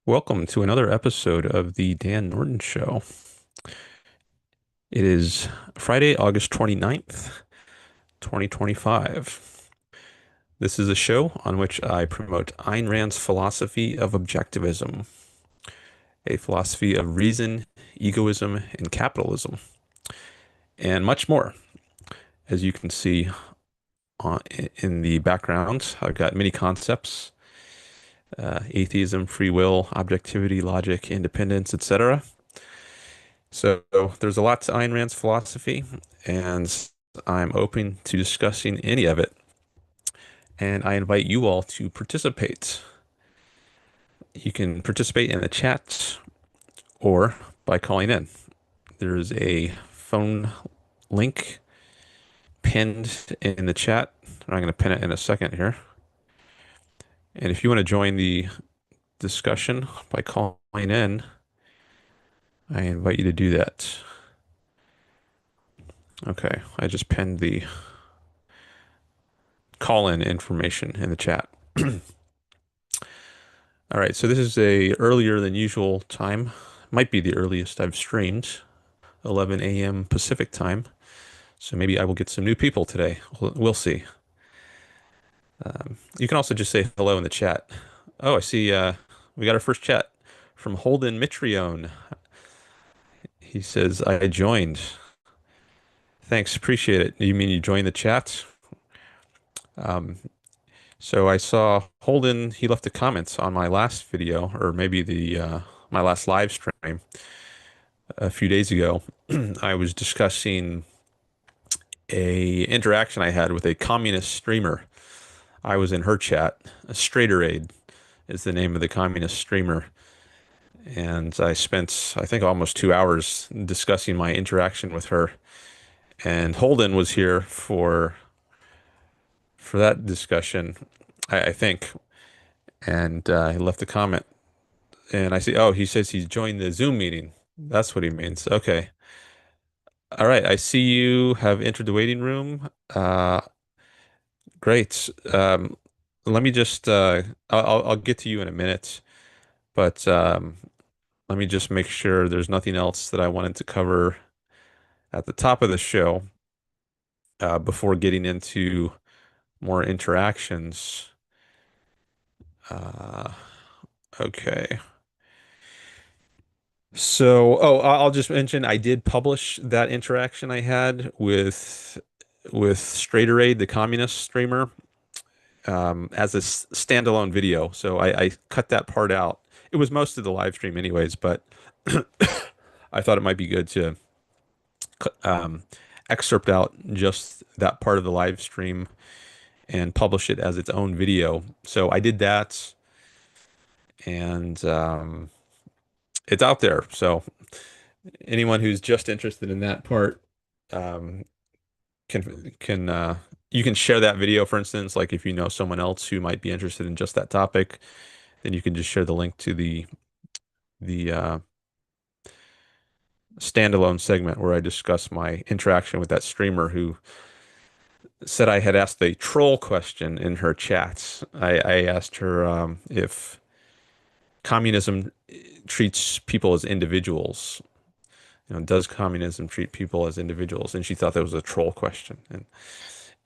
Welcome to another episode of the Dan Norton Show. It is Friday, August 29th, 2025. This is a show on which I promote Ayn Rand's philosophy of objectivism, a philosophy of reason, egoism, and capitalism, and much more. As you can see in the background, I've got many concepts, atheism, free will, objectivity, logic, independence, etc. So there's a lot to Ayn Rand's philosophy, and I'm open to discussing any of it. And I invite you all to participate. You can participate in the chat or by calling in. There's a phone link pinned in the chat. I'm going to pin it in a second here. And if you want to join the discussion by calling in, I invite you to do that. Okay, I just pinned the call-in information in the chat. All right, so this is a earlier than usual time. Might be the earliest I've streamed, 11 a.m. Pacific time. So maybe I will get some new people today. We'll see. You can also just say hello in the chat. Oh, I see we got our first chat from Holden Mitrione. He says, I joined. Thanks, appreciate it. You mean you joined the chat? So I saw Holden, he left a comment on my last video, or maybe the my last live stream a few days ago. I was discussing a interaction I had with a communist streamer. I was in her chat. Straighterade is the name of the communist streamer. And I spent, I think, almost 2 hours discussing my interaction with her. And Holden was here for that discussion, I think. And he left a comment. And I see, oh, he says he's joined the Zoom meeting. That's what he means. Okay. All right. I see you have entered the waiting room. Great. Let me just I'll get to you in a minute, but let me just make sure there's nothing else that I wanted to cover at the top of the show before getting into more interactions. Uh, okay. So, oh, I'll just mention I did publish that interaction I had with Straighterade, the communist streamer, as a standalone video. So I cut that part out. It was most of the live stream anyways, but I thought it might be good to um, excerpt out just that part of the live stream and publish it as its own video. So I did that, and it's out there. So anyone who's just interested in that part um, can you can share that video, for instance, like if you know someone else who might be interested in just that topic, then you can just share the link to the standalone segment where I discuss my interaction with that streamer who said I had asked a troll question in her chats. I asked her if communism treats people as individuals. You know, does communism treat people as individuals? And she thought that was a troll question,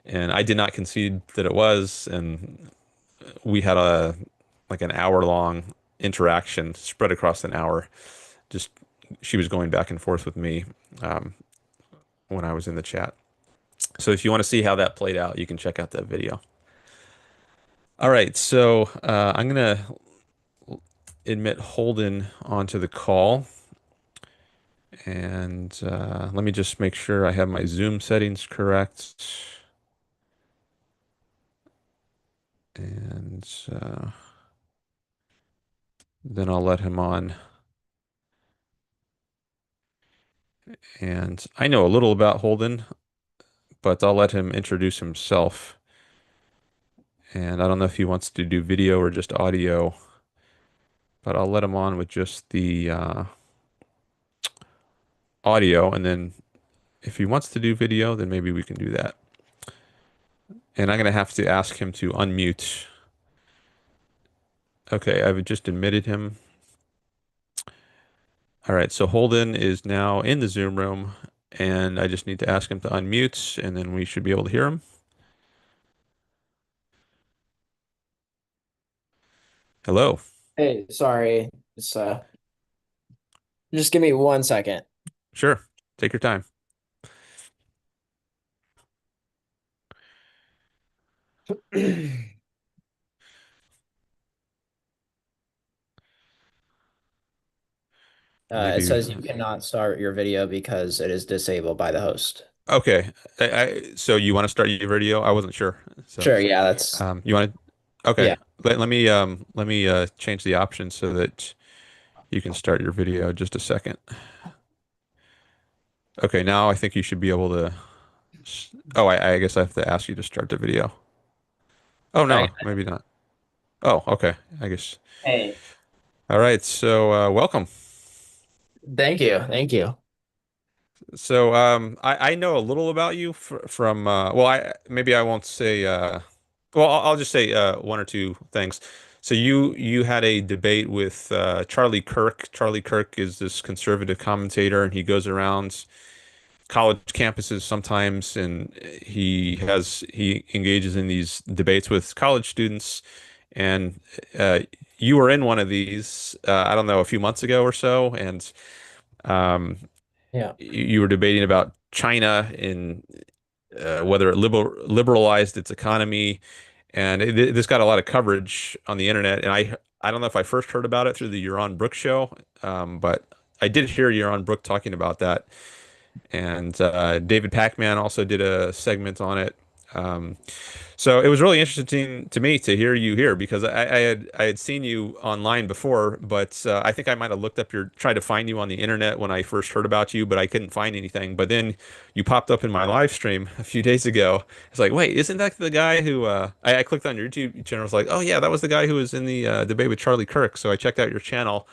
and I did not concede that it was. And we had a like an hour long interaction spread across an hour. Just she was going back and forth with me um, when I was in the chat. So if you want to see how that played out, you can check out that video. All right, so I'm gonna admit Holden onto the call, and let me just make sure I have my Zoom settings correct, and then I'll let him on. And I know a little about Holden, but I'll let him introduce himself. And I don't know if he wants to do video or just audio, but I'll let him on with just the audio, and then if he wants to do video, then maybe we can do that. And I'm going to have to ask him to unmute. Okay, I've just admitted him. All right, so Holden is now in the Zoom room, and I just need to ask him to unmute, and then we should be able to hear him. Hello. Hey, sorry. Just give me 1 second. Sure. Take your time. It Maybe. says you cannot start your video because it is disabled by the host. Okay. So you want to start your video? I wasn't sure. So, Sure, yeah, that's you want to? Okay. yeah. Let me change the options so that you can start your video. Just a second. Okay. Now I think you should be able to. Oh, I guess I have to ask you to start the video. Oh I, no, maybe not. Oh, okay. I guess. hey, All right. So, welcome. thank you, thank you. So, I know a little about you from well, I maybe I won't say well, I'll just say one or two things. So you had a debate with Charlie Kirk. Charlie Kirk is this conservative commentator, and he goes around college campuses sometimes, and he engages in these debates with college students. And you were in one of these, I don't know, a few months ago or so, and um, Yeah, you were debating about China and whether it liberalized its economy, and this got a lot of coverage on the internet. And I don't know if I first heard about it through the Yaron Brook show, but I did hear Yaron Brook talking about that, and David Pacman also did a segment on it. Um, so it was really interesting to me to hear you here because I had seen you online before, but I think I might have looked up tried to find you on the internet when I first heard about you, but I couldn't find anything. But then you popped up in my live stream a few days ago. It's like, wait, isn't that the guy who I clicked on your YouTube channel? I was like, oh yeah, that was the guy who was in the debate with Charlie Kirk. So I checked out your channel,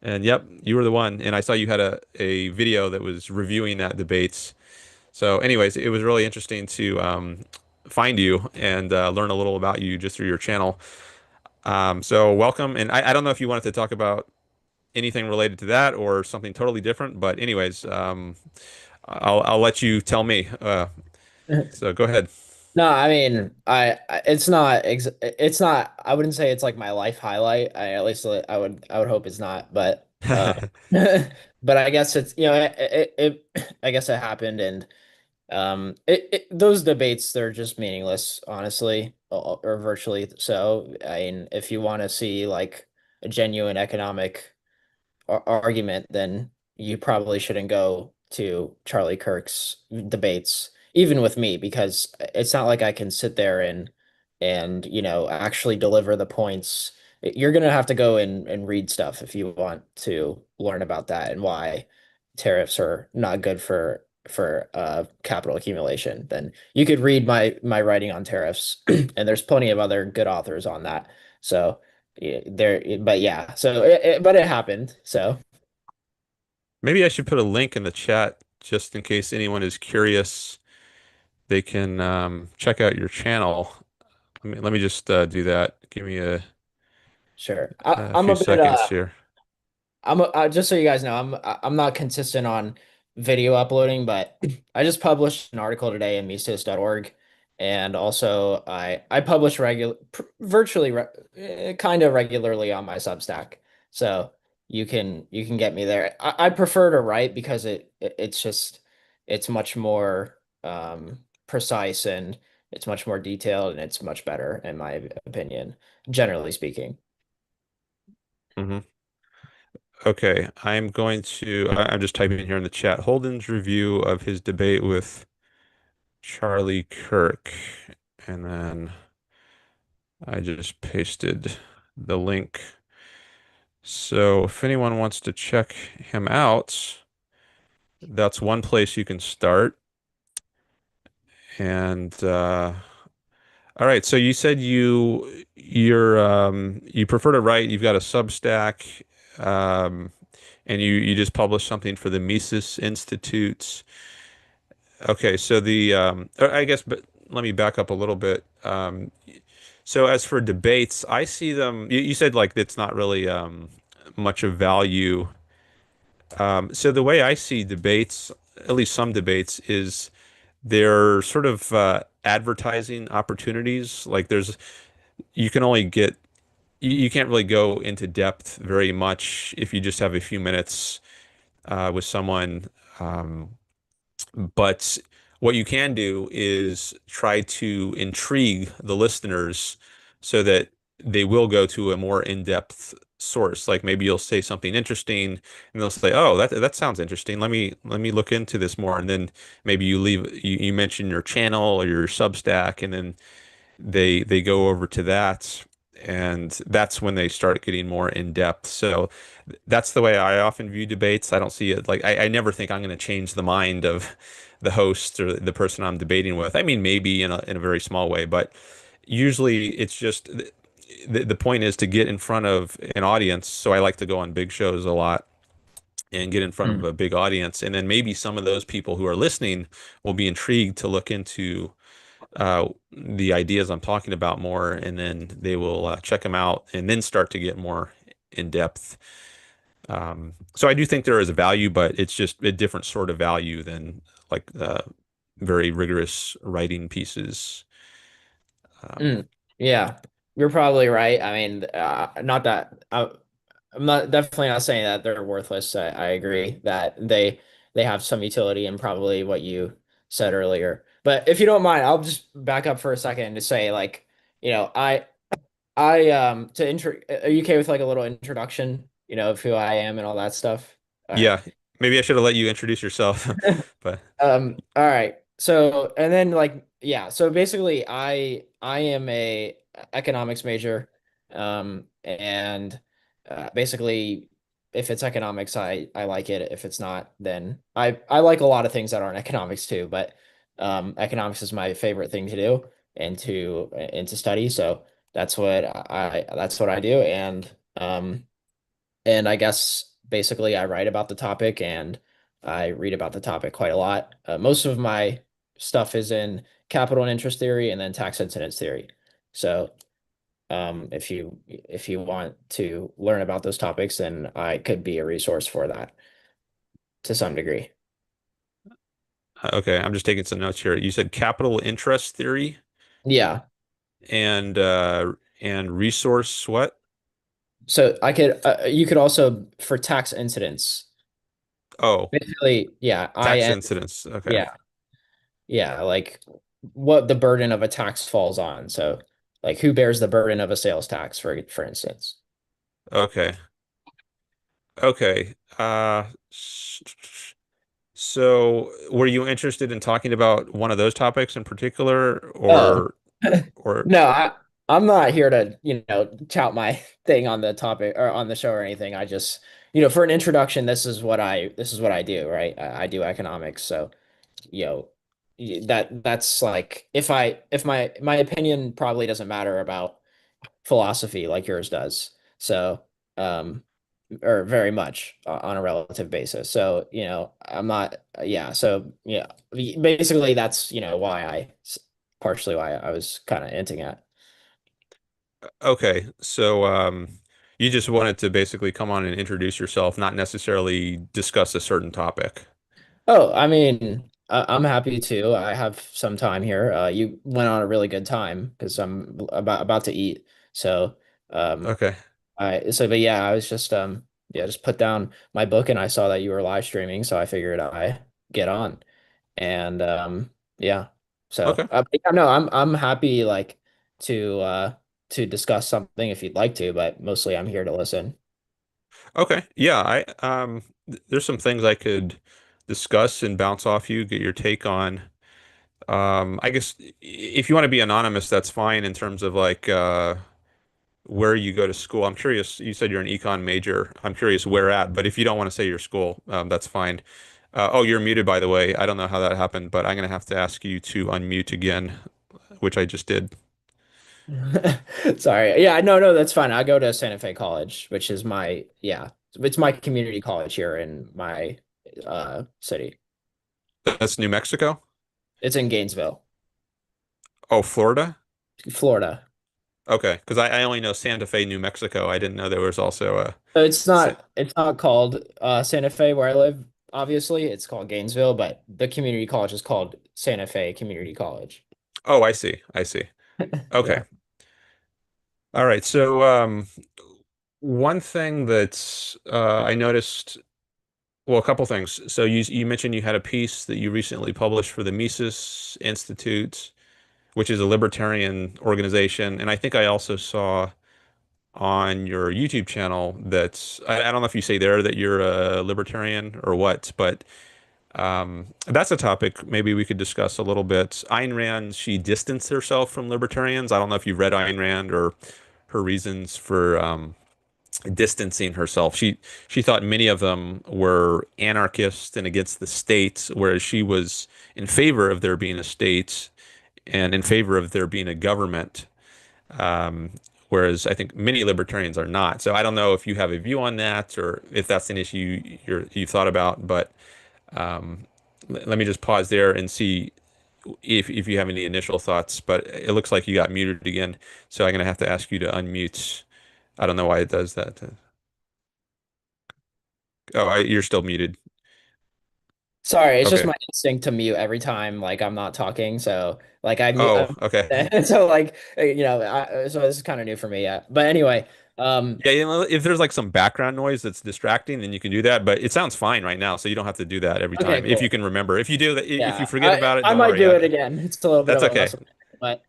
and yep, you were the one. And I saw you had a video that was reviewing that debate. So, anyways, it was really interesting to find you and learn a little about you just through your channel. So, welcome. And I don't know if you wanted to talk about anything related to that or something totally different, but anyways, I'll let you tell me. So, go ahead. no, I mean, it's not. I wouldn't say it's like my life highlight. At least I would hope it's not. But but I guess it's I guess it happened, and those debates, they're just meaningless, honestly, or virtually so. I mean, if you want to see like a genuine economic argument, then you probably shouldn't go to Charlie Kirk's debates, even with me, because it's not like I can sit there and actually deliver the points. You're gonna have to go and read stuff if you want to learn about that and why tariffs are not good for capital accumulation. Then you could read my writing on tariffs, and there's plenty of other good authors on that. So but yeah, so but it happened. So Maybe I should put a link in the chat just in case anyone is curious. They can check out your channel. Let me just do that. Give me sure, a I'm few a bit seconds here. just so you guys know, I'm not consistent on video uploading, but I just published an article today in Mises.org, and also I publish virtually kind of regularly on my Substack. So you can get me there. I prefer to write because it's just it's much more precise, and it's much more detailed, and it's much better in my opinion, generally speaking. Hmm. Okay, I'm just typing here in the chat. Holden's review of his debate with Charlie Kirk. And then I just pasted the link. So if anyone wants to check him out, that's one place you can start. And all right, so you said you prefer to write, you've got a Substack, um, and you just published something for the Mises Institute. Okay, so I guess, but let me back up a little bit. So as for debates, I see them. You said like it's not really much of value So the way I see debates, at least some debates, is they're sort of advertising opportunities. Like you can only get, you can't really go into depth very much if you just have a few minutes with someone. Um, But what you can do is try to intrigue the listeners so that they will go to a more in-depth source. Like maybe you'll say something interesting and they'll say, "Oh, that sounds interesting. Let me look into this more." And then maybe you mention your channel or your Substack and then they go over to that and that's when they start getting more in depth. So that's the way I often view debates. I don't see it like I never think I'm going to change the mind of the host or the person I'm debating with. I mean, maybe in a very small way, but usually it's just the point is to get in front of an audience. So I like to go on big shows a lot and get in front of Mm. a big audience. And then maybe some of those people who are listening will be intrigued to look into the ideas I'm talking about more, and then they will check them out and then start to get more in depth. So I do think there is a value, but it's just a different sort of value than like very rigorous writing pieces. Um, Mm. Yeah, you're probably right. I mean, not that I'm not definitely not saying that they're worthless. I agree that they have some utility in probably what you said earlier. But if you don't mind, I'll just back up for a second to say like, I to intro are you okay with like a little introduction, of who I am and all that stuff? All right. yeah, maybe I should have let you introduce yourself, but All right. So, and then like, yeah, so basically I am a economics major. And basically if it's economics, I like it. If it's not, then I like a lot of things that aren't economics too, but economics is my favorite thing to do and to study. So that's what I do. And I guess basically I write about the topic and I read about the topic quite a lot. Most of my stuff is in capital and interest theory and then tax incidence theory. So if you want to learn about those topics, then I could be a resource for that to some degree. okay, I'm just taking some notes here. You said capital interest theory Yeah. and resource what? So you could also for tax incidence. Oh, Basically, yeah, tax incidence. Okay. yeah. Yeah, like what the burden of a tax falls on. So, like who bears the burden of a sales tax, for instance? Okay. Okay. So were you interested in talking about one of those topics in particular Oh, or no, I'm not here to, tout my thing on the topic or on the show or anything. I just, for an introduction, this is what I do, right? I do economics, so you know that's like if my opinion probably doesn't matter about philosophy like yours does. So, um, or very much on a relative basis. So, I'm not, yeah. So, yeah, basically that's, partially why I was kind of hinting at. okay. So you just wanted to basically come on and introduce yourself, not necessarily discuss a certain topic. Oh, I mean, I'm happy to. I have some time here. You went on a really good time because I'm about to eat. So, um, Okay. but yeah, I was just yeah, just put down my book and I saw that you were live streaming, so I figured I get on. And yeah. So Okay. yeah, no, I'm happy like to discuss something if you'd like to, but mostly I'm here to listen. Okay. Yeah, there's some things I could discuss and bounce off you, get your take on. I guess if you want to be anonymous, that's fine in terms of like where you go to school. I'm curious, you said you're an econ major. I'm curious where at, but if you don't want to say your school, that's fine. Oh, you're muted, by the way. I don't know how that happened, but I'm going to have to ask you to unmute again, which I just did. Sorry. Yeah, no, no, that's fine. I go to Santa Fe College, which is it's my community college here in my city. That's New Mexico? It's in Gainesville, Oh, Florida? Florida. Okay, because I only know Santa Fe, New Mexico. I didn't know there was also a. So Sa- it's not called Santa Fe where I live, obviously. It's called Gainesville, but the community college is called Santa Fe Community College. Oh, I see. I see. Okay. Yeah. All right. So, one thing that I noticed, well, a couple things. So you mentioned you had a piece that you recently published for the Mises Institute, which is a libertarian organization, and I think I also saw on your YouTube channel that I don't know if you say there that you're a libertarian or what, but that's a topic maybe we could discuss a little bit. Ayn Rand, she distanced herself from libertarians. I don't know if you've read Ayn Rand or her reasons for distancing herself. She thought many of them were anarchist and against the state, whereas she was in favor of there being a state and in favor of there being a government. Um, Whereas I think many libertarians are not. So I don't know if you have a view on that or if that's an issue you've thought about, but let me just pause there and see if you have any initial thoughts. But it looks like you got muted again, so I'm gonna have to ask you to unmute. I don't know why it does that. Oh, you're still muted. Sorry, it's just Okay. my instinct to mute every time like I'm not talking. So like I mute Oh, okay. so like so this is kind of new for me. Yeah. But anyway, Yeah, if there's like some background noise that's distracting, then you can do that. But it sounds fine right now, so you don't have to do that every okay, time. If you cool. can remember, if you do that, if you Yeah. forget about it, I don't might worry. do it again. It's a little bit That's of a okay. muscle memory,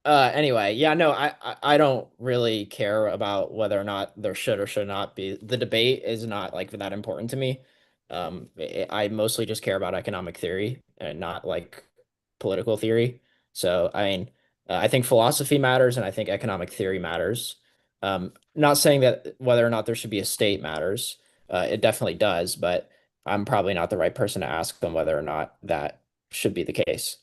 but anyway, yeah, no, I don't really care about whether or not there should or should not be. The debate is not like that important to me. I mostly just care about economic theory and not like political theory. So I mean, I think philosophy matters and I think economic theory matters. Not saying that whether or not there should be a state matters. It definitely does, but I'm probably not the right person to ask them whether or not that should be the case.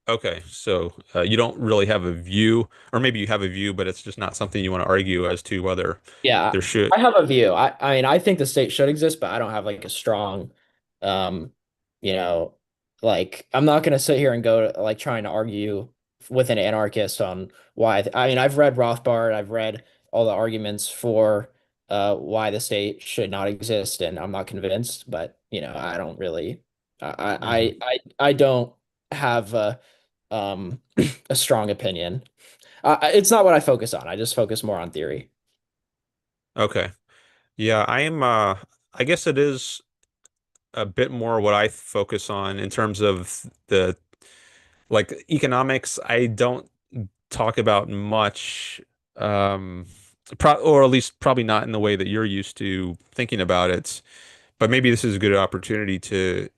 Okay, so you don't really have a view, or maybe you have a view, but it's just not something you want to argue as to whether Yeah, there should. I have a view. I mean, I think the state should exist, but I don't have like a strong, um, you know, like I'm not gonna sit here and go to, like trying to argue with an anarchist on why. I mean, I've read Rothbard, I've read all the arguments for why the state should not exist, and I'm not convinced. But I don't really, Mhm. I don't have a strong opinion. It's not what I focus on. I just focus more on theory. Okay, yeah, I am. I guess it is a bit more what I focus on in terms of the like economics. I don't talk about much, um, or at least probably not in the way that you're used to thinking about it. But maybe this is a good opportunity to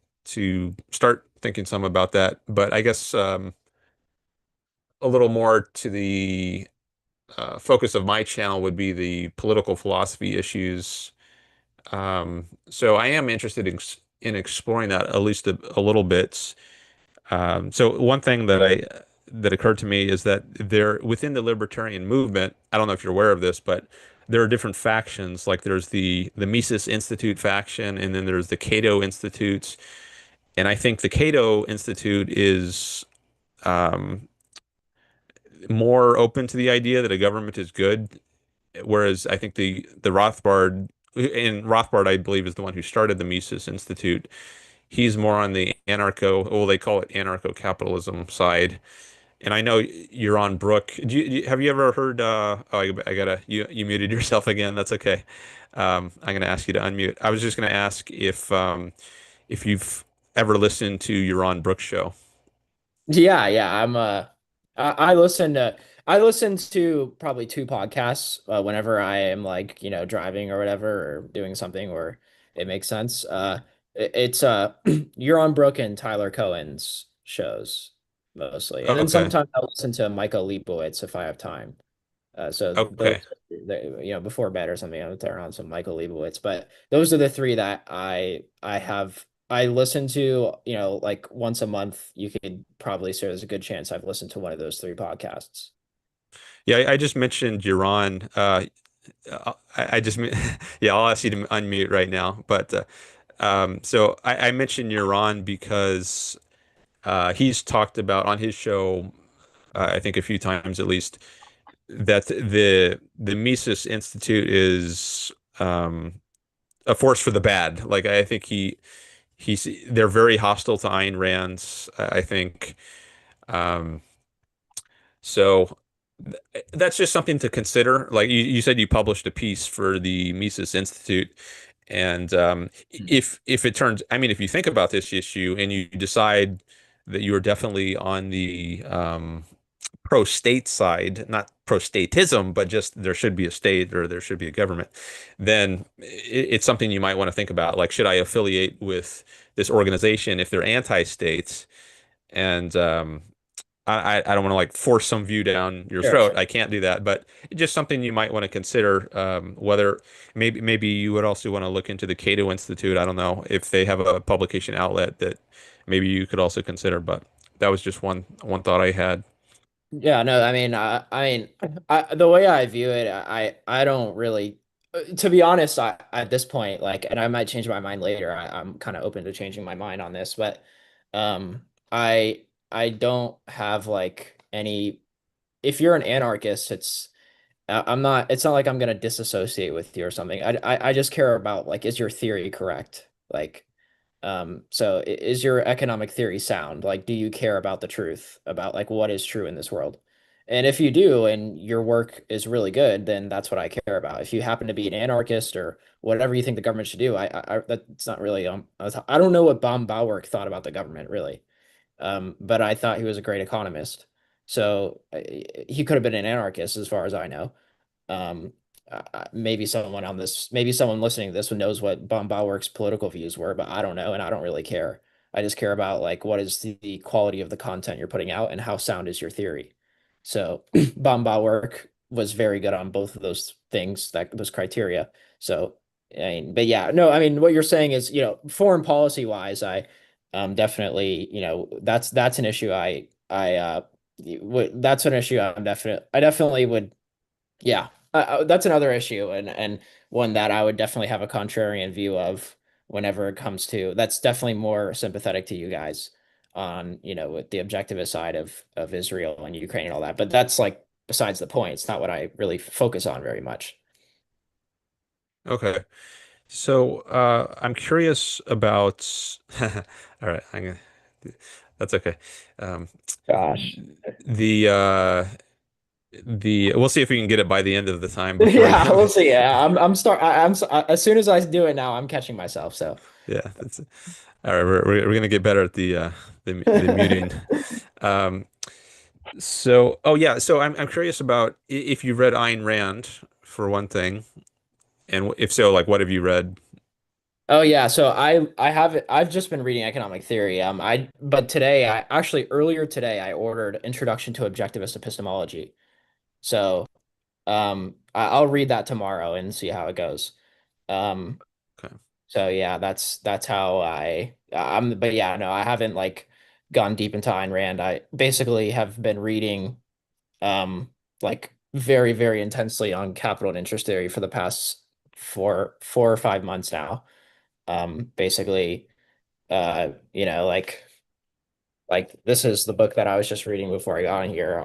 start thinking some about that. But I guess a little more to the focus of my channel would be the political philosophy issues. So I am interested in exploring that at least a little bit. So one thing that occurred to me is that there within the libertarian movement, I don't know if you're aware of this, but there are different factions. Like there's the Mises Institute faction, and then there's the Cato Institute. And I think the Cato Institute is um, more open to the idea that a government is good, whereas I think the Rothbard and Rothbard, I believe, is the one who started the Mises Institute. He's more on the anarcho, well, they call it anarcho-capitalism side. And I know you're on Brook. Have you ever heard? Oh, I gotta you muted yourself again. That's okay. I'm gonna ask you to unmute. I was just gonna ask if you've ever listened to your on Brook show. Yeah, yeah. I listen to probably two podcasts whenever I am like, driving or whatever or doing something where it makes sense. It's you're on Brooke and Tyler Cohen's shows mostly. And then Okay, sometimes I'll listen to Michael Leibowitz if I have time. So those, okay. before bed or something, I'll turn on some Michael Leibowitz. But those are the three that I listen to, like once a month. You could probably say there's a good chance I've listened to one of those three podcasts. Yeah, I just mentioned you're on. I just yeah, I'll ask you to unmute right now. But so I mentioned you're on because he's talked about on his show. I think a few times at least, that the Mises Institute is a force for the bad. Like I think they're very hostile to Ayn Rand. I think um, so. That's just something to consider. Like you said, you published a piece for the Mises Institute, and if it turns, I mean, if you think about this issue and you decide that you are definitely on the pro-state side, not pro-statism, but just there should be a state or there should be a government, then it's something you might want to think about. Like, should I affiliate with this organization if they're anti-states? And I don't want to like force some view down your Sure, throat. sure. I can't do that, but it's just something you might want to consider. Whether maybe you would also want to look into the Cato Institute. I don't know if they have a publication outlet that maybe you could also consider. But that was just one thought I had. Yeah, no, the way I view it, I don't really, to be honest, at this point, like, and I might change my mind later. I'm kind of open to changing my mind on this, but, um, I don't have like any. If you're an anarchist, I'm not. It's not like I'm gonna disassociate with you or something. I just care about like, is your theory correct? Like, so is your economic theory sound? Like, do you care about the truth about like what is true in this world? And if you do, and your work is really good, then that's what I care about. If you happen to be an anarchist or whatever you think the government should do, that's not really I don't know what Baum-Bauwerk thought about the government really. But I thought he was a great economist. So he could have been an anarchist as far as I know. Um, maybe someone listening to this knows what Von Bauwerk's political views were, but I don't know, and I don't really care. I just care about like what is the quality of the content you're putting out and how sound is your theory. So Von Bauwerk was very good on both of those things, that those criteria. So I mean, but yeah, no, I mean, what you're saying is, foreign policy wise, definitely, that's an issue that's an issue I definitely would, yeah, that's another issue, and one that I would definitely have a contrarian view of whenever it comes to. That's definitely more sympathetic to you guys on, with the objectivist side of Israel and Ukraine and all that. But that's like besides the point. It's not what I really focus on very much. Okay. So I'm curious about. All right, that's okay. Um, Gosh. the we'll see if we can get it by the end of the time before Yeah, we'll the see. Yeah, I'm start. As soon as I do it now, I'm catching myself. So. yeah. That's all right. We're gonna get better at the muting. Um, so oh yeah. So I'm curious about if you read Ayn Rand for one thing, and if so, like what have you read? Oh yeah, so I've just been reading economic theory. But today I actually earlier today I ordered Introduction to Objectivist Epistemology. So I'll read that tomorrow and see how it goes. Um Okay. so yeah, that's how but yeah, no, I haven't like gone deep into Ayn Rand. I basically have been reading like very, very intensely on capital and interest theory for the past 4 or 5 months now. Basically, like this is the book that I was just reading before I got in here,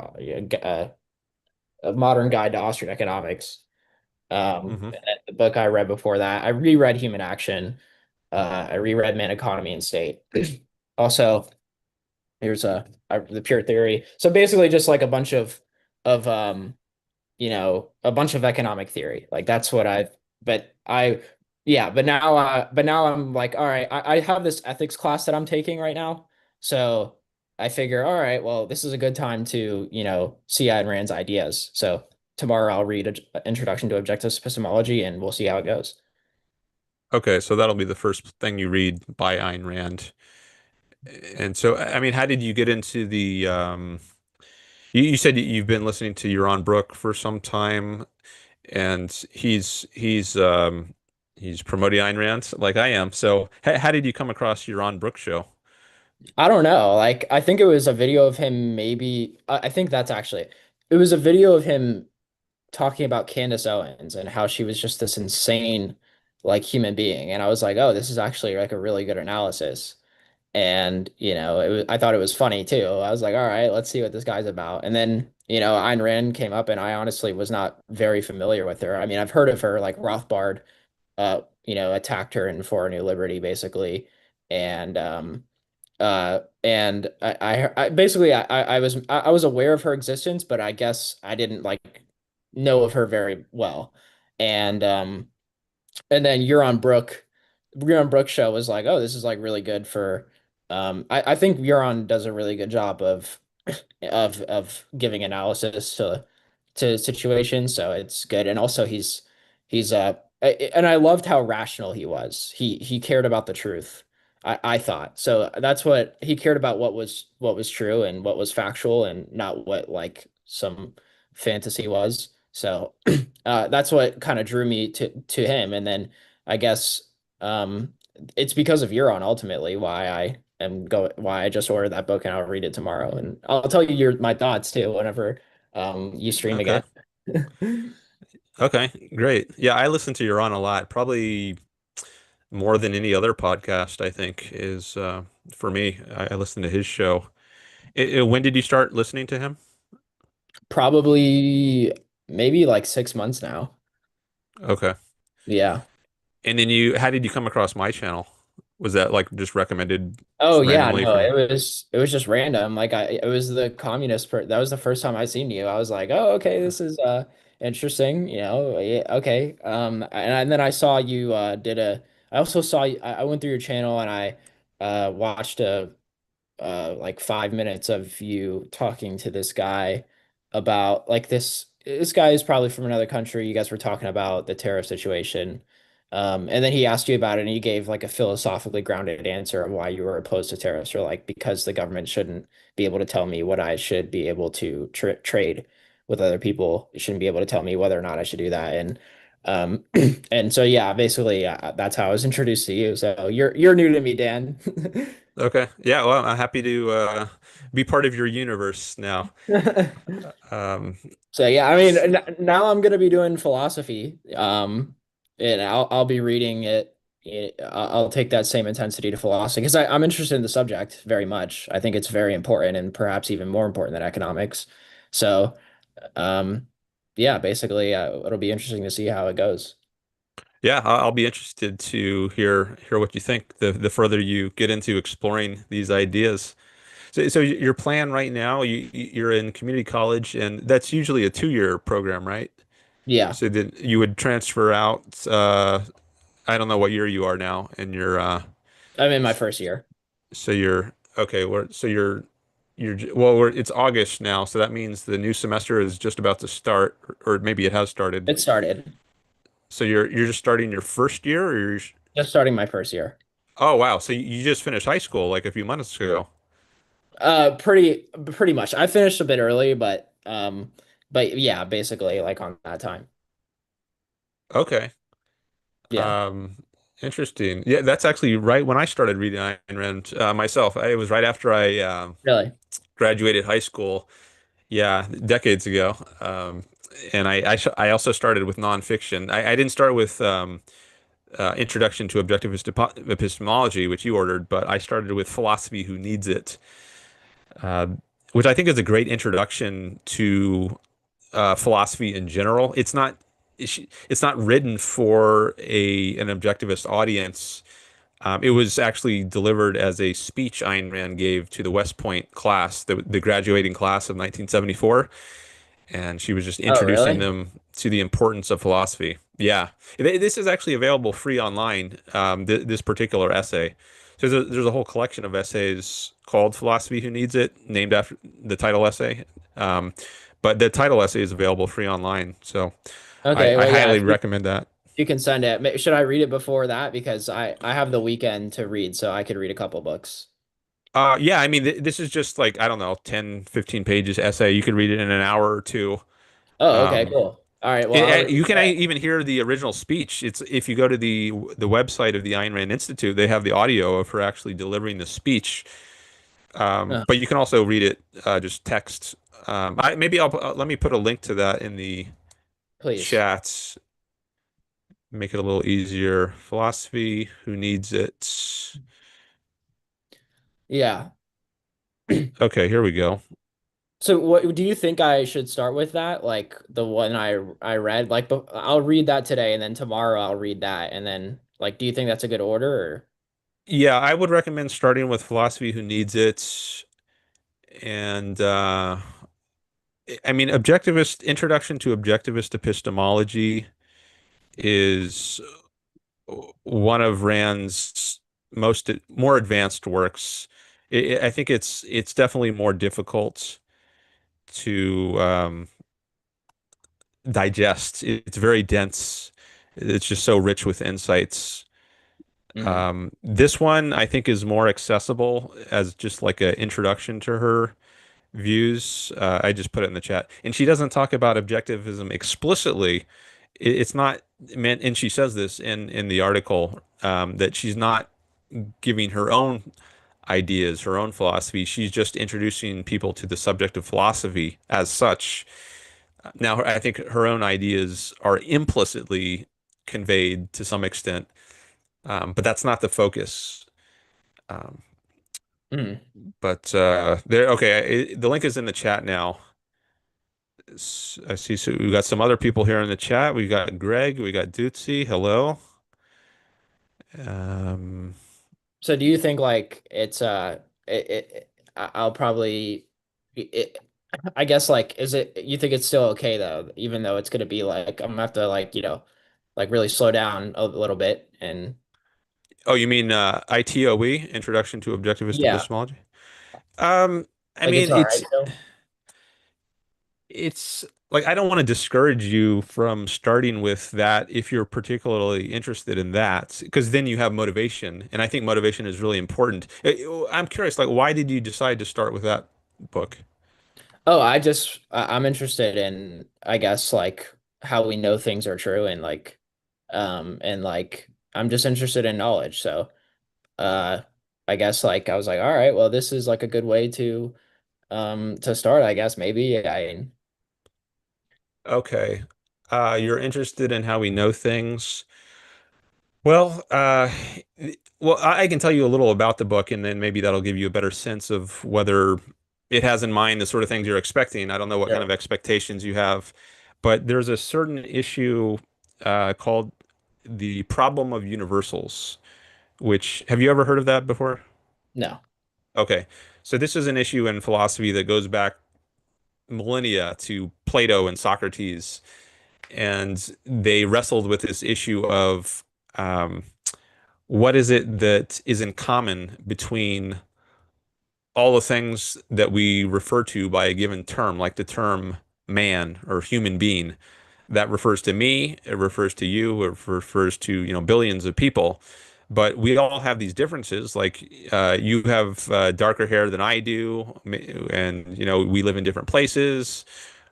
A Modern Guide to Austrian Economics. Hmm. And then the book I read before that, I reread Human Action. I reread Man, Economy, and State. Also, here's the Pure Theory. So basically, just like a bunch of a bunch of economic theory. Like that's what but I, yeah, but now I'm like, all right, I have this ethics class that I'm taking right now. So I figure, all right, well, this is a good time to, see Ayn Rand's ideas. So tomorrow I'll read Introduction to Objective Epistemology and we'll see how it goes. Okay, so that'll be the first thing you read by Ayn Rand. And so, I mean, how did you get into you said you've been listening to Yaron Brook for some time, and he's promoting Ayn Rand like I am. So, how did you come across Yaron Brook show? I don't know. Like, I think it was a video of him, maybe. I think that's actually, it was a video of him talking about Candace Owens and how she was just this insane, like, human being. And I was like, oh, this is actually like a really good analysis. And I thought it was funny too. I was like, all right, let's see what this guy's about. And then Ayn Rand came up, and I honestly was not very familiar with her. I mean, I've heard of her, like Rothbard, attacked her in For a New Liberty, basically. And I basically I was aware of her existence, but I guess I didn't like know of her very well. And um and then Euron Brook show was like, oh, this is like really good for I think Euron does a really good job of giving analysis to situations, so it's good. And also and I loved how rational he was. He cared about the truth. I thought. So that's what he cared about, what was true and what was factual, and not what like some fantasy was. So that's what kind of drew me to him. And then I guess um it's because of Euron ultimately why I just ordered that book, and I'll read it tomorrow, and I'll tell you my thoughts too whenever you stream Okay. again. Okay, great. Yeah, I listen to Your On a lot. Probably more than any other podcast, I think, is for me. I listen to his show. When did you start listening to him? Probably maybe like 6 months now. Okay. Yeah. And then how did you come across my channel? Was that like just recommended Oh yeah, randomly no, from? it was just random. Like it was the that was the first time I seen you. I was like, "Oh, okay, this is interesting, yeah, okay." And then I saw you did a I also saw I went through your channel, and I watched a like 5 minutes of you talking to this guy about like this guy is probably from another country. You guys were talking about the tariff situation. And then he asked you about it, and you gave like a philosophically grounded answer of why you were opposed to tariffs, or like because the government shouldn't be able to tell me what I should be able to trade with other people. It shouldn't be able to tell me whether or not I should do that. And and so yeah, basically that's how I was introduced to you. So you're new to me, Dan. Okay. Yeah, well, I'm happy to be part of your universe now. Um, So yeah, I mean, s- now I'm gonna be doing philosophy, and I'll be reading it. I'll take that same intensity to philosophy because I'm interested in the subject very much. I think it's very important, and perhaps even more important than economics. So, um, yeah, basically, it'll be interesting to see how it goes. yeah, I'll be interested to hear what you think the further you get into exploring these ideas. So your plan right now, you're in community college, and that's usually a 2-year program, right? Yeah, So then you would transfer out. I don't know what year you are now, and I'm in my first year. so you're okay. Well, it's August now, so that means the new semester is just about to start, or maybe it has started. It started. So you're just starting your first year, or Just starting my first year. oh wow, so you just finished high school like a few months ago. Pretty much. I finished a bit early, but yeah, basically like on that time. Okay. Yeah, Um, Interesting. Yeah, that's actually right when I started reading Ayn Rand myself. It was right after I really. graduated high school. Yeah, decades ago. And I also started with nonfiction. I didn't start with Introduction to Objectivist Epistemology, which you ordered, but I started with Philosophy Who Needs It, uh, which I think is a great introduction to philosophy in general. It's not written for a an objectivist audience. It was actually delivered as a speech Ayn Rand gave to the West Point class, the graduating class of 1974, and she was just Oh, introducing really? them to the importance of philosophy. Yeah, this is actually available free online. This particular essay. So there's a whole collection of essays called "Philosophy Who Needs It," named after the title essay. Um, but the title essay is available free online, so Okay, I well, yeah, highly if recommend that. you can send it. Should I read it before that? Because I have the weekend to read, so I could read a couple books. Yeah, I mean, this is just like, I don't know, 10, 15 pages essay. You could read it in an hour or two. Oh, okay, Um, cool. All right, well, I'll read You can that. even hear the original speech. It's if you go to the website of the Ayn Rand Institute, they have the audio of her actually delivering the speech. But you can also read it just text. Maybe I'll let me put a link to that in the Please. chats. Make it a little easier. Philosophy, who needs it? Yeah. Okay, here we go. So what do you think I should start with that? Like the one I read, like I'll read that today and then tomorrow I'll read that and then like do you think that's a good order or Yeah, I would recommend starting with Philosophy Who Needs It. And I mean, Introduction to Objectivist Epistemology is one of Rand's more advanced works. I think it's definitely more difficult to digest. It's very dense. It's just so rich with insights. Mhm. This one I think is more accessible as just like an introduction to her views. I just put it in the chat, and she doesn't talk about objectivism explicitly. It's not meant, and she says this in the article that she's not giving her own ideas, her own philosophy. She's just introducing people to the subject of philosophy as such. Now, I think her own ideas are implicitly conveyed to some extent, but that's not the focus. Um, Mhm. but there, okay, the link is in the chat now. I see. So we got some other people here in the chat. We got Greg. We got Duitse. Hello. Um, So do you think like it's I'll probably it, I guess like is it you think it's still okay though even though it's gonna be like I'm gonna have to like like really slow down a little bit and oh, you mean ITOE, Introduction to Objectivist yeah Epistemology? Um, I like it's mean, all right so it's like I don't want to discourage you from starting with that if you're particularly interested in that, because then you have motivation, and I think motivation is really important. I'm curious, like, why did you decide to start with that book? oh I'm interested in I guess like how we know things are true and like I'm just interested in knowledge so uh I guess like I was like all right well this is like a good way to start I guess maybe I Okay. You're interested in how we know things. Well, I can tell you a little about the book, and then maybe that'll give you a better sense of whether it has in mind the sort of things you're expecting. I don't know what kind of sure. expectations you have, but there's a certain issue called the problem of universals, which have you ever heard of that before? No. Okay. So this is an issue in philosophy that goes back millennia to Plato and Socrates, and they wrestled with this issue of um, what is it that is in common between all the things that we refer to by a given term, like the term man or human being. That refers to me, it refers to you, it refers to, billions of people. But we all have these differences. Like you have darker hair than I do, and we live in different places.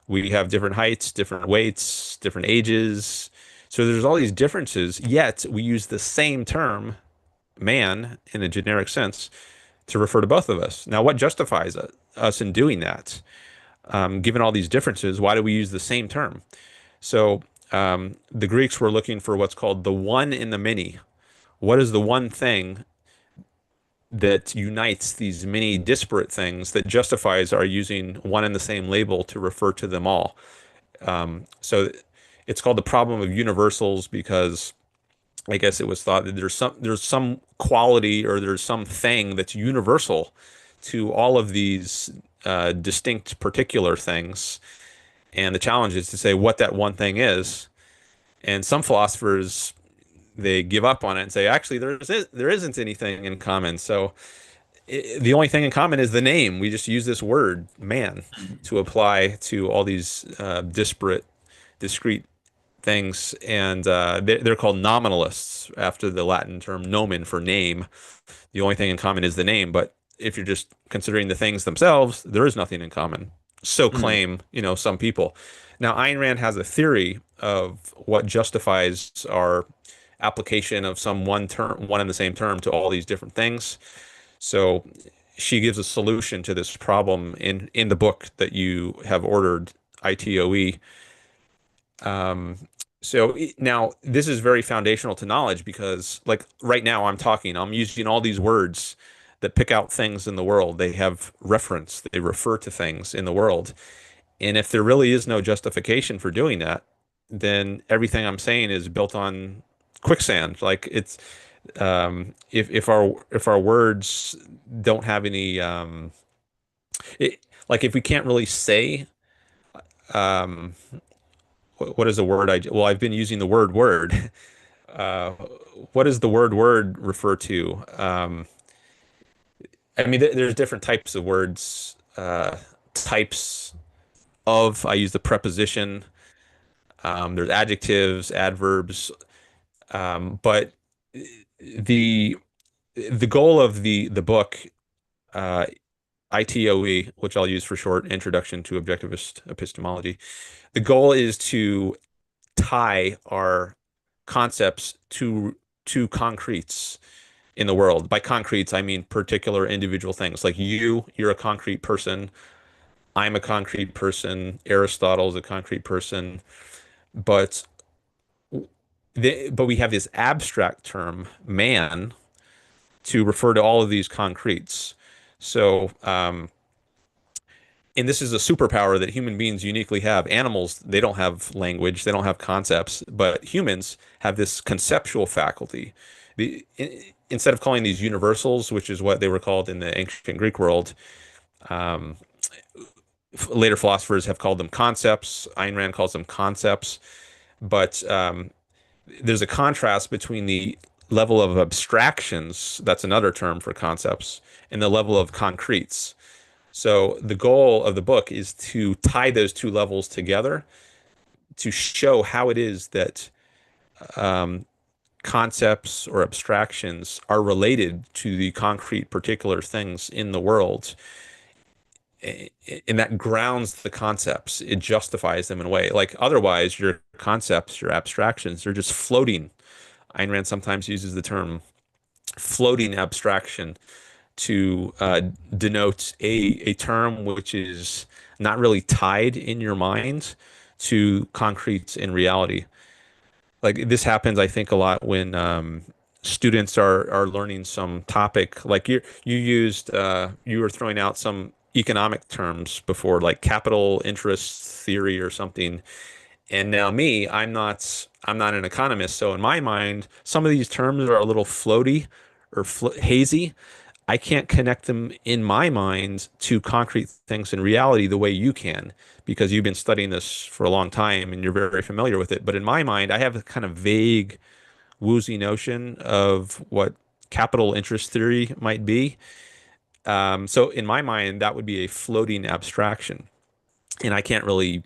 We have different heights, different weights, different ages. So there's all these differences, yet we use the same term, man, in a generic sense, to refer to both of us. Now, what justifies us in doing that? Given all these differences, why do we use the same term? So the Greeks were looking for what's called the one in the many. What is the one thing that unites these many disparate things that justifies our using one and the same label to refer to them all? So it's called the problem of universals because I guess it was thought that there's some quality or there's some thing that's universal to all of these distinct particular things. And the challenge is to say what that one thing is. And some philosophers they give up on it and say actually there isn't anything in common. So the only thing in common is the name. We just use this word man to apply to all these disparate, discrete things, and they're called nominalists after the Latin term nomen for name. The only thing in common is the name, but if you're just considering the things themselves, there is nothing in common. So Mm, claim, some people. Now, Ayn Rand has a theory of what justifies our application of some one and the same term to all these different things. So she gives a solution to this problem in the book that you have ordered, ITOE. Um, so now this is very foundational to knowledge because like right now I'm using all these words that pick out things in the world. They have reference. They refer to things in the world. And if there really is no justification for doing that, then everything I'm saying is built on quicksand. Like it's if our words don't have any like if we can't really say um, what is the word well, I've been using the word. Uh, what does the word refer to? I mean, there's different types of words. Types of, I use the preposition. There's adjectives, adverbs, but the the goal of the book, uh, ITOE, which I'll use for short, Introduction to Objectivist Epistemology. The goal is to tie our concepts to concretes in the world. By concretes, I mean particular individual things. Like you're a concrete person. I'm a concrete person. Aristotle's a concrete person. But but we have this abstract term, man, to refer to all of these concretes. So, and this is a superpower that human beings uniquely have. Animals, they don't have language, they don't have concepts, but humans have this conceptual faculty. Instead of calling these universals, which is what they were called in the ancient Greek world, um, later philosophers have called them concepts. Ayn Rand calls them concepts. But there's a contrast between the level of abstractions, that's another term for concepts, and the level of concretes. So the goal of the book is to tie those two levels together to show how it is that um, concepts or abstractions are related to the concrete particular things in the world. And that grounds the concepts. It justifies them in a way. Like otherwise, your concepts, your abstractions, they're just floating. Ayn Rand sometimes uses the term floating abstraction to denote a term which is not really tied in your mind to concretes in reality. Like this happens, I think, a lot when students are learning some topic. Like you were throwing out some economic terms before, like capital interest theory or something. And now me, I'm not an economist, so in my mind, some of these terms are a little floaty or hazy. I can't connect them in my mind to concrete things in reality the way you can, because you've been studying this for a long time and you're very familiar with it. But in my mind, I have a kind of vague, woozy notion of what capital interest theory might be. So in my mind, that would be a floating abstraction, and I can't really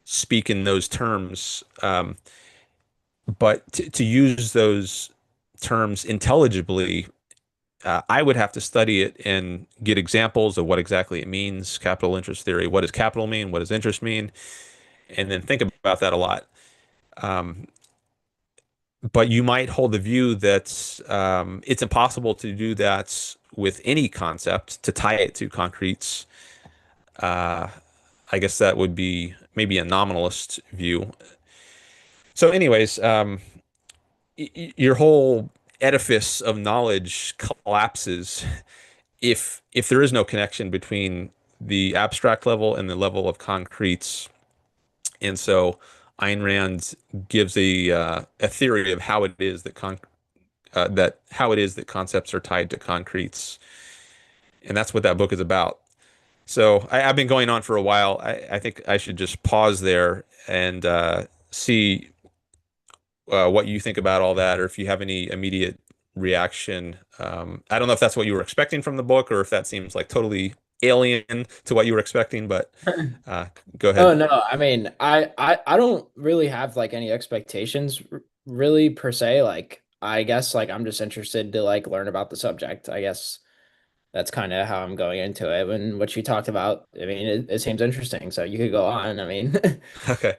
speak in those terms. But to use those terms intelligibly, I would have to study it and get examples of what exactly it means, capital interest theory. What does capital mean? What does interest mean? And then think about that a lot. Um, but you might hold the view that it's impossible to do that with any concept, to tie it to concretes. Uh, I guess that would be maybe a nominalist view. So, anyways, your whole edifice of knowledge collapses if there is no connection between the abstract level and the level of concretes. And so Ayn Rand gives a theory of how it is that how it is that concepts are tied to concretes, and that's what that book is about. So I've been going on for a while. I think I should just pause there and see what you think about all that, or if you have any immediate reaction. I don't know if that's what you were expecting from the book, or if that seems like totally alien to what you were expecting, but uh, go Oh ahead. no, I mean, I don't really have like any expectations really per se. Like I guess like I'm just interested to like learn about the subject. I guess that's kind of how I'm going into it. And what you talked about, I mean, it seems interesting. So you could go on. I mean, Okay.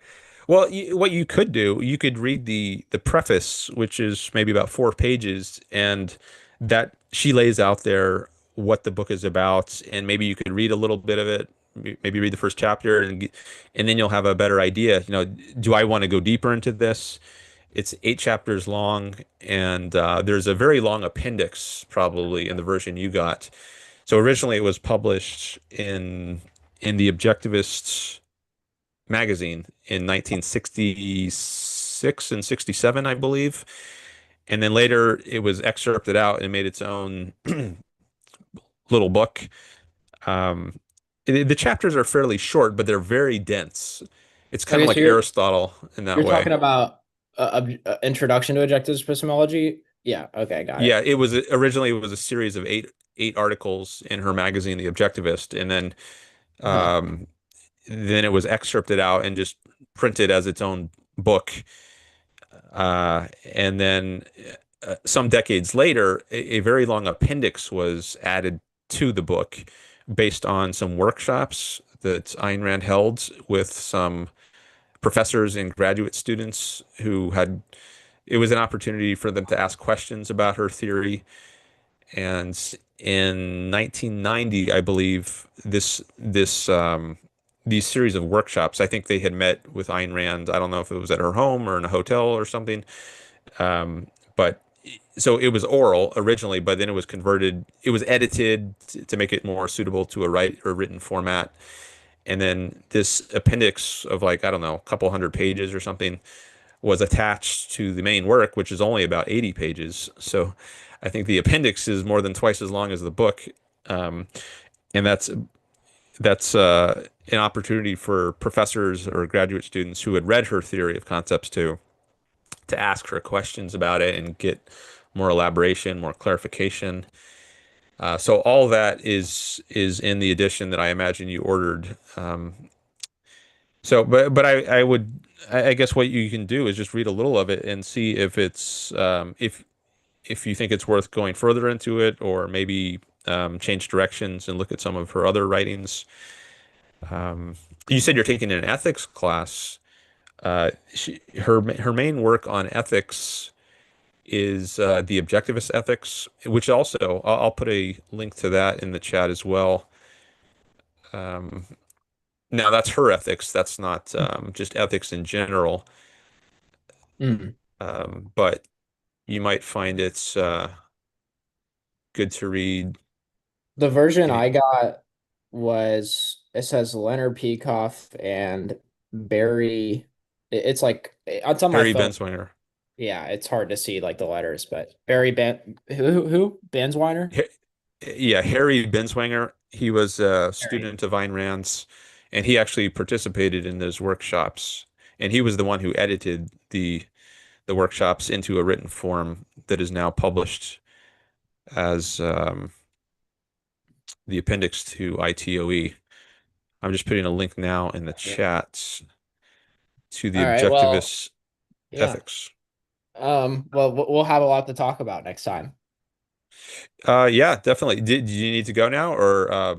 Well, what you could do, you could read the preface, which is maybe about 4 pages, and that she lays out there what the book is about, and maybe you could read a little bit of it, maybe read the first chapter, and then you'll have a better idea. Do I want to go deeper into this? It's 8 chapters long, and there's a very long appendix probably in the version you got. So originally it was published in the Objectivist magazine in 1966 and 67, I believe. And then later it was excerpted out and made its own little book. Um, the chapters are fairly short, but they're very dense. It's kind of Okay, so like Aristotle in that you're way. talking about introduction to objective epistemology? Yeah, okay, got Yeah, it. it was originally it was a series of eight articles in her magazine, The Objectivist, and Huh. then it was excerpted out and just printed as its own book. And then some decades later, a very long appendix was added to the book based on some workshops that Ayn Rand held with some professors and graduate students who had, it was an opportunity for them to ask questions about her theory. And in 1990, I believe these series of workshops, I think they had met with Ayn Rand. I don't know if it was at her home or in a hotel or something. But so it was oral originally, but then it was converted, it was edited to make it more suitable to a write or written format. And then this appendix of like, I don't know, a couple hundred pages or something was attached to the main work, which is only about 80 pages. So I think the appendix is more than twice as long as the book. Um, and that's an opportunity for professors or graduate students who had read her theory of concepts to ask her questions about it and get more elaboration, more clarification. So all that is in the edition that I imagine you ordered. But I guess what you can do is just read a little of it and see if it's if you think it's worth going further into it, or maybe change directions and look at some of her other writings. Um, you said you're taking an ethics class. Her main work on ethics is the Objectivist ethics, which also I'll put a link to that in the chat as well. Um, Now that's her ethics. That's not just ethics in general. Mm. But you might find it's good to read. The version Any I got was it says Leonard Peikoff and Barry. It's like it's on my Harry phone. Benswanger. Yeah, it's hard to see like the letters, but Barry Ben who? Bansweiner? Ha Yeah, Harry Benswanger. He was a Barry. student of Ayn Rand's, and he actually participated in those workshops. And he was the one who edited the workshops into a written form that is now published as the appendix to ITOE. I'm just putting a link now in the Yeah. chat to the All right. Well, Objectivist yeah. ethics. Well, we'll have a lot to talk about next time. Yeah, definitely. Do you need to go now, or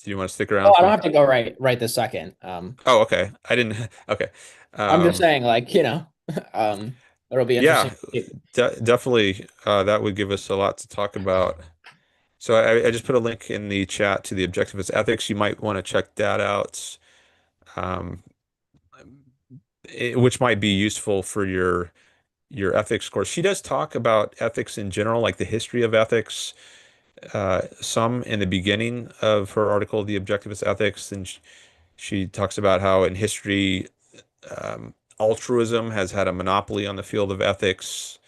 do you want to stick Oh, around I don't for? have to go right this second. Oh, okay. I didn't. Okay. I'm just Um, saying, like, it'll be yeah, interesting. definitely. That would give us a lot to talk about. So I just put a link in the chat to the Objectivist ethics. You might want to check that out, um, which might be useful for your ethics course. She does talk about ethics in general, like the history of ethics, some in the beginning of her article, The Objectivist Ethics, and she talks about how in history, altruism has had a monopoly on the field of ethics,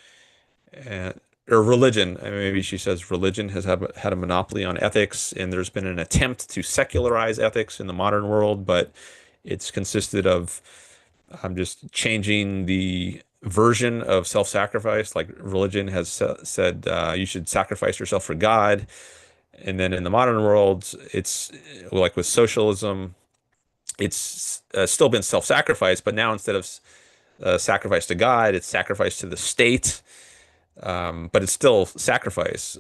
and or religion. Maybe she says religion has had a monopoly on ethics, and there's been an attempt to secularize ethics in the modern world, but it's consisted of just changing the version of self-sacrifice. Like religion has said, you should sacrifice yourself for God. And then in the modern world, it's like with socialism, it's still been self-sacrifice, but now instead of sacrifice to God, it's sacrifice to the state. But it's still sacrifice.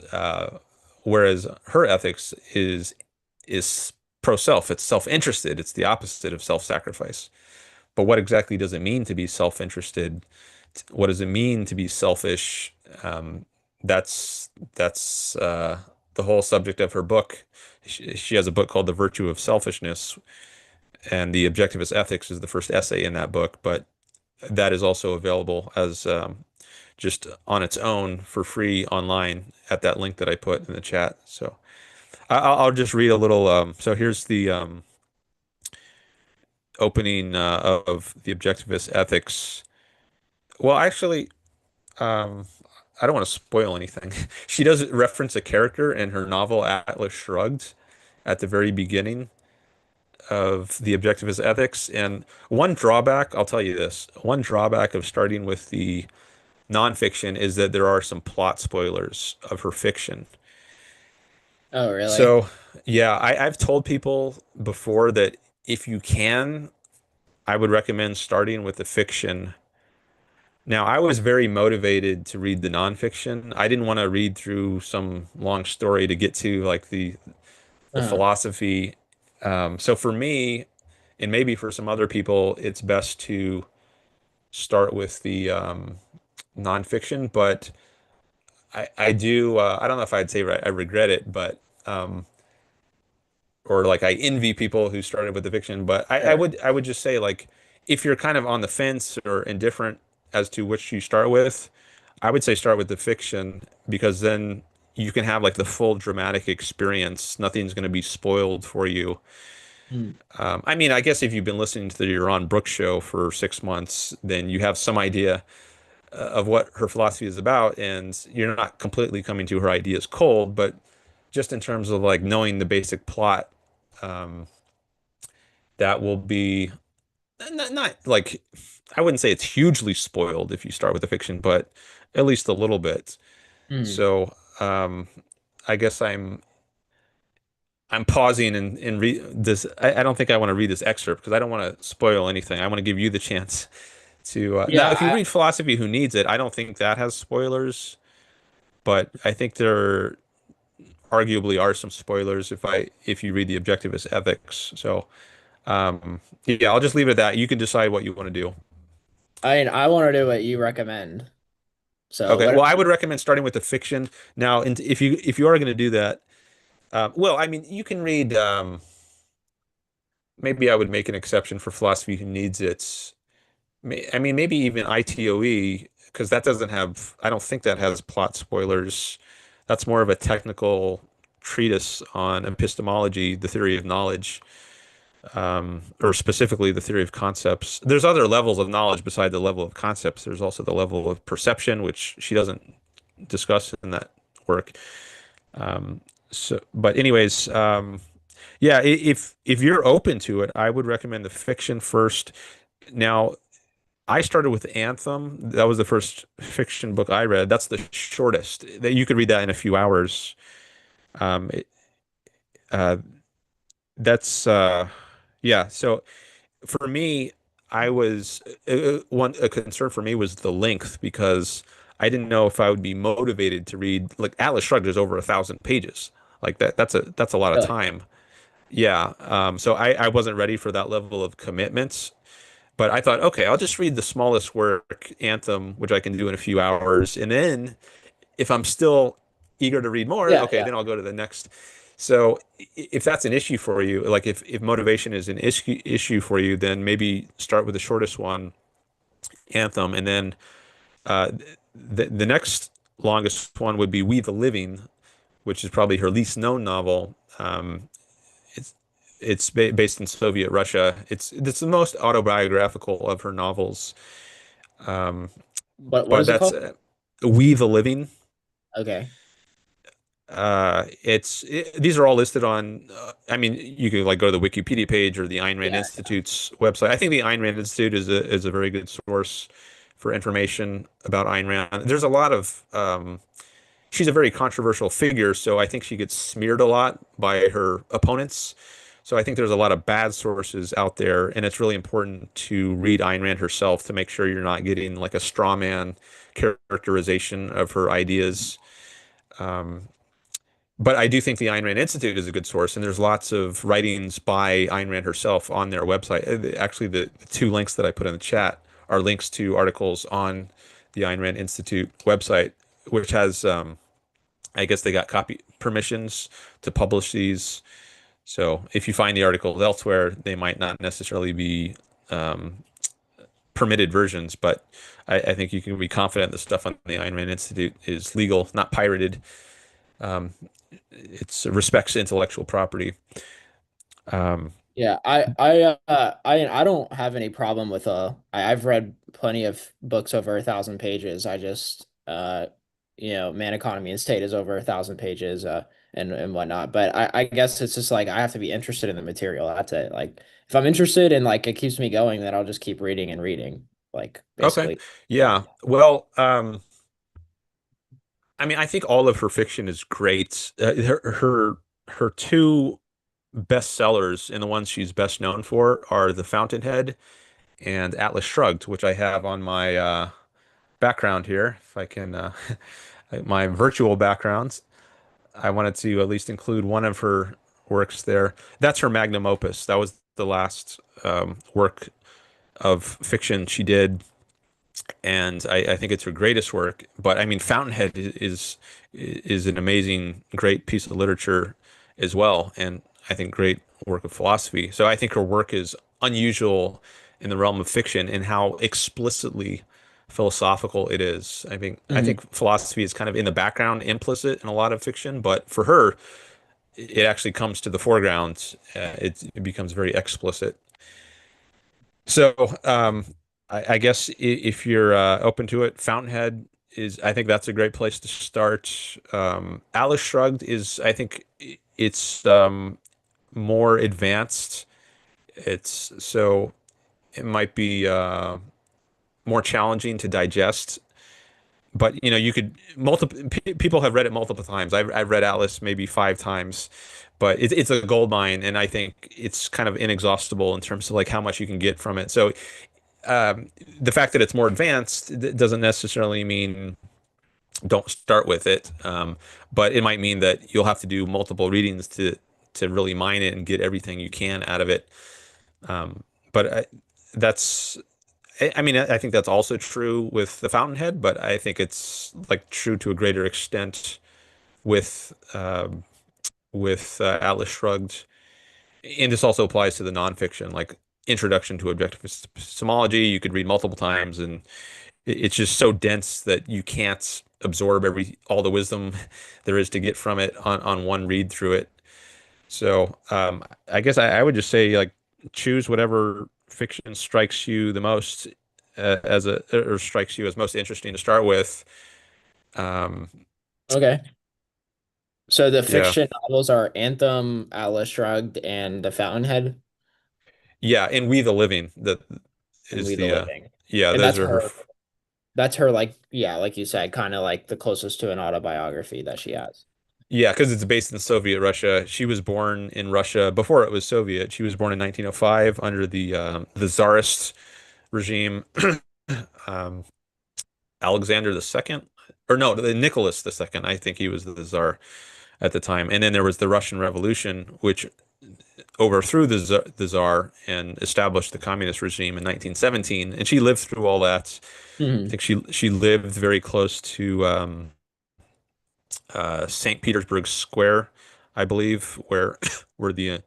Whereas her ethics is pro-self. It's self-interested. It's the opposite of self-sacrifice. But what exactly does it mean to be self-interested? What does it mean to be selfish? That's the whole subject of her book. She has a book called The Virtue of Selfishness, and the Objectivist Ethics is the first essay in that book. But that is also available as just on its own for free online at that link that I put in the chat. So I'll just read a little. So here's the opening of the Objectivist Ethics. Well, actually, um, I don't want to spoil anything. She does reference a character in her novel Atlas Shrugged at the very beginning of the Objectivist Ethics. And one drawback, I'll tell you this, one drawback of starting with the nonfiction is that there are some plot spoilers of her fiction. Oh, really? So, yeah, I've told people before that if you can, I would recommend starting with the fiction. Now, I was very motivated to read the nonfiction. I didn't want to read through some long story to get to like the Uh, philosophy. So for me, and maybe for some other people, it's best to start with the nonfiction. But I do I don't know if I'd say I regret it, but or like I envy people who started with the fiction. But sure. I would just say like if you're kind of on the fence or indifferent as to which you start with, I would say start with the fiction because then you can have like the full dramatic experience. Nothing's going to be spoiled for you. Hmm. I mean, I guess if you've been listening to the Yaron Brooks show for 6 months, then you have some idea of what her philosophy is about, and you're not completely coming to her ideas cold, but just in terms of like knowing the basic plot, um, that will be not like I wouldn't say it's hugely spoiled if you start with the fiction, but at least a little bit. Hmm. So I guess I'm pausing and read this. I don't think I want to read this excerpt because I don't want to spoil anything. I want to give you the chance to now Yeah, if you read philosophy who needs it, I don't think that has spoilers, but I think there arguably are some spoilers if you read the Objectivist Ethics. So yeah, I'll just leave it at that. You can decide what you want to do. I mean, I want to do what you recommend. So Okay, what? well, I would recommend starting with the fiction. Now, and if you are going to do that, well, I mean, you can read. Maybe I would make an exception for philosophy who needs it. I mean, maybe even ITOE, because that doesn't have, I don't think that has plot spoilers. That's more of a technical treatise on epistemology, the theory of knowledge, or specifically the theory of concepts. There's other levels of knowledge beside the level of concepts. There's also the level of perception, which she doesn't discuss in that work. So, but anyways, yeah, if you're open to it, I would recommend the fiction first. Now, I started with Anthem. That was the first fiction book I read. That's the shortest. That you could read that in a few hours. Um, it- uh, that's yeah. So for me, I was one a concern for me was the length because I didn't know if I would be motivated to read. Like Atlas Shrugged is over 1,000 pages. Like that's a lot of Really? time. Yeah. So I wasn't ready for that level of commitment. But I thought, okay, I'll just read the smallest work, Anthem, which I can do in a few hours. And then if I'm still eager to read more, Yeah, okay, yeah. then I'll go to the next. So if that's an issue for you, like if motivation is an issue for you, then maybe start with the shortest one, Anthem, and then uh, the next longest one would be We the Living, which is probably her least known novel. It's based in Soviet Russia. It's the most autobiographical of her novels. Um, What but is it that's called? We the Living. Okay. These are all listed on. I mean, you could like go to the Wikipedia page or the Ayn Rand Yeah. Institute's website. I think the Ayn Rand Institute is a very good source for information about Ayn Rand. There's a lot of she's a very controversial figure, so I think she gets smeared a lot by her opponents. So I think there's a lot of bad sources out there, and it's really important to read Ayn Rand herself to make sure you're not getting like a straw man characterization of her ideas. But I do think the Ayn Rand Institute is a good source, and there's lots of writings by Ayn Rand herself on their website. Actually, the two links that I put in the chat are links to articles on the Ayn Rand Institute website, which has, I guess they got copy permissions to publish these. So if you find the articles elsewhere, they might not necessarily be permitted versions, but I think you can be confident the stuff on the Ayn Rand Institute is legal, not pirated. Um, it respects intellectual property. Um, Yeah, I don't have any problem with I've read plenty of books over 1,000 pages. I just Man Economy and State is over 1,000 pages, and whatnot. But I guess it's just like I have to be interested in the material. That's it. Like if I'm interested and like it keeps me going, then I'll just keep reading and reading. Like okay, basically. yeah. Well, I mean, I think all of her fiction is great. Her two bestsellers and the ones she's best known for are The Fountainhead and Atlas Shrugged, which I have on my background here. If I can, my virtual backgrounds. I wanted to at least include one of her works there. That's her magnum opus. That was the last work of fiction she did, and I think it's her greatest work. But I mean, Fountainhead is an amazing, great piece of literature as well, and I think great work of philosophy. So I think her work is unusual in the realm of fiction in how explicitly philosophical it is. I Mhm. think philosophy is kind of in the background, implicit in a lot of fiction, but for her, it actually comes to the foreground. It becomes very explicit. So, I guess if you're open to it, Fountainhead I think that's a great place to start. Atlas Shrugged I think it's more advanced. So it might be more challenging to digest. But you could multiple people have read it multiple times. I've read Atlas maybe 5 times, but it's a gold mine, and I think it's kind of inexhaustible in terms of like how much you can get from it. So um, the fact that it's more advanced doesn't necessarily mean don't start with it, but it might mean that you'll have to do multiple readings to really mine it and get everything you can out of it. Um, but that's, I mean, I think that's also true with the Fountainhead, but I think it's like true to a greater extent with Atlas Shrugged, and this also applies to the nonfiction, like Introduction to Objectivist Epistemology. You could read multiple times, and it's just so dense that you can't absorb all the wisdom there is to get from it on one read through it. So I guess I would just say like choose whatever fiction strikes you the most or strikes you as most interesting to start with. Um, Okay. So the yeah, fiction novels are Anthem, Atlas Shrugged, and The Fountainhead, yeah, and We the Living that and is We the the Living. yeah, And those are her. that's her like yeah, like you said, kind of like the closest to an autobiography that she has. Yeah, because it's based in Soviet Russia. She was born in Russia before it was Soviet. She was born in 1905 under the Tsarist regime. um, Alexander the Second, or no, the Nicholas the Second. I think he was the Tsar at the time. And then there was the Russian Revolution, which overthrew the Tsar and established the communist regime in 1917. And she lived through all that. I Hmm. think she lived very close to St. Petersburg Square, I believe, where where the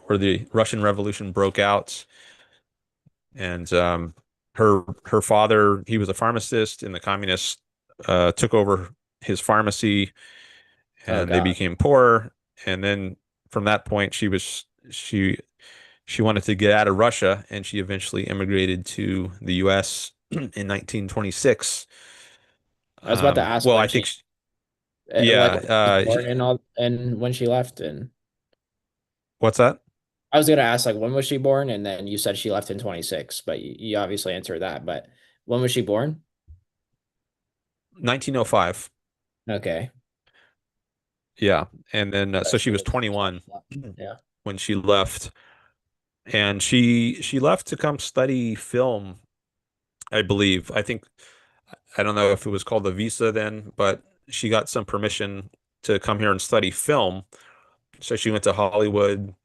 where the Russian Revolution broke out. And her father, he was a pharmacist, and the communists took over his pharmacy, Oh and they God. became poor. And then from that point, she wanted to get out of Russia, and she eventually immigrated to the U.S. in 1926. I was about to ask Well, when I think, she like yeah. when she was born and all and when she left and What's that? I was gonna ask like when was she born and then you said she left in 26, but you obviously answered that. But when was she born? 1905. Okay. Yeah. And then so she She was was 21 yeah. when she left, and she left to come study film, I believe. I don't know if it was called a visa then, but she got some permission to come here and study film. So she went to Hollywood,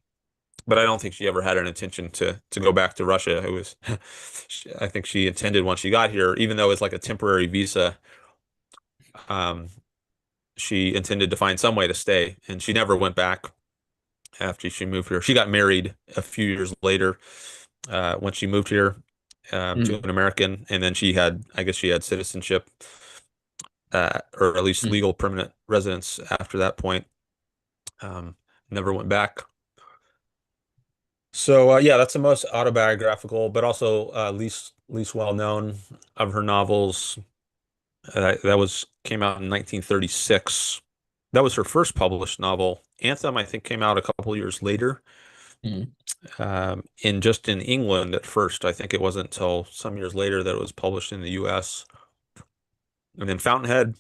but I don't think she ever had an intention to go back to Russia. It was, I think she intended once she got here, even though it's like a temporary visa, um, she intended to find some way to stay, and she never went back after she moved here. She got married a few years later when she moved here, to Mm. an American, and then I guess she had citizenship, or at least legal permanent residence after that point. Um, Never went back. So yeah, that's the most autobiographical, but also least well known of her novels. That was came out in 1936. That was her first published novel. Anthem, I think, came out a couple years later. Mm. In England at first. I think it wasn't until some years later that it was published in the US. And then Fountainhead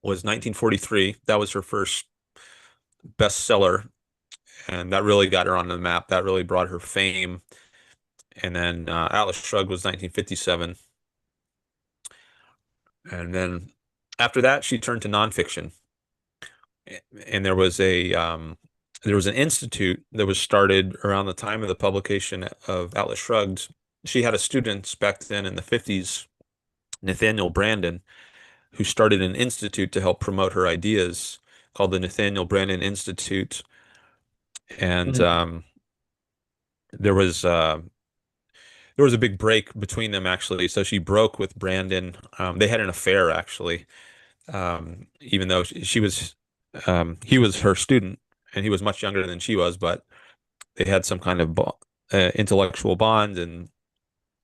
was 1943. That was her first bestseller, and that really got her on the map. That really brought her fame. And then Atlas Shrugged was 1957. And then after that, she turned to nonfiction. And there was an institute that was started around the time of the publication of Atlas Shrugged. She had a student back then in the 50s, Nathaniel Branden, who started an institute to help promote her ideas called the Nathaniel Branden Institute. And Mm. there was uh, there was a big break between them actually. So she broke with Brandon. They had an affair actually, even though she was he was her student and he was much younger than she was, but they had some kind of bo intellectual bond, and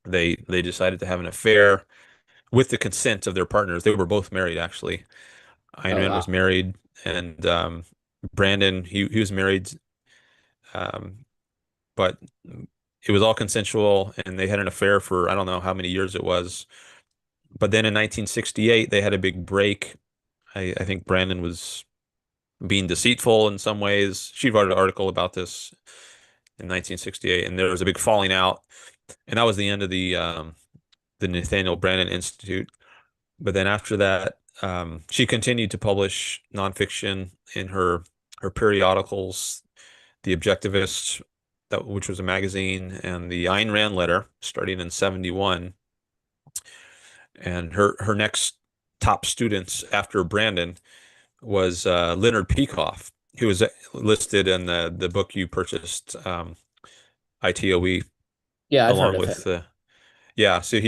they decided to have an affair with the consent of their partners. They were both married actually. Ayn Oh Rand was wow. married, and Brandon he was married, um, but it was all consensual, and they had an affair for I don't know how many years it was. But then in 1968, they had a big break. I think Brandon was being deceitful in some ways. She wrote an article about this in 1968, and there was a big falling out, and that was the end of the Nathaniel Branden Institute. But then after that, she continued to publish nonfiction in her periodicals, The Objectivist, which was a magazine, and the Ayn Rand Letter, starting in 71. And her next top students after Brandon was Leonard Peikoff, who was listed in the book you purchased, ITOE, Yeah, I've heard along of with him. yeah. So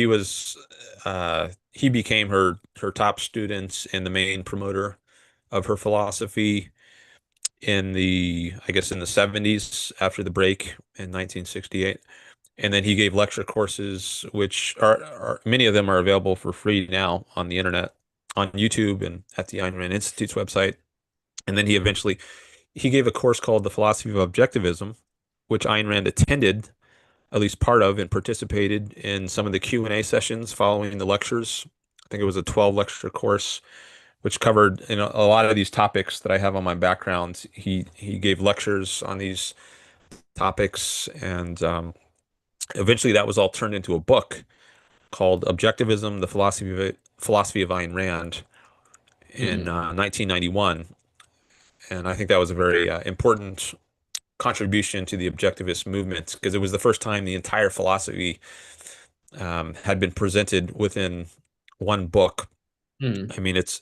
he became her top student and the main promoter of her philosophy in I guess in the 70s after the break in 1968. And then he gave lecture courses, which are many of them are available for free now on the internet, on YouTube and at the Ayn Rand Institute's website. And then he gave a course called The Philosophy of Objectivism, which Ayn Rand attended at least part of and participated in some of the Q&A sessions following the lectures. I think it was a 12 lecture course which covered a lot of these topics that I have on my background. He gave lectures on these topics, and eventually that was all turned into a book called Objectivism: The Philosophy of Ayn Rand in Mm. 1991. And I think that was a very important contribution to the objectivist movement because it was the first time the entire philosophy had been presented within one book. Mm. I mean, it's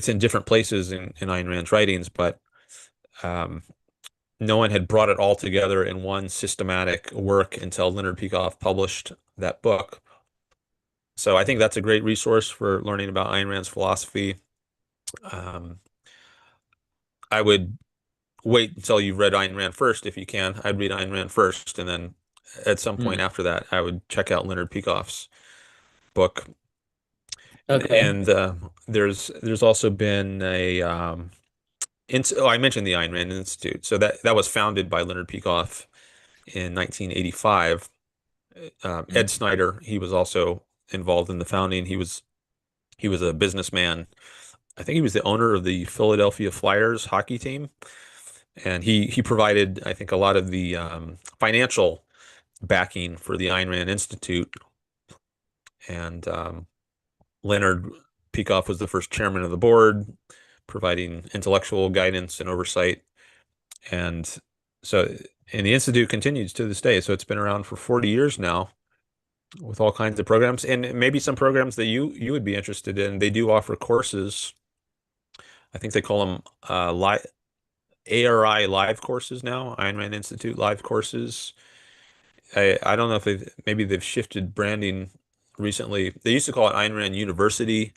in different places in Ayn Rand's writings, but um, no one had brought it all together in one systematic work until Leonard Peikoff published that book. So I think that's a great resource for learning about Ayn Rand's philosophy. Um, I would wait until you've read Ayn Rand first if you can. I'd read Ayn Rand first, and then at some point Mm. after that, I would check out Leonard Peikoff's book. Okay. And there's also been I mentioned the Ayn Rand Institute. So that was founded by Leonard Peikoff in 1985. Mm. Ed Snyder, he was also involved in the founding. He was a businessman. I think he was the owner of the Philadelphia Flyers hockey team, and he provided, I think, a lot of the financial backing for the Ayn Rand Institute. And Leonard Peikoff was the first chairman of the board, providing intellectual guidance and oversight. And so, and the Institute continues to this day. So it's been around for 40 years now with all kinds of programs and maybe some programs that you would be interested in. They do offer courses. I think they call them ARI live courses now, Ayn Rand Institute live courses. I don't know if maybe they've shifted branding recently. They used to call it Ayn Rand University,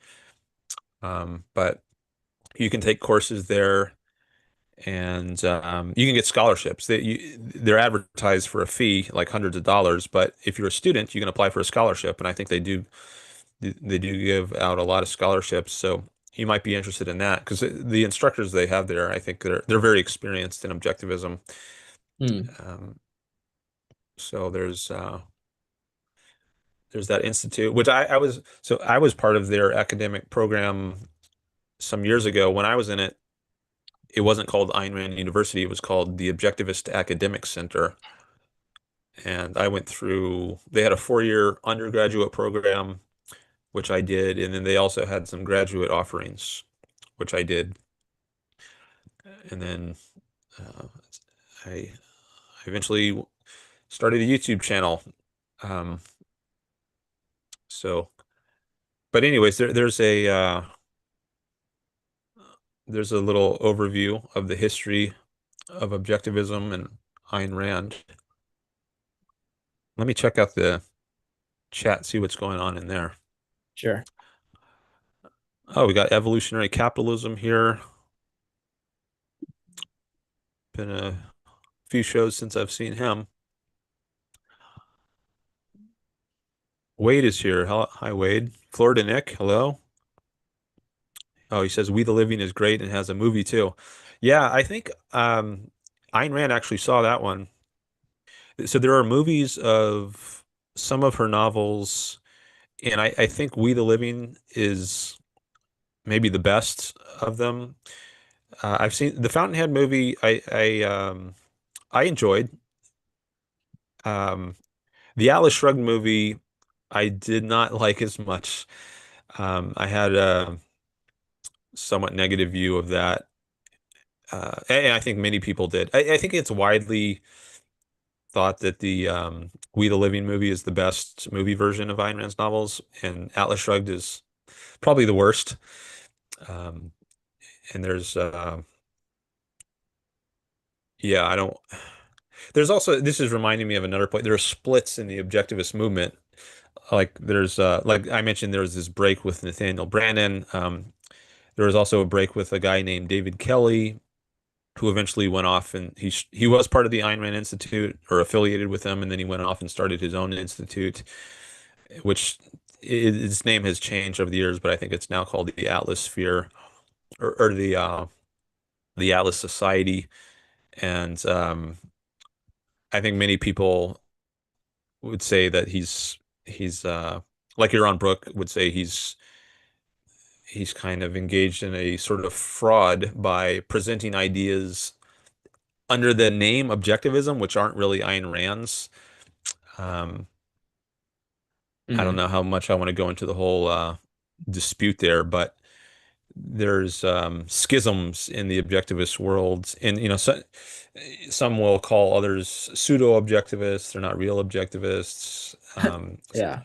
but you can take courses there and you can get scholarships. They're advertised for a fee, like hundreds of dollars, but if you're a student, you can apply for a scholarship, and I think they do give out a lot of scholarships. So you might be interested in that because the instructors they have there, I think they're very experienced in objectivism. Hmm. Um, so there's that institute, which I was part of their academic program some years ago. When I was in it, it wasn't called Ayn Rand University. It was called the Objectivist Academic Center. And I went through, they had a 4-year undergraduate program, which I did. And then they also had some graduate offerings, which I did. And then uh, I eventually started a YouTube channel. Um, so, but anyways, there's a little overview of the history of objectivism and Ayn Rand. Let me check out the chat, see what's going on in there. Sure. Oh, we got evolutionary capitalism here. Been a few shows since I've seen him. Wade is here. Hi, Wade. Florida Nick, hello. Oh, he says We the Living is great and has a movie too. Yeah, I think Ayn Rand actually saw that one. So there are movies of some of her novels, and I think We the Living is maybe the best of them. I've seen the Fountainhead movie. I enjoyed. Um, the Atlas Shrugged movie, I did not like as much. I had a somewhat negative view of that, and I think many people did. I think it's widely thought that the We the Living movie is the best movie version of Ayn Rand's novels, and Atlas Shrugged is probably the worst. Um, and yeah, I don't. There's also, this is reminding me of another point. There are splits in the objectivist movement. Like like I mentioned, there was this break with Nathaniel Branden. There was also a break with a guy named David Kelly, who eventually went off and he was part of the Ayn Rand Institute or affiliated with them, and then he went off and started his own institute, which its name has changed over the years, but I think it's now called the Atlas Sphere or the Atlas Society. And I think many people would say that he's like Yaron Brook would say he's kind of engaged in a sort of fraud by presenting ideas under the name objectivism, which aren't really Ayn Rand's. Um, I don't Hmm. know how much I want to go into the whole dispute there, but there's schisms in the objectivist world, and some will call others pseudo-objectivists. They're not real objectivists. Yeah.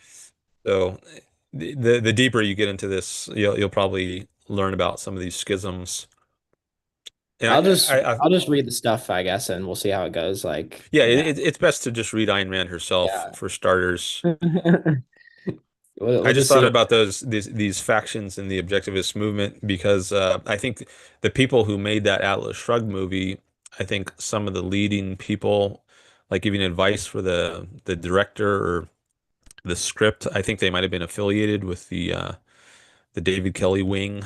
So the deeper you get into this, you'll probably learn about some of these schisms. And I'll just I I'll just read the stuff, I guess, and we'll see how it goes. Like, yeah, yeah. it's best to just read Ayn Rand herself Yeah. for starters. We'll I just just see thought what. about these factions in the objectivist movement because I think the people who made that Atlas Shrugged movie, I think some of the leading people, like giving advice for the director or the script, I think they might have been affiliated with the David Kelly wing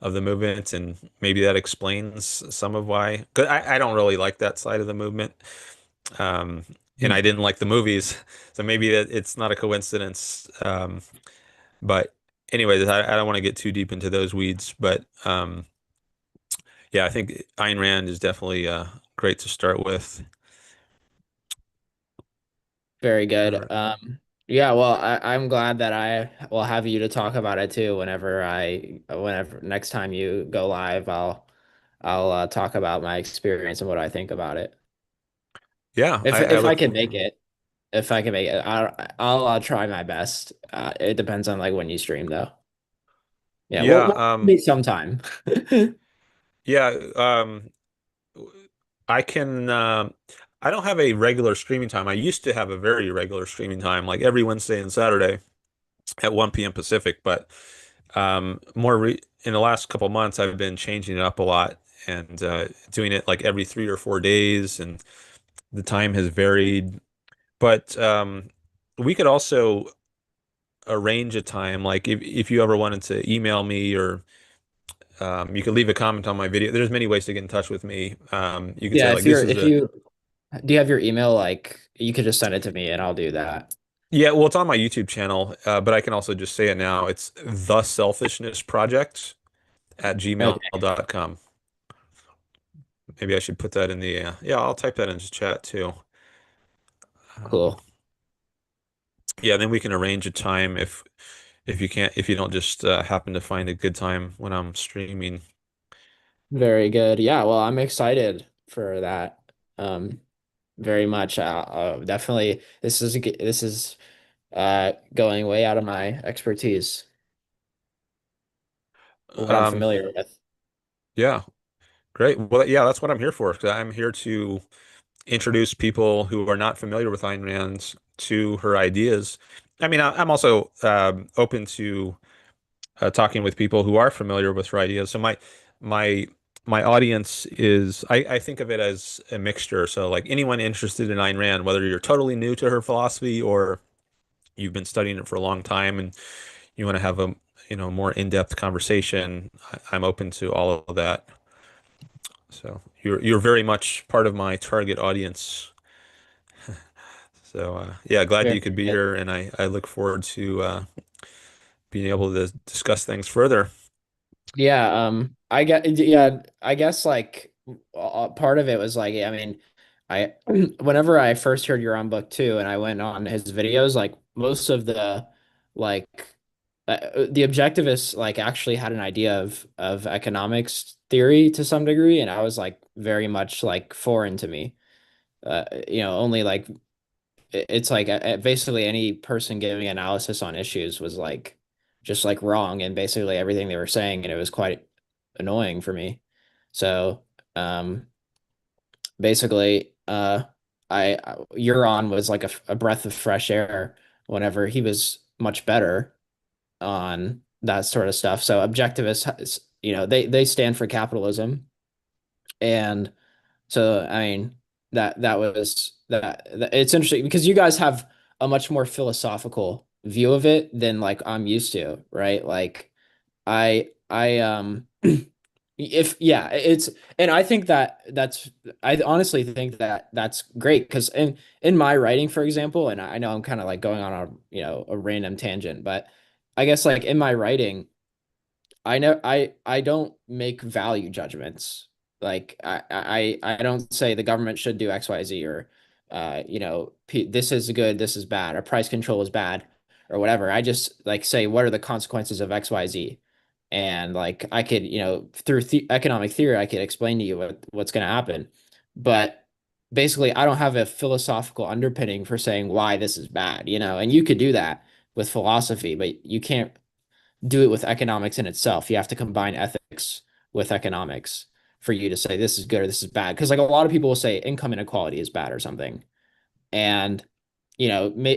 of the movement, and maybe that explains some of why. 'Cause I don't really like that side of the movement, um, and I didn't like the movies, so maybe it's not a coincidence. But anyways, I don't want to get too deep into those weeds, but yeah, I think Ayn Rand is definitely great to start with. Very All good. right. Yeah, well, I'm glad that I will have you to talk about it too. Whenever next time you go live, I'll talk about my experience and what I think about it. Yeah, I If I look can forward. make it, if I can make it, I'll try my best. It depends on like when you stream though. Yeah, Yeah, we'll meet sometime. yeah. I can. I don't have a regular streaming time. I used to have a very regular streaming time, like every Wednesday and Saturday at 1 p.m. Pacific. But more re in the last couple months, I've been changing it up a lot and doing it like every 3 or 4 days, and the time has varied. But we could also arrange a time, like if you ever wanted to email me or you could leave a comment on my video. There's many ways to get in touch with me. You could say Yeah, like this is if a you do you have your email, like you could just send it to me and I'll do that. yeah, well, it's on my YouTube channel, but I can also just say it now. It's the selfishness project at Okay, gmail.com. Maybe I should put that in the yeah, I'll type that into chat too. Um, cool. yeah, then we can arrange a time if you don't just happen to find a good time when I'm streaming. Very good. Yeah, well, I'm excited for that. Um, very much. Definitely this is going way out of my expertise, what I'm Um, familiar with. yeah, great. Well, yeah, that's what I'm here for. 'Cause I'm here to introduce people who are not familiar with Ayn Rand to her ideas. I mean, I'm also open to talking with people who are familiar with her ideas. So my my audience is I think of it as a mixture. So like anyone interested in Ayn Rand, whether you're totally new to her philosophy or you've been studying it for a long time and you want to have a more in-depth conversation, I'm open to all of that. So you're very much part of my target audience. So yeah, glad Very you could be good. here, and I look forward to being able to discuss things further. Yeah, I guess like part of it was like, I mean, I whenever I first heard you're on book two and I went on his videos, like most of the like the objectivists like actually had an idea of economics theory to some degree, and I was like very much like foreign to me. Only like it's like basically any person giving analysis on issues was like just like wrong and basically everything they were saying, and it was quite annoying for me. So um basically Euron was like a breath of fresh air whenever he was much better on that sort of stuff. So objectivists, they stand for capitalism, and so I mean that was it's interesting because you guys have a much more philosophical view of it than like I'm used to, right? Like I if yeah, it's and I think I honestly think that that's great because in my writing, for example, and I know I'm kind of like going on a random tangent, but I guess like in my writing I know I don't make value judgments. Like I don't say the government should do XYZ or this is good, this is bad, or price control is bad or whatever. I just like say what are the consequences of XYZ. And like I could, through economic theory I could explain to you what's going to happen. But basically I don't have a philosophical underpinning for saying why this is bad, and you could do that with philosophy, but you can't do it with economics in itself. You have to combine ethics with economics for you to say this is good or this is bad. Because like a lot of people will say income inequality is bad or something, and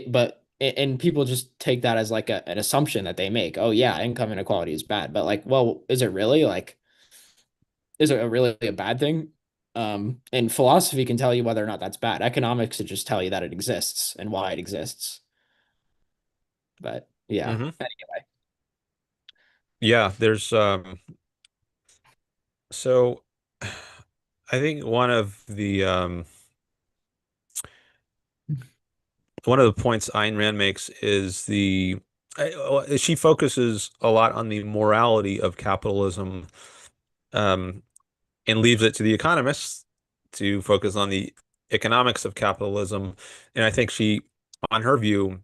but and people just take that as like an assumption that they make. Oh yeah, income inequality is bad, but like, well, is it really like? Is it really a bad thing? And philosophy can tell you whether or not that's bad. Economics would just tell you that it exists and why it exists. But yeah. Hmm. Yeah, there's so I think one of the points Ayn Rand makes is she focuses a lot on the morality of capitalism, um, and leaves it to the economists to focus on the economics of capitalism. And I think on her view,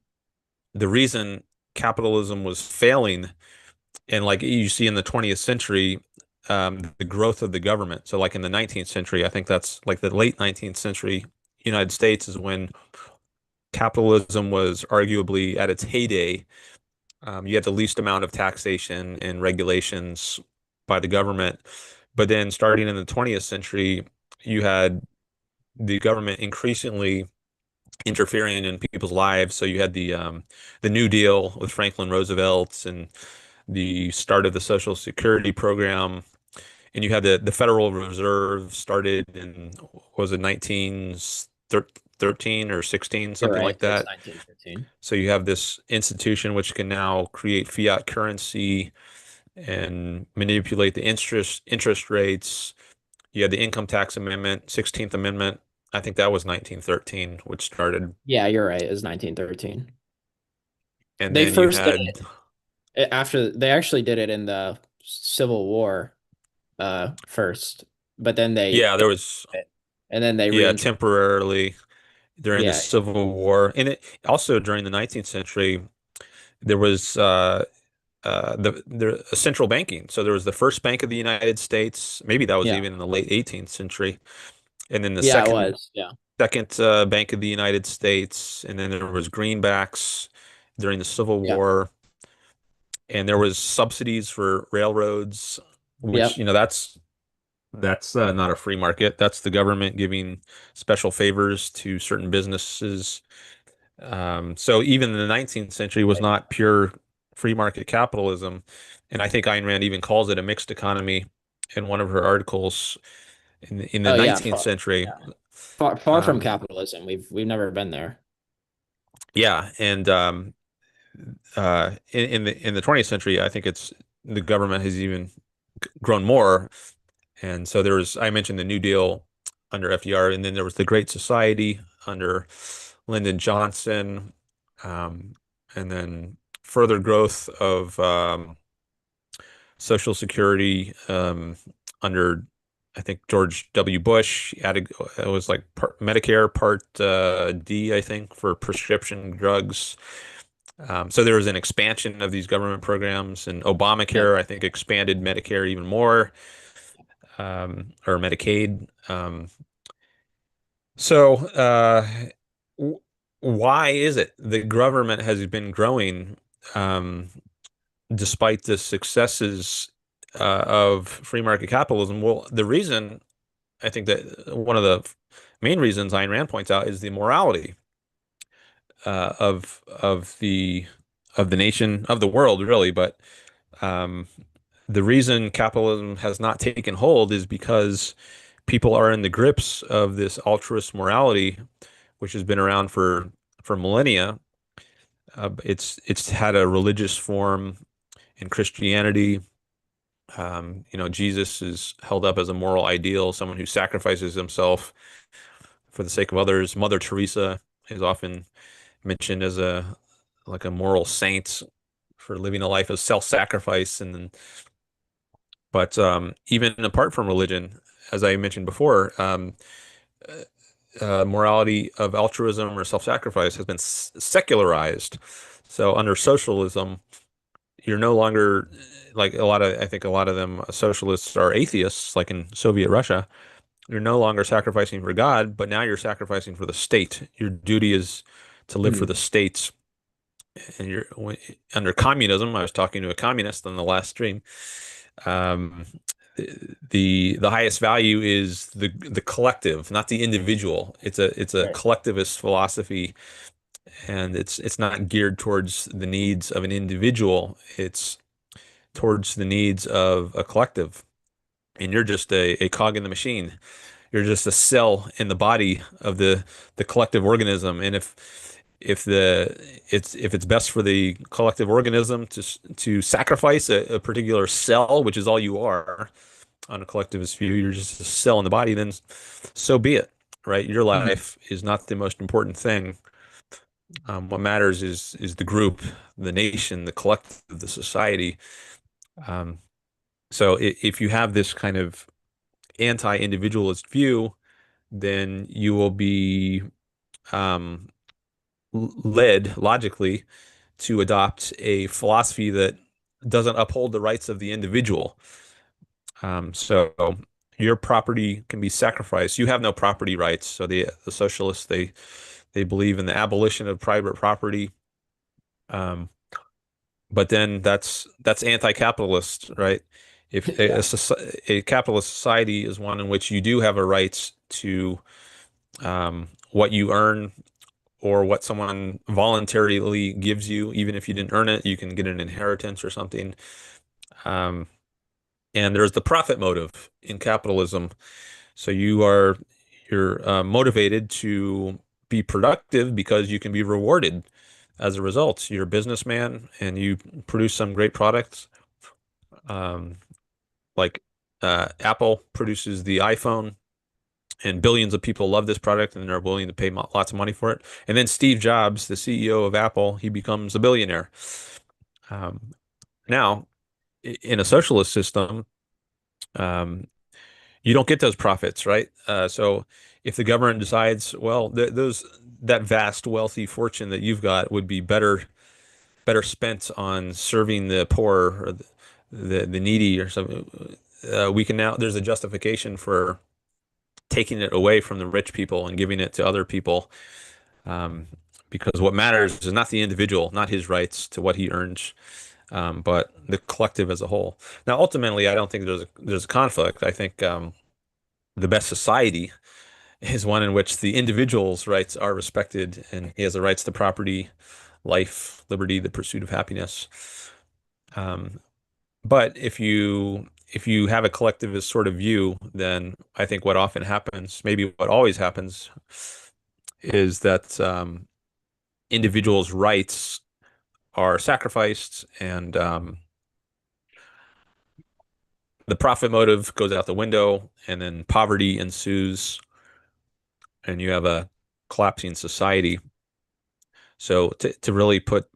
the reason capitalism was failing, and like you see in the 20th century, the growth of the government. So like in the 19th century, I think that's like the late 19th century United States is when capitalism was arguably at its heyday. You had the least amount of taxation and regulations by the government. But then starting in the 20th century, you had the government increasingly interfering in people's lives. So you had the New Deal with Franklin Roosevelt and the start of the Social Security program, and you had the Federal Reserve started in what was it 1913 or 16, You're something right. like It was that. 1915. So you have this institution which can now create fiat currency and manipulate the interest rates. You had the Income Tax Amendment, 16th Amendment. I think that was 1913, which started. Yeah, you're right. It was 1913. And They then you first did had, after they actually did it in the Civil War first, but then they yeah, there was, it, and then they yeah, reintroduced. temporarily during the Yeah, Civil War. And it also during the 19th century, there was the central banking. So there was the first Bank of the United States. Maybe that was yeah, even in the late 18th century. And then the yeah. It second was. Yeah, second Bank of the United States, and then there was greenbacks during the Civil yeah, War, and there was subsidies for railroads, which yep. that's not a free market. That's the government giving special favors to certain businesses. So even the 19th century was Right. not pure free market capitalism, and I think Ayn Rand even calls it a mixed economy in one of her articles in the Oh yeah, 19th century. yeah. Far from Um, capitalism. We've never been there. yeah, and in the 20th century, I think it's the government has even grown more. And so there was, I mentioned the New Deal under FDR, and then there was the Great Society under Lyndon Johnson, um, and then further growth of Social Security under, I think, George W. Bush. He added, it was like Medicare Part D, I think, for prescription drugs. So there was an expansion of these government programs, and Yep. Obamacare, I think, expanded Medicare even more, or Medicaid. So w why is it the government has been growing um, despite the successes of free market capitalism? Well, the reason I think that one of the main reasons Ayn Rand points out is the morality of the nation of the world, really, but Um, the reason capitalism has not taken hold is because people are in the grips of this altruist morality, which has been around for millennia. It's had a religious form in Christianity. Jesus is held up as a moral ideal, someone who sacrifices himself for the sake of others. Mother Teresa is often mentioned as a like a moral saint for living a life of self-sacrifice and But even apart from religion, as I mentioned before, morality of altruism or self-sacrifice has been secularized. So under socialism, you're no longer like I think a lot of them socialists are atheists, like in Soviet Russia. You're no longer sacrificing for God, but now you're sacrificing for the state. Your duty is to live for Mhm. the state. And under communism, I was talking to a communist on the last stream. Um, the highest value is the collective, not the individual. It's a Right. collectivist philosophy, and it's not geared towards the needs of an individual. It's towards the needs of a collective. And you're just a cog in the machine. You're just a cell in the body of the collective organism. And if it's best for the collective organism to sacrifice a particular cell, which is all you are, on a collectivist view, you're just a cell in the body, then so be it, right? Your Mhm. life is not the most important thing. What matters is the group, the nation, the collective, the society. Um, so if you have this kind of anti-individualist view, then you will be um, led logically to adopt a philosophy that doesn't uphold the rights of the individual. So your property can be sacrificed. You have no property rights. So the socialists they believe in the abolition of private property. Um, but then that's anti-capitalist, right? If Yeah. a capitalist society is one in which you do have a right to What you earn or what someone voluntarily gives you, even if you didn't earn it, you can get an inheritance or something. Um, and there's the profit motive in capitalism. So you're motivated to be productive because you can be rewarded as a result. You're a businessman and you produce some great products. Um, like Apple produces the iPhone, and billions of people love this product and they're willing to pay lots of money for it. And then Steve Jobs, the CEO of Apple, he becomes a billionaire. Um, Now, in a socialist system, um, you don't get those profits, right? So if the government decides, well, th those that vast wealthy fortune that you've got would be better spent on serving the poor or the needy or something, we can now there's a justification for taking it away from the rich people and giving it to other people. Um, because what matters is not the individual, not his rights to what he earns, but the collective as a whole. Now, ultimately, I don't think there's a conflict. I think the best society is one in which the individual's rights are respected and he has the rights to property, life, liberty, the pursuit of happiness. Um, but if you have a collectivist sort of view, then I think what often happens, maybe what always happens, is that individuals' rights are sacrificed and the profit motive goes out the window, and then poverty ensues, and you have a collapsing society. So to really put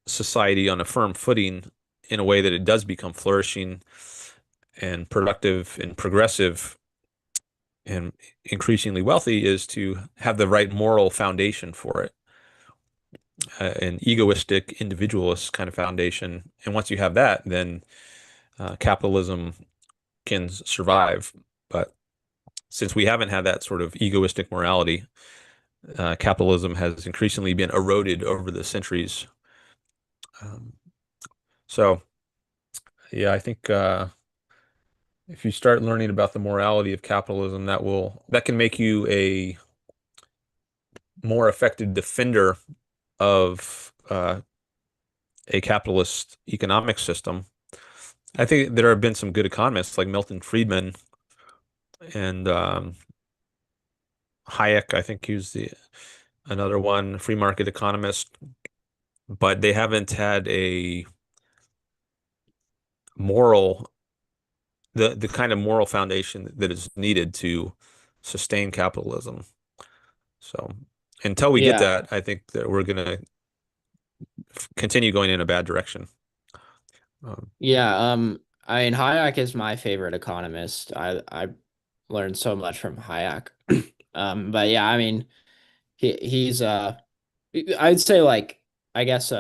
society on a firm footing in a way that it does become flourishing and productive and progressive and increasingly wealthy is to have the right moral foundation for it, an egoistic, individualist kind of foundation. And once you have that, then capitalism can survive. But since we haven't had that sort of egoistic morality, capitalism has increasingly been eroded over the centuries. Um, so, yeah, I think if you start learning about the morality of capitalism, that can make you a more effective defender of a capitalist economic system. I think there have been some good economists like Milton Friedman and Hayek. I think he was the another one, free market economist, but they haven't had a moral the kind of moral foundation that is needed to sustain capitalism. So until we get Yeah. that, I think that we're going to continue going in a bad direction. Um, Yeah, I mean Hayek is my favorite economist. I learned so much from Hayek. But yeah, I mean he's I'd say like I guess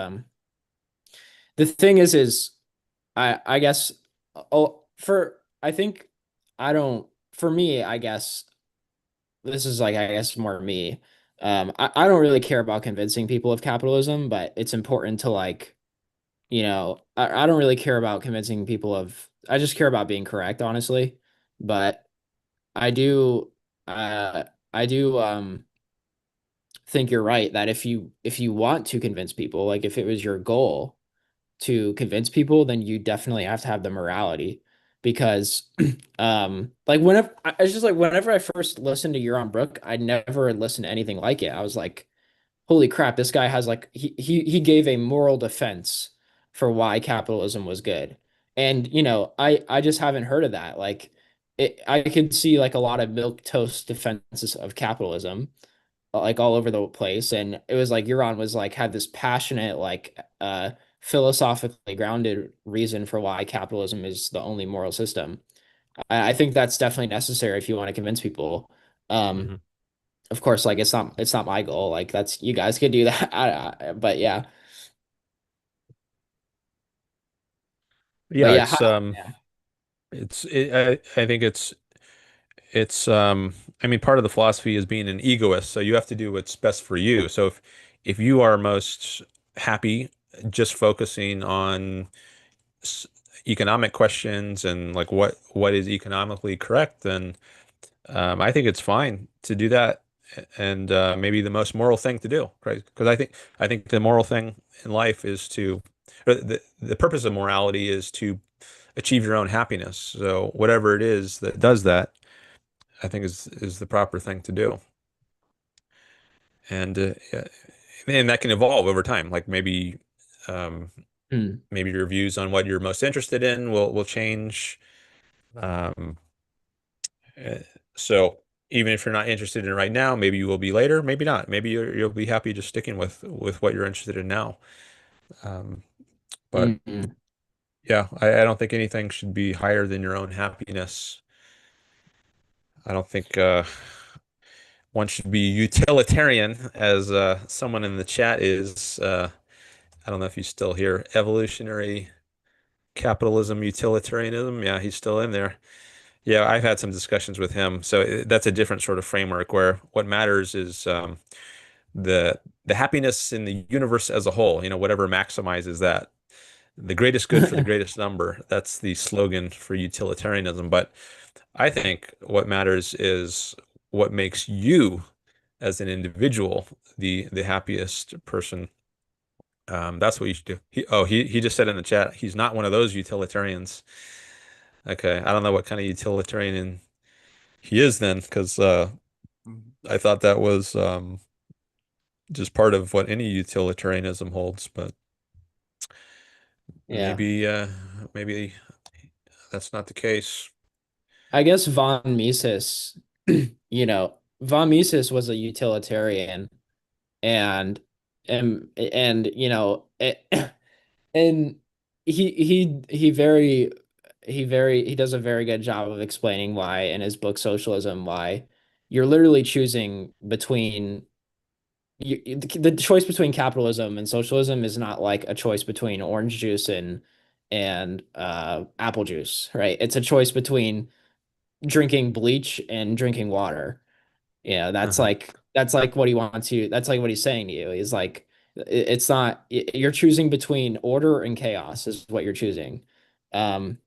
the thing is I guess oh for I think I don't for me I guess this is like I guess more me. I don't really care about convincing people of capitalism, but it's important to like I don't really care about convincing people of I just care about being correct, honestly. But I do uh I do think you're right that if you want to convince people, like if it was your goal to convince people, then you definitely have to have the morality. Because like whenever it's just like whenever I first listened to Euron Brook, I never listened to anything like it. I was like, holy crap, this guy has like he gave a moral defense for why capitalism was good. And I just haven't heard of that. Like I could see like a lot of milk toast defenses of capitalism like all over the place. And it was like Euron was like had this passionate, like philosophically grounded reason for why capitalism is the only moral system. I think that's definitely necessary if you want to convince people. Um, mhm. of course, like it's not my goal. Like that's you guys could do that. But yeah, but Yeah, yeah, yeah, I think it's I mean part of the philosophy is being an egoist, so you have to do what's best for you. So if you are most happy just focusing on s- economic questions and like what is economically correct, then I think it's fine to do that. and maybe the most moral thing to do, right? Because I think the moral thing in life is to, or the purpose of morality is to achieve your own happiness. So whatever it is that does that, I think is the proper thing to do. And yeah, and that can evolve over time. Like um, Hmm. maybe your views on what you're most interested in will change. Um, uh, so even if you're not interested in it right now, maybe you will be later, maybe not. Maybe you'll be happy just sticking with what you're interested in now. Um, but Hmm. yeah, I don't think anything should be higher than your own happiness. I don't think one should be utilitarian, as someone in the chat is. I don't know if he's still here. Evolutionary capitalism, utilitarianism. Yeah, he's still in there. Yeah, I've had some discussions with him. So that's a different sort of framework where what matters is the happiness in the universe as a whole. Whatever maximizes that. The greatest good for the greatest number. That's the slogan for utilitarianism. But I think what matters is what makes you as an individual the happiest person. That's what you should do. He just said in the chat he's not one of those utilitarians. Okay, I don't know what kind of utilitarian he is then, because I thought that was just part of what any utilitarianism holds, but Yeah. maybe that's not the case. I guess von Mises, von Mises was a utilitarian and and he does a very good job of explaining why in his book Socialism why you're literally choosing between the choice between capitalism and socialism is not like a choice between orange juice and apple juice, right? It's a choice between drinking bleach and drinking water. Yeah, Uh-huh. that's like what he wants you. That's like what he's saying to you. He's like, it's not. You're choosing between order and chaos is what you're choosing. Um,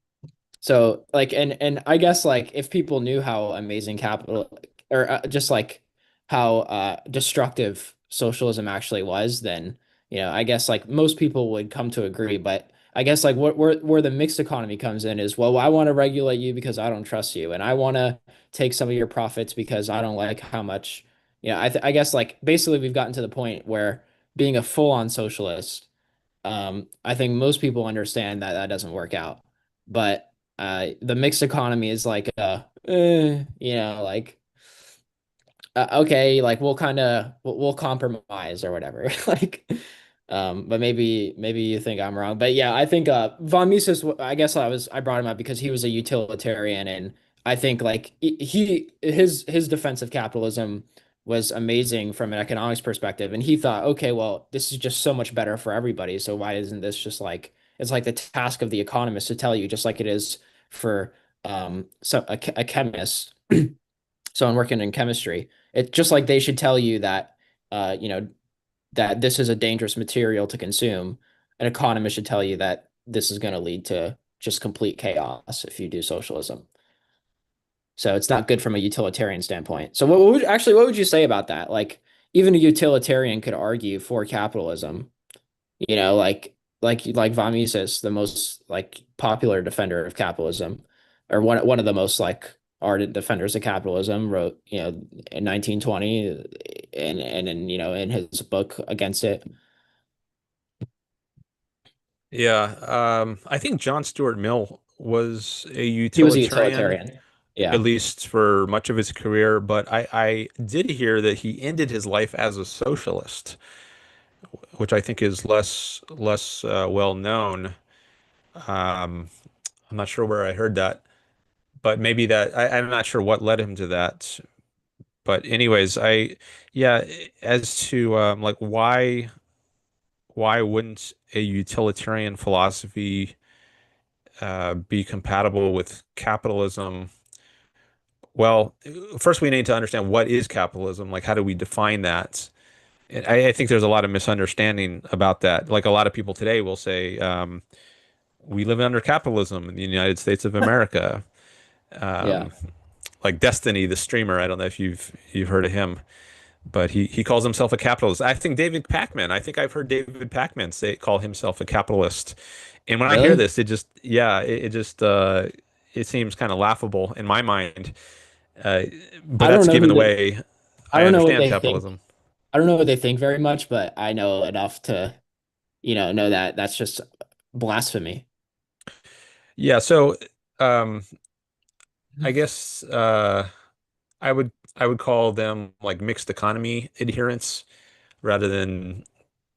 so like, and I guess like if people knew how amazing capital or just like how destructive socialism actually was, then I guess like most people would come to agree. But I guess like where the mixed economy comes in is, well, I want to regulate you because I don't trust you, and I want to take some of your profits because I don't like how much. I guess like basically we've gotten to the point where being a full-on socialist, I think most people understand that that doesn't work out. But the mixed economy is like like okay, like we'll compromise or whatever. Like but maybe you think I'm wrong. But yeah, I think von Mises, I guess I brought him up because he was a utilitarian, and I think like his defense of capitalism was amazing from an economics perspective, and he thought, okay, well, this is just so much better for everybody, so why isn't this just like it's like the task of the economist to tell you, just like it is for a chemist. Someone working in chemistry. It's just like they should tell you that, that this is a dangerous material to consume. An economist should tell you that this is going to lead to just complete chaos if you do socialism. So it's not good from a utilitarian standpoint. So what would you say about that? Like even a utilitarian could argue for capitalism, like von Mises, the most like popular defender of capitalism, or one of the most like ardent defenders of capitalism, wrote in 1920, and in his book against it. Yeah, I think John Stuart Mill was a He was a utilitarian, utilitarian. at Yeah. least for much of his career, but I did hear that he ended his life as a socialist, which I think is less well known. Um, I'm not sure where I heard that, but maybe I'm not sure what led him to that. But anyways, yeah, as to like why wouldn't a utilitarian philosophy be compatible with capitalism? Well, first we need to understand what is capitalism. Like, how do we define that? And I think there's a lot of misunderstanding about that. Like, a lot of people today will say, we live under capitalism in the United States of America. Yeah. Um, like Destiny, the streamer. I don't know if you've heard of him. but he calls himself a capitalist. I think David Pacman. I think I've heard David Pacman say call himself a capitalist. And when I hear Really? this, it just yeah, it just it seems kind of laughable in my mind. Uh, but I don't that's know given who the they way I I don't know what understand they think. capitalism. I don't know what they think very much, but I know enough to, know that that's just blasphemy. Yeah, so um, I guess I would call them like mixed economy adherents rather than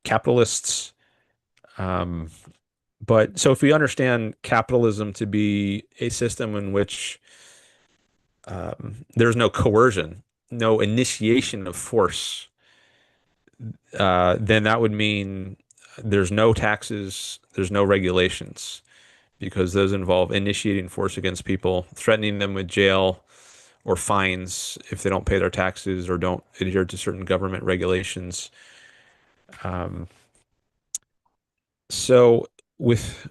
capitalists. Um, but so if we understand capitalism to be a system in which there's no coercion, no initiation of force, then that would mean there's no taxes, there's no regulations, because those involve initiating force against people, threatening them with jail or fines if they don't pay their taxes or don't adhere to certain government regulations. So with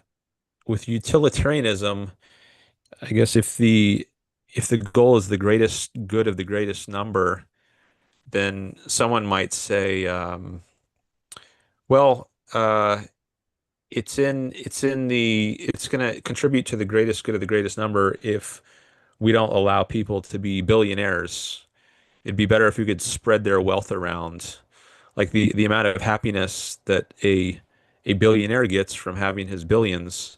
utilitarianism, I guess if the goal is the greatest good of the greatest number, then someone might say, well, it's going to contribute to the greatest good of the greatest number if we don't allow people to be billionaires. It'd be better if we could spread their wealth around, like the amount of happiness that a billionaire gets from having his billions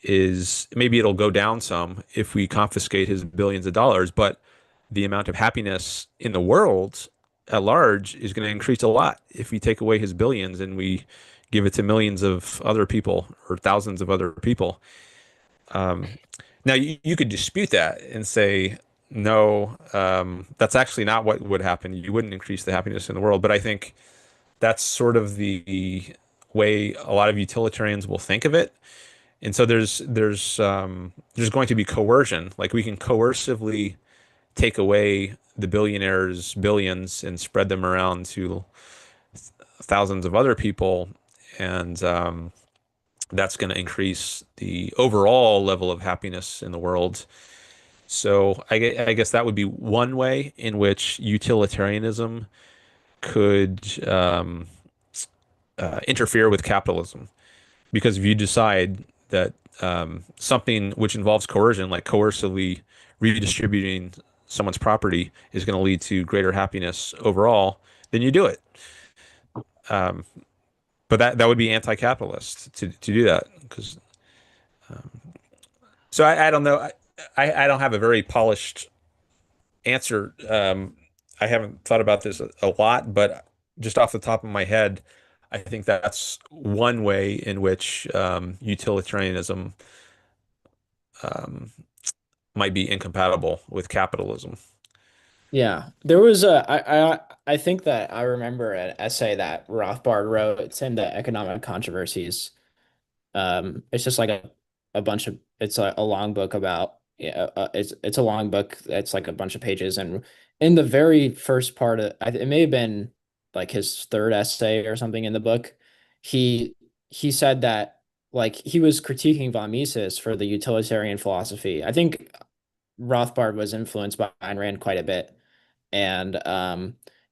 is maybe it'll go down some if we confiscate his billions of dollars, but the amount of happiness in the world at large is going to increase a lot if we take away his billions and we give it to millions of other people or thousands of other people. Now, you could dispute that and say, no, that's actually not what would happen. You wouldn't increase the happiness in the world. But I think that's sort of the way a lot of utilitarians will think of it. And so there's going to be coercion. Like we can coercively take away the billionaires' billions and spread them around to thousands of other people, and that's going to increase the overall level of happiness in the world. So I guess that would be one way in which utilitarianism could interfere with capitalism. Because if you decide that something which involves coercion, like coercively redistributing someone's property, is going to lead to greater happiness overall, then you do it. But that would be anti-capitalist to do that. Because so I don't know. I don't have a very polished answer. I haven't thought about this a lot, but just off the top of my head, I think that's one way in which utilitarianism might be incompatible with capitalism. Yeah, there was I think that I remember an essay that Rothbard wrote. It's in the Economic Controversies. It's just like a bunch of it's a long book about yeah, it's a long book. It's like a bunch of pages, and in the very first part of it may have been like his third essay or something in the book. He he said that like he was critiquing von Mises for the utilitarian philosophy. I think Rothbard was influenced by Ayn Rand quite a bit, and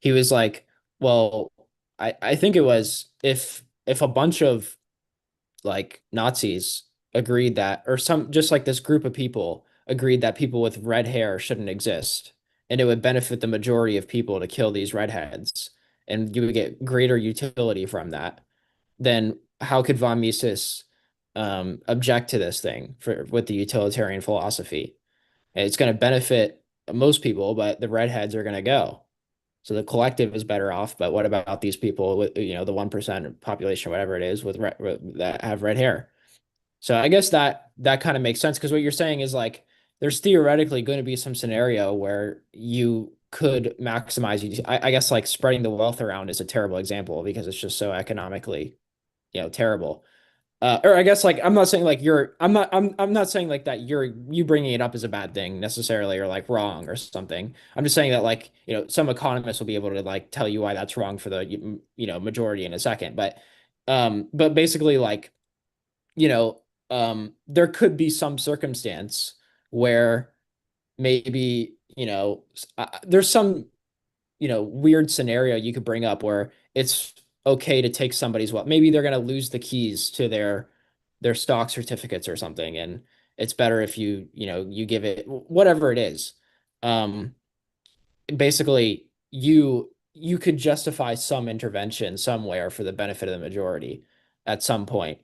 he was like, well, I think it was if a bunch of like Nazis agreed that, or some just like this group of people agreed that people with red hair shouldn't exist, and it would benefit the majority of people to kill these redheads, and you would get greater utility from that, then how could von Mises object to this thing for with the utilitarian philosophy? And it's going to benefit most people, but the redheads are going to go. So the collective is better off, but what about these people with, the 1% population, whatever it is, that have red hair? So I guess that kind of makes sense because what you're saying is like there's theoretically going to be some scenario where you could maximize you. I guess like spreading the wealth around is a terrible example because it's just so economically, terrible. Or I guess like I'm not saying like I'm not saying like that you bringing it up is a bad thing necessarily or like wrong or something. I'm just saying that like some economists will be able to like tell you why that's wrong for the majority in a second. But basically like you know there could be some circumstance where maybe there's some. weird scenario you could bring up where it's okay to take somebody's wealth. Maybe they're going to lose the keys to their stock certificates or something, and it's better if you give it whatever it is. Um, Basically, you could justify some intervention somewhere for the benefit of the majority at some point.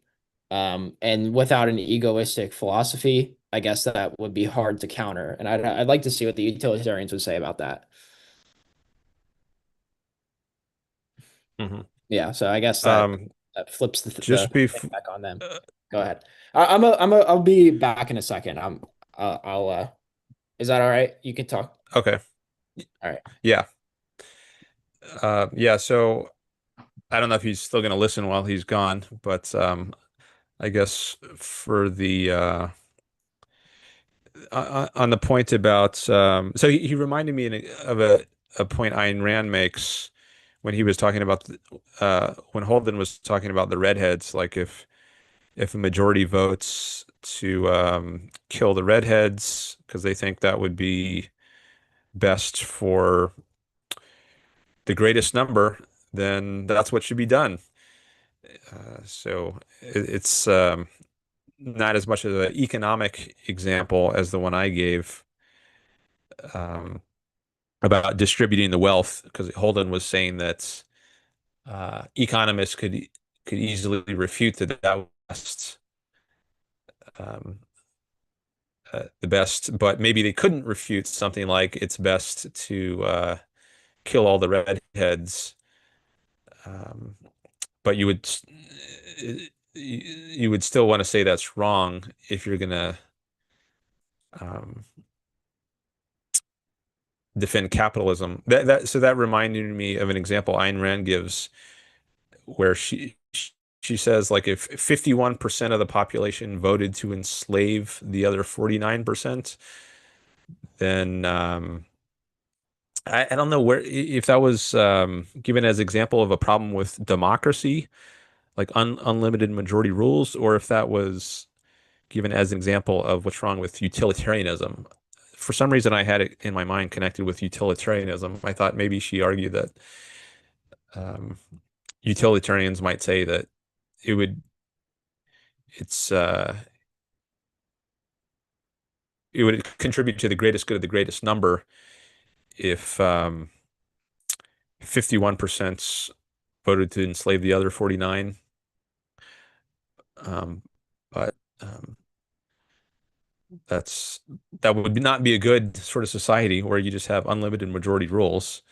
And without an egoistic philosophy, I guess that would be hard to counter. And I'd like to see what the utilitarians would say about that. Hmm. Yeah, so I guess Um, that flips the just bef thing back on them. Go ahead. I'll be back in a second. I'll is that all right? You can talk. okay. All right. Yeah. Yeah. So I don't know if he's still going to listen while he's gone, but I guess for the on the point about so he reminded me of a point Ayn Rand makes when he was talking about when Holden was talking about the redheads, like if a majority votes to kill the redheads because they think that would be best for the greatest number, then that's what should be done. So it's not as much of an economic example as the one I gave um, about distributing the wealth, because Holden was saying that economists could easily refute that um, the best, but maybe they couldn't refute something like it's best to kill all the redheads. Um, but you would still want to say that's wrong if you're gonna um, defend capitalism. So that reminded me of an example Ayn Rand gives where she says like if 51% of the population voted to enslave the other 49%, then I don't know where if that was given as example of a problem with democracy, like unlimited majority rules, or if that was given as an example of what's wrong with utilitarianism. For some reason, I had it in my mind connected with utilitarianism. I thought maybe she argued that um, utilitarians might say that it would it's it would contribute to the greatest good of the greatest number if 51% voted to enslave the other 49. Um, but that's that would not be a good sort of society where you just have unlimited majority rules.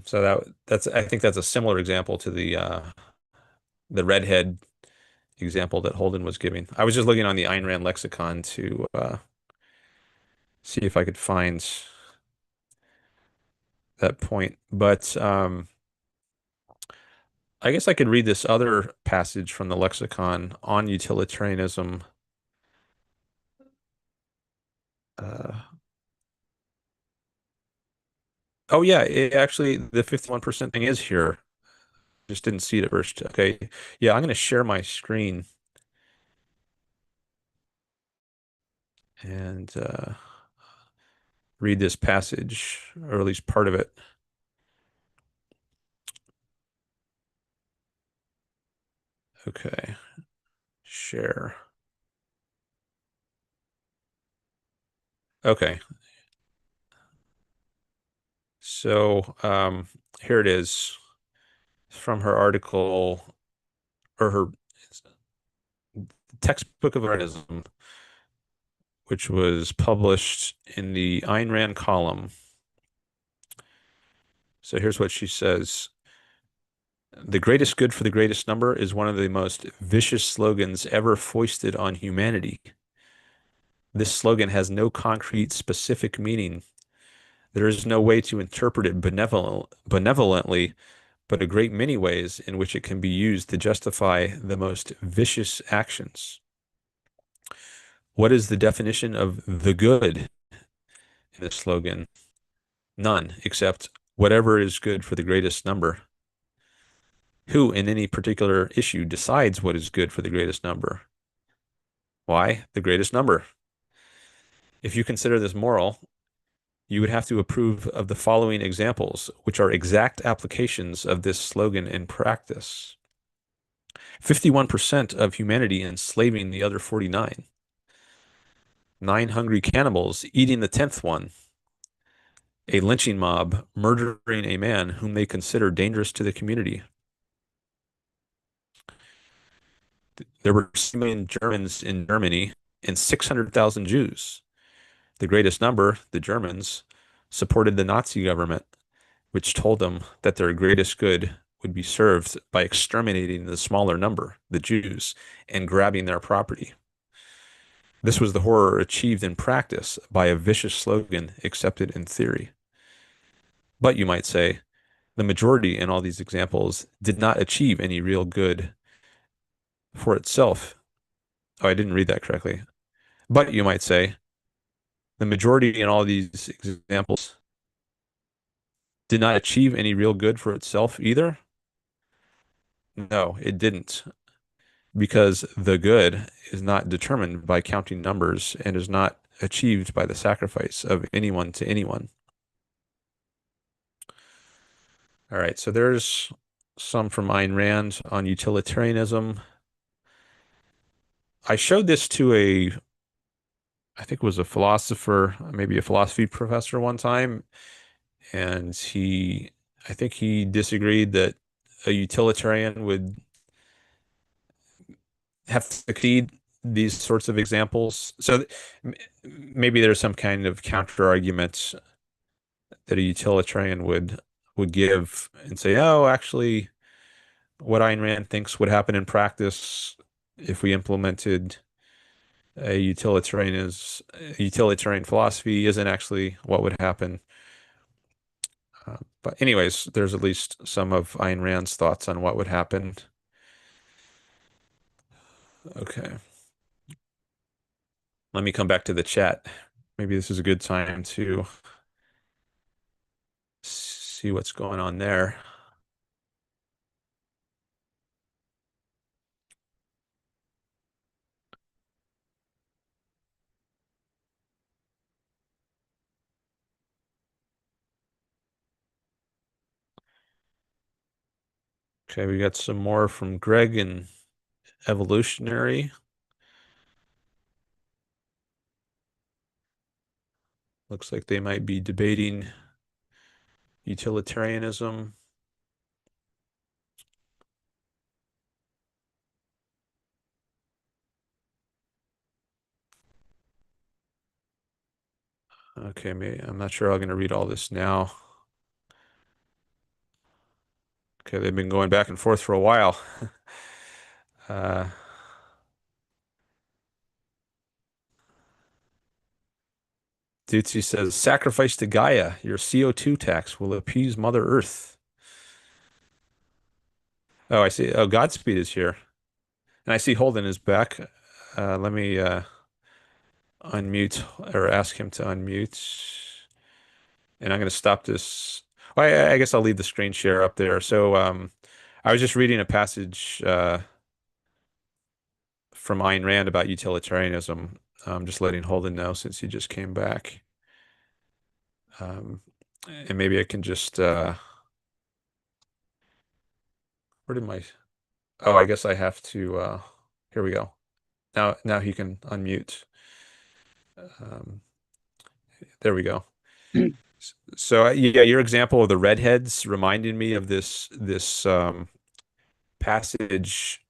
So that's I think that's a similar example to the redhead example that Holden was giving. I was just looking on the Ayn Rand lexicon to see if I could find that point. But I guess I could read this other passage from the lexicon on utilitarianism. Uh, oh yeah, actually the 51% thing is here. Just didn't see it at first. Okay. Yeah, I'm going to share my screen and read this passage, or at least part of it. Okay. Share. Okay. So here it is from her article or her textbook of Libertarianism, which was published in the Ayn Rand column. So here's what she says. The greatest good for the greatest number is one of the most vicious slogans ever foisted on humanity. This slogan has no concrete, specific meaning. There is no way to interpret it benevolently, but a great many ways in which it can be used to justify the most vicious actions. What is the definition of the good in this slogan? None, except whatever is good for the greatest number. Who, in any particular issue, decides what is good for the greatest number? Why? The greatest number. If you consider this moral, You would have to approve of the following examples, which are exact applications of this slogan in practice. 51% of humanity enslaving the other 49. 9 hungry cannibals eating the 10th one. A lynching mob murdering a man whom they consider dangerous to the community. There were 6 million Germans in Germany and 600,000 Jews. The greatest number, the Germans, supported the Nazi government, which told them that their greatest good would be served by exterminating the smaller number, the Jews, and grabbing their property. This was the horror achieved in practice by a vicious slogan accepted in theory. But you might say, the majority in all these examples did not achieve any real good for itself. Oh, I didn't read that correctly. But you might say, the majority in all these examples did not achieve any real good for itself either. No, it didn't, because the good is not determined by counting numbers and is not achieved by the sacrifice of anyone to anyone. All right, so there's some from Ayn Rand on utilitarianism. I showed this to I think it was a philosopher, maybe a philosophy professor one time, and I think he disagreed that a utilitarian would have to succeed these sorts of examples. So maybe there's some kind of counter argument that a utilitarian would give and say, oh, actually, what Ayn Rand thinks would happen in practice if we implemented a utilitarian philosophy isn't actually what would happen. But anyways, there's at least some of Ayn Rand's thoughts on what would happen. Okay. Let me come back to the chat. Maybe this is a good time to see what's going on there. Okay, we got some more from Greg and Evolutionary. Looks like they might be debating utilitarianism. Okay, I'm not sure I'm going to read all this now. Okay, they've been going back and forth for a while. Uh, Duitse says, sacrifice to Gaia. Your CO2 tax will appease Mother Earth. Oh, I see. Oh, Godspeed is here. And I see Holden is back. Let me unmute or ask him to unmute. And I'm going to stop this. Well, I guess I'll leave the screen share up there. So I was just reading a passage from Ayn Rand about utilitarianism. I'm just letting Holden know since he just came back. And maybe I can just where did my oh, I guess I have to here we go. Now he can unmute. Um, there we go. So yeah, your example of the redheads reminded me of this passage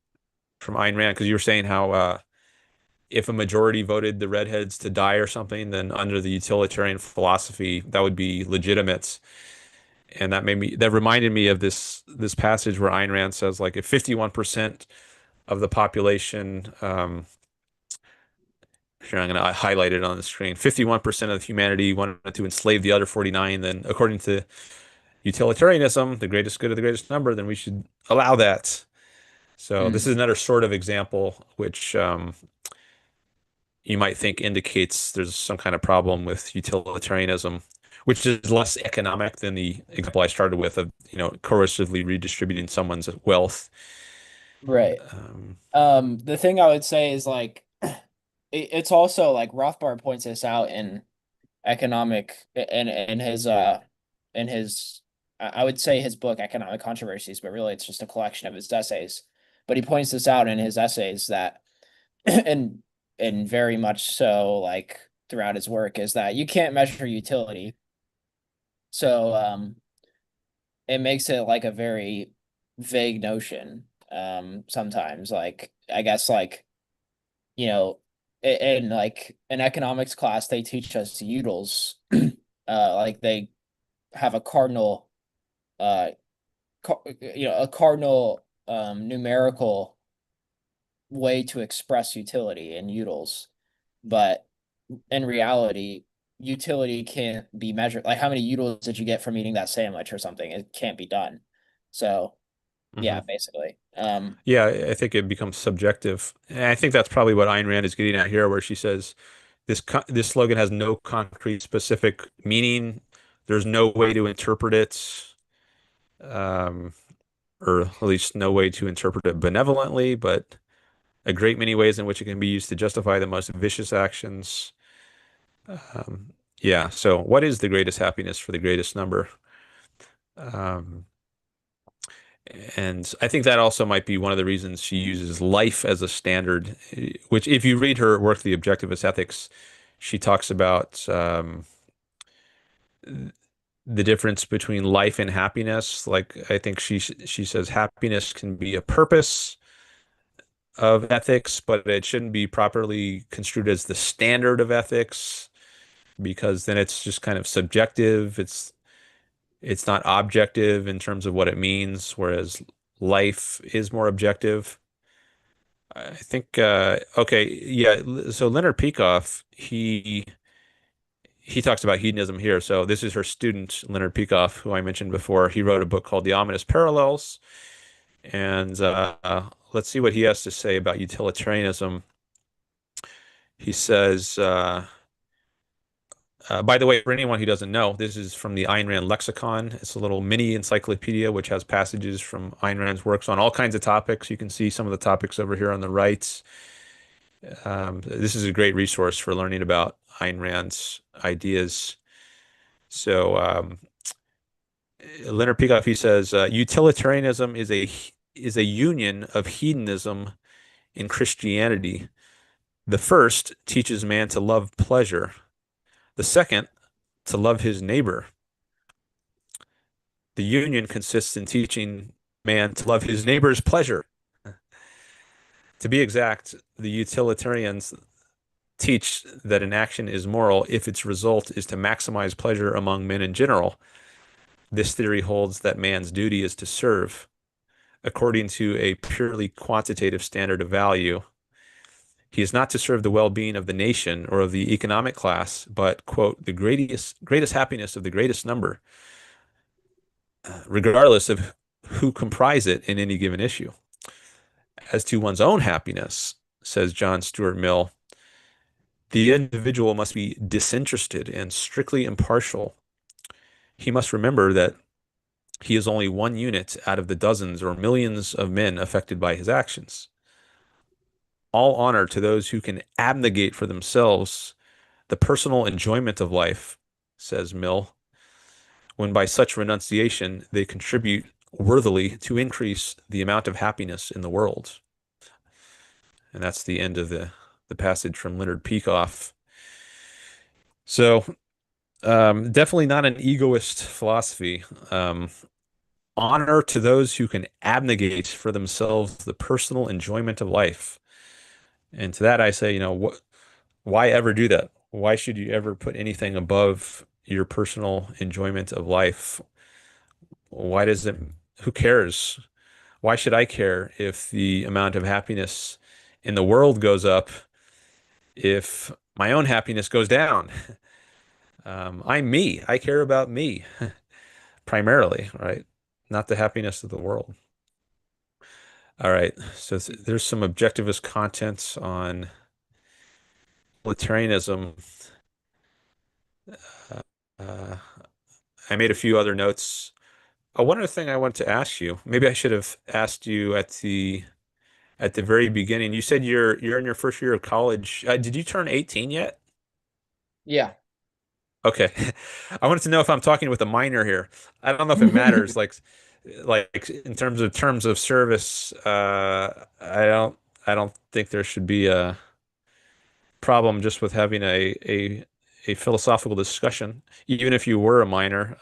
from Ayn Rand because you were saying how if a majority voted the redheads to die or something, then under the utilitarian philosophy that would be legitimate. And that reminded me of this passage where Ayn Rand says like if 51% of the population here I'm going to highlight it on the screen. 51% of humanity wanted to enslave the other 49. Then, according to utilitarianism, the greatest good of the greatest number, then we should allow that. So this is another sort of example which you might think indicates there's some kind of problem with utilitarianism, which is less economic than the example I started with of, coercively redistributing someone's wealth. Right. The thing I would say is like it's also like Rothbard points this out in economic in his I would say his book Economic Controversies, but really it's just a collection of his essays. But he points this out in his essays that and and very much so like throughout his work is that you can't measure utility. So it makes it like a very vague notion. Sometimes like I guess like in like in economics class they teach us utils. Like they have a cardinal a cardinal numerical way to express utility in utils, but in reality utility can't be measured. Like how many utils did you get from eating that sandwich or something? It can't be done. So yeah, Hmm. basically. Yeah, I think it becomes subjective. And I think that's probably what Ayn Rand is getting at here, where she says this slogan has no concrete specific meaning. There's no way to interpret it, um, or at least no way to interpret it benevolently, but a great many ways in which it can be used to justify the most vicious actions. Yeah, so what is the greatest happiness for the greatest number? Um, and I think that also might be one of the reasons she uses life as a standard, which if you read her work, The Objectivist Ethics, she talks about the difference between life and happiness. Like I think she says happiness can be a purpose of ethics, but it shouldn't be properly construed as the standard of ethics because then it's just kind of subjective. It's not objective in terms of what it means, whereas life is more objective. I think okay, yeah. So Leonard Peikoff, he talks about hedonism here. So this is her student, Leonard Peikoff, who I mentioned before. He wrote a book called The Ominous Parallels, and let's see what he has to say about utilitarianism. He says, by the way, for anyone who doesn't know, this is from the Ayn Rand lexicon. It's a little mini encyclopedia which has passages from Ayn Rand's works on all kinds of topics. You can see some of the topics over here on the right. This is a great resource for learning about Ayn Rand's ideas. So Leonard Peikoff, he says, utilitarianism is a union of hedonism in Christianity. The first teaches man to love pleasure. The second, to love his neighbor. The union consists in teaching man to love his neighbor's pleasure. To be exact, the utilitarians teach that an action is moral if its result is to maximize pleasure among men in general. This theory holds that man's duty is to serve according to a purely quantitative standard of value. He is not to serve the well-being of the nation or of the economic class, but, quote, the greatest happiness of the greatest number, regardless of who comprise it in any given issue. As to one's own happiness, says John Stuart Mill, the individual must be disinterested and strictly impartial. He must remember that he is only one unit out of the dozens or millions of men affected by his actions. All honor to those who can abnegate for themselves the personal enjoyment of life, says Mill, when by such renunciation they contribute worthily to increase the amount of happiness in the world. And that's the end of the passage from Leonard Peikoff. So definitely not an egoist philosophy. Honor to those who can abnegate for themselves the personal enjoyment of life. And to that I say, why ever do that? Why should you ever put anything above your personal enjoyment of life? Why does it, who cares? Why should I care if the amount of happiness in the world goes up if my own happiness goes down? I'm me. I care about me primarily, right? Not the happiness of the world. All right. So there's some objectivist content on utilitarianism. Uh, I made a few other notes. One other thing I wanted to ask you, maybe I should have asked you at the very beginning. You said you're in your first year of college. Did you turn 18 yet? Yeah. Okay. I wanted to know if I'm talking with a minor here. I don't know if it matters. Like in terms of service, I don't think there should be a problem just with having a philosophical discussion, even if you were a minor.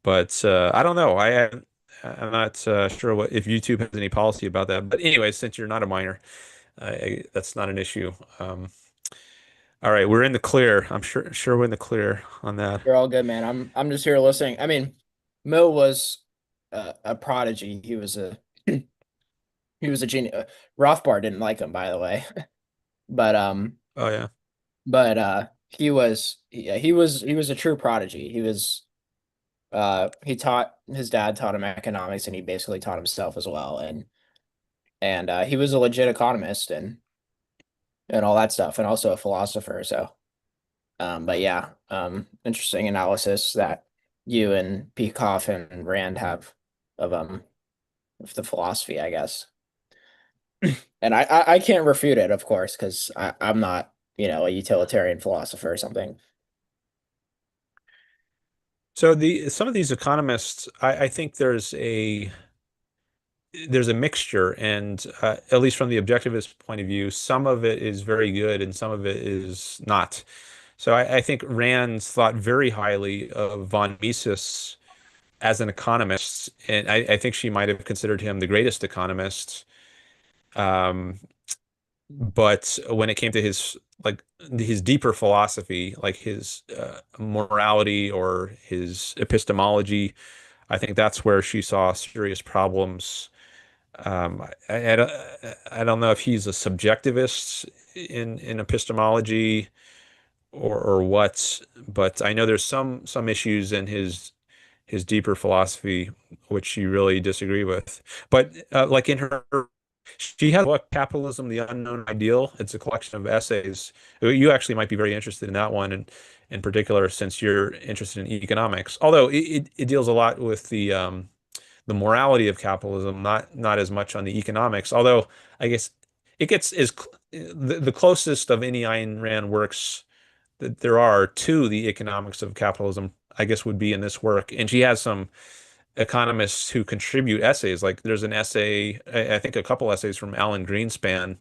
But I don't know. I'm not sure what if YouTube has any policy about that. But anyway, since you're not a minor, that's not an issue. All right, we're in the clear. I'm sure we're in the clear on that. You're all good, man. I'm just here listening. I mean, Mo was a prodigy. He was a genius. Rothbard didn't like him, by the way, but Oh yeah. he was a true prodigy. He taught his dad taught him economics, and he basically taught himself as well. And he was a legit economist and all that stuff, and also a philosopher. So, but yeah, interesting analysis that you and Peikoff and Rand have of of the philosophy, I guess. And I can't refute it, of course, because I'm not, a utilitarian philosopher or something. So the some of these economists, I think there's a mixture, and at least from the objectivist point of view, some of it is very good and some of it is not. So I think Rand thought very highly of von Mises as an economist, and I think she might have considered him the greatest economist. Um, but when it came to his deeper philosophy, like his morality or his epistemology, I think that's where she saw serious problems. I don't know if he's a subjectivist in epistemology or what, but I know there's some issues in his deeper philosophy which she really disagree with. But like in her, she has a book, Capitalism, the Unknown Ideal. It's a collection of essays. You actually might be very interested in that one, and in particular, since you're interested in economics. Although it deals a lot with the morality of capitalism, not as much on the economics. Although I guess it gets the closest of any Ayn Rand works that there are to the economics of capitalism, I guess, would be in this work. And she has some economists who contribute essays. Like there's an essay, I think a couple essays from Alan Greenspan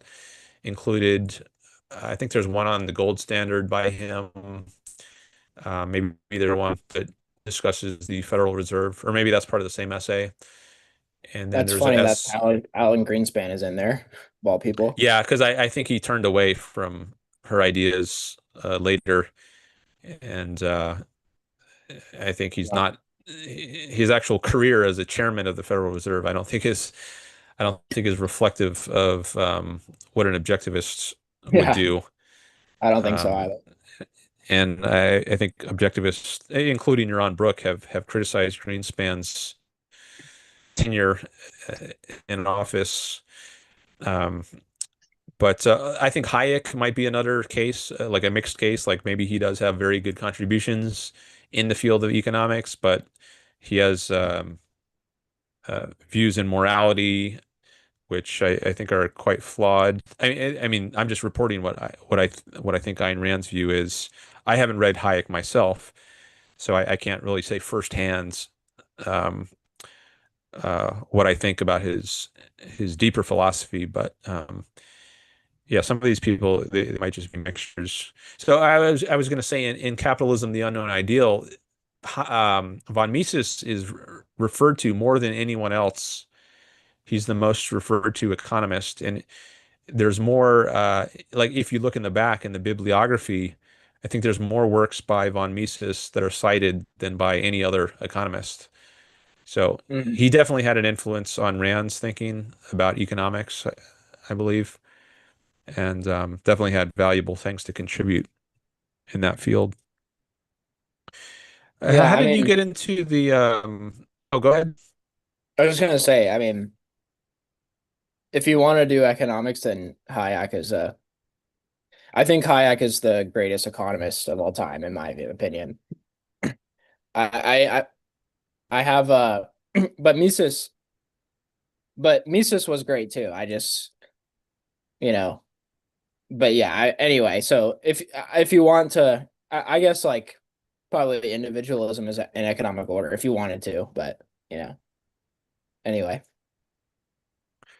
included. I think there's one on the gold standard by him. Maybe there's one that discusses the Federal Reserve, or maybe that's part of the same essay. And then That's there's a funny that S. Alan Greenspan is in there, of all people. Yeah, because I think he turned away from her ideas later, and I think he's Wow. not his actual career as a chairman of the Federal Reserve. I don't think is reflective of what an objectivist would Yeah, do. I don't think so Um, either. and I think objectivists, including Yaron Brook, have criticized Greenspan's tenure uh, in office. Um, but I think Hayek might be another case, like a mixed case. Like maybe he does have very good contributions in the field of economics, but he has views in morality, which I think are quite flawed. I mean, I'm just reporting what I think Ayn Rand's view is. I haven't read Hayek myself, so I can't really say firsthand um, what I think about his deeper philosophy. But yeah, some of these people they might just be mixtures. So I was going to say in Capitalism, the Unknown Ideal, von Mises is referred to more than anyone else. He's the most referred to economist, and there's more. Like if you look in the back in the bibliography, I think there's more works by von Mises that are cited than by any other economist. So Mhm. he definitely had an influence on Rand's thinking about economics, I believe, and definitely had valuable things to contribute in that field. Yeah, How I did you mean, get into the? Oh, go ahead. I was just gonna say, I mean, if you want to do economics, then I think Hayek is the greatest economist of all time, in my opinion. I I I have but Mises was great too. You know, but yeah. Anyway, so if you want to, I guess like probably individualism is an economic order if you wanted to, but you know, anyway.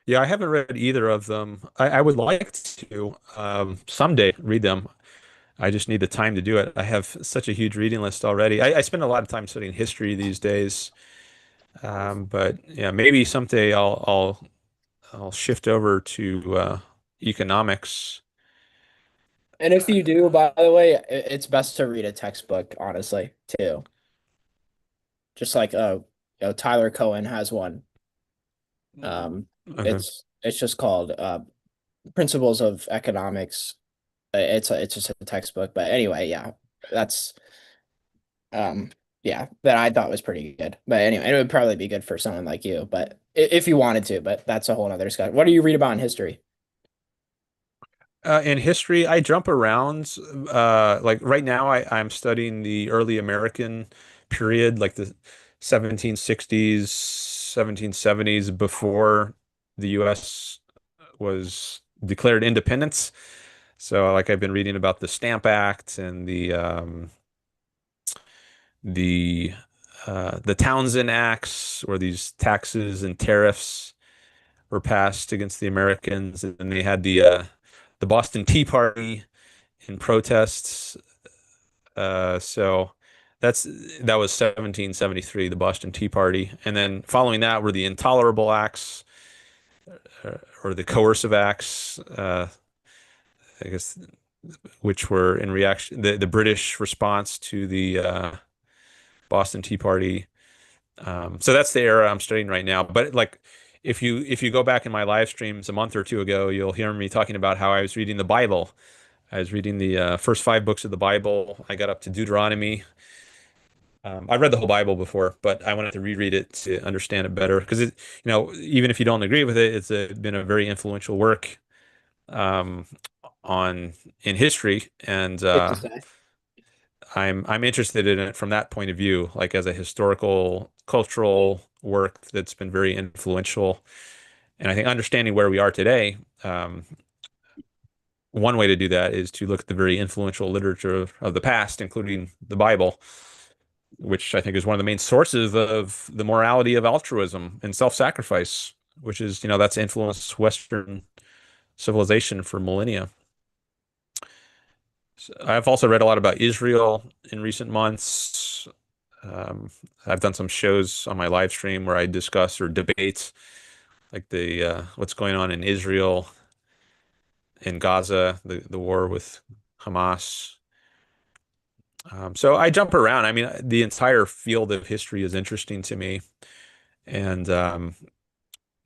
Yeah, I haven't read either of them. I would like to someday read them. I just need the time to do it. I have such a huge reading list already. I spend a lot of time studying history these days, but yeah, maybe someday I'll shift over to economics. And if you do, by the way, it's best to read a textbook, honestly, too. Just like Tyler Cohen has one. Um, Okay. it's just called Principles of Economics. It's just a textbook, but anyway, yeah, that's um yeah, that I thought was pretty good. But anyway, it would probably be good for someone like you, but if you wanted to, but that's a whole other discussion. What do you read about in history? In history, I jump around. Like right now, I'm studying the early American period, like the 1760s, 1770s, before the U.S. was declared independence. So, like, I've been reading about the Stamp Act and the the Townsend Acts, where these taxes and tariffs were passed against the Americans, and then they had the Boston Tea Party in protests. So that's that was 1773, the Boston Tea Party, and then following that were the Intolerable Acts or the Coercive Acts, I guess, which were in reaction the British response to the Boston Tea Party. So that's the era I'm studying right now. But like, if you go back in my live streams a month or two ago, you'll hear me talking about how I was reading the Bible. I was reading the first five books of the Bible. I got up to Deuteronomy. I read the whole Bible before, but I wanted to reread it to understand it better because even if you don't agree with it, been a very influential work um, on in history, and Safe to say. I'm interested in it from that point of view, like as a historical, cultural work that's been very influential. And I think understanding where we are today, one way to do that is to look at the very influential literature of the past, including the Bible, which I think is one of the main sources of the morality of altruism and self-sacrifice, which is, that's influenced Western civilization for millennia. So I've also read a lot about Israel in recent months. Um, I've done some shows on my live stream where I discuss or debate like the what's going on in Israel, in Gaza, the war with Hamas. So I jump around. I mean, the entire field of history is interesting to me, and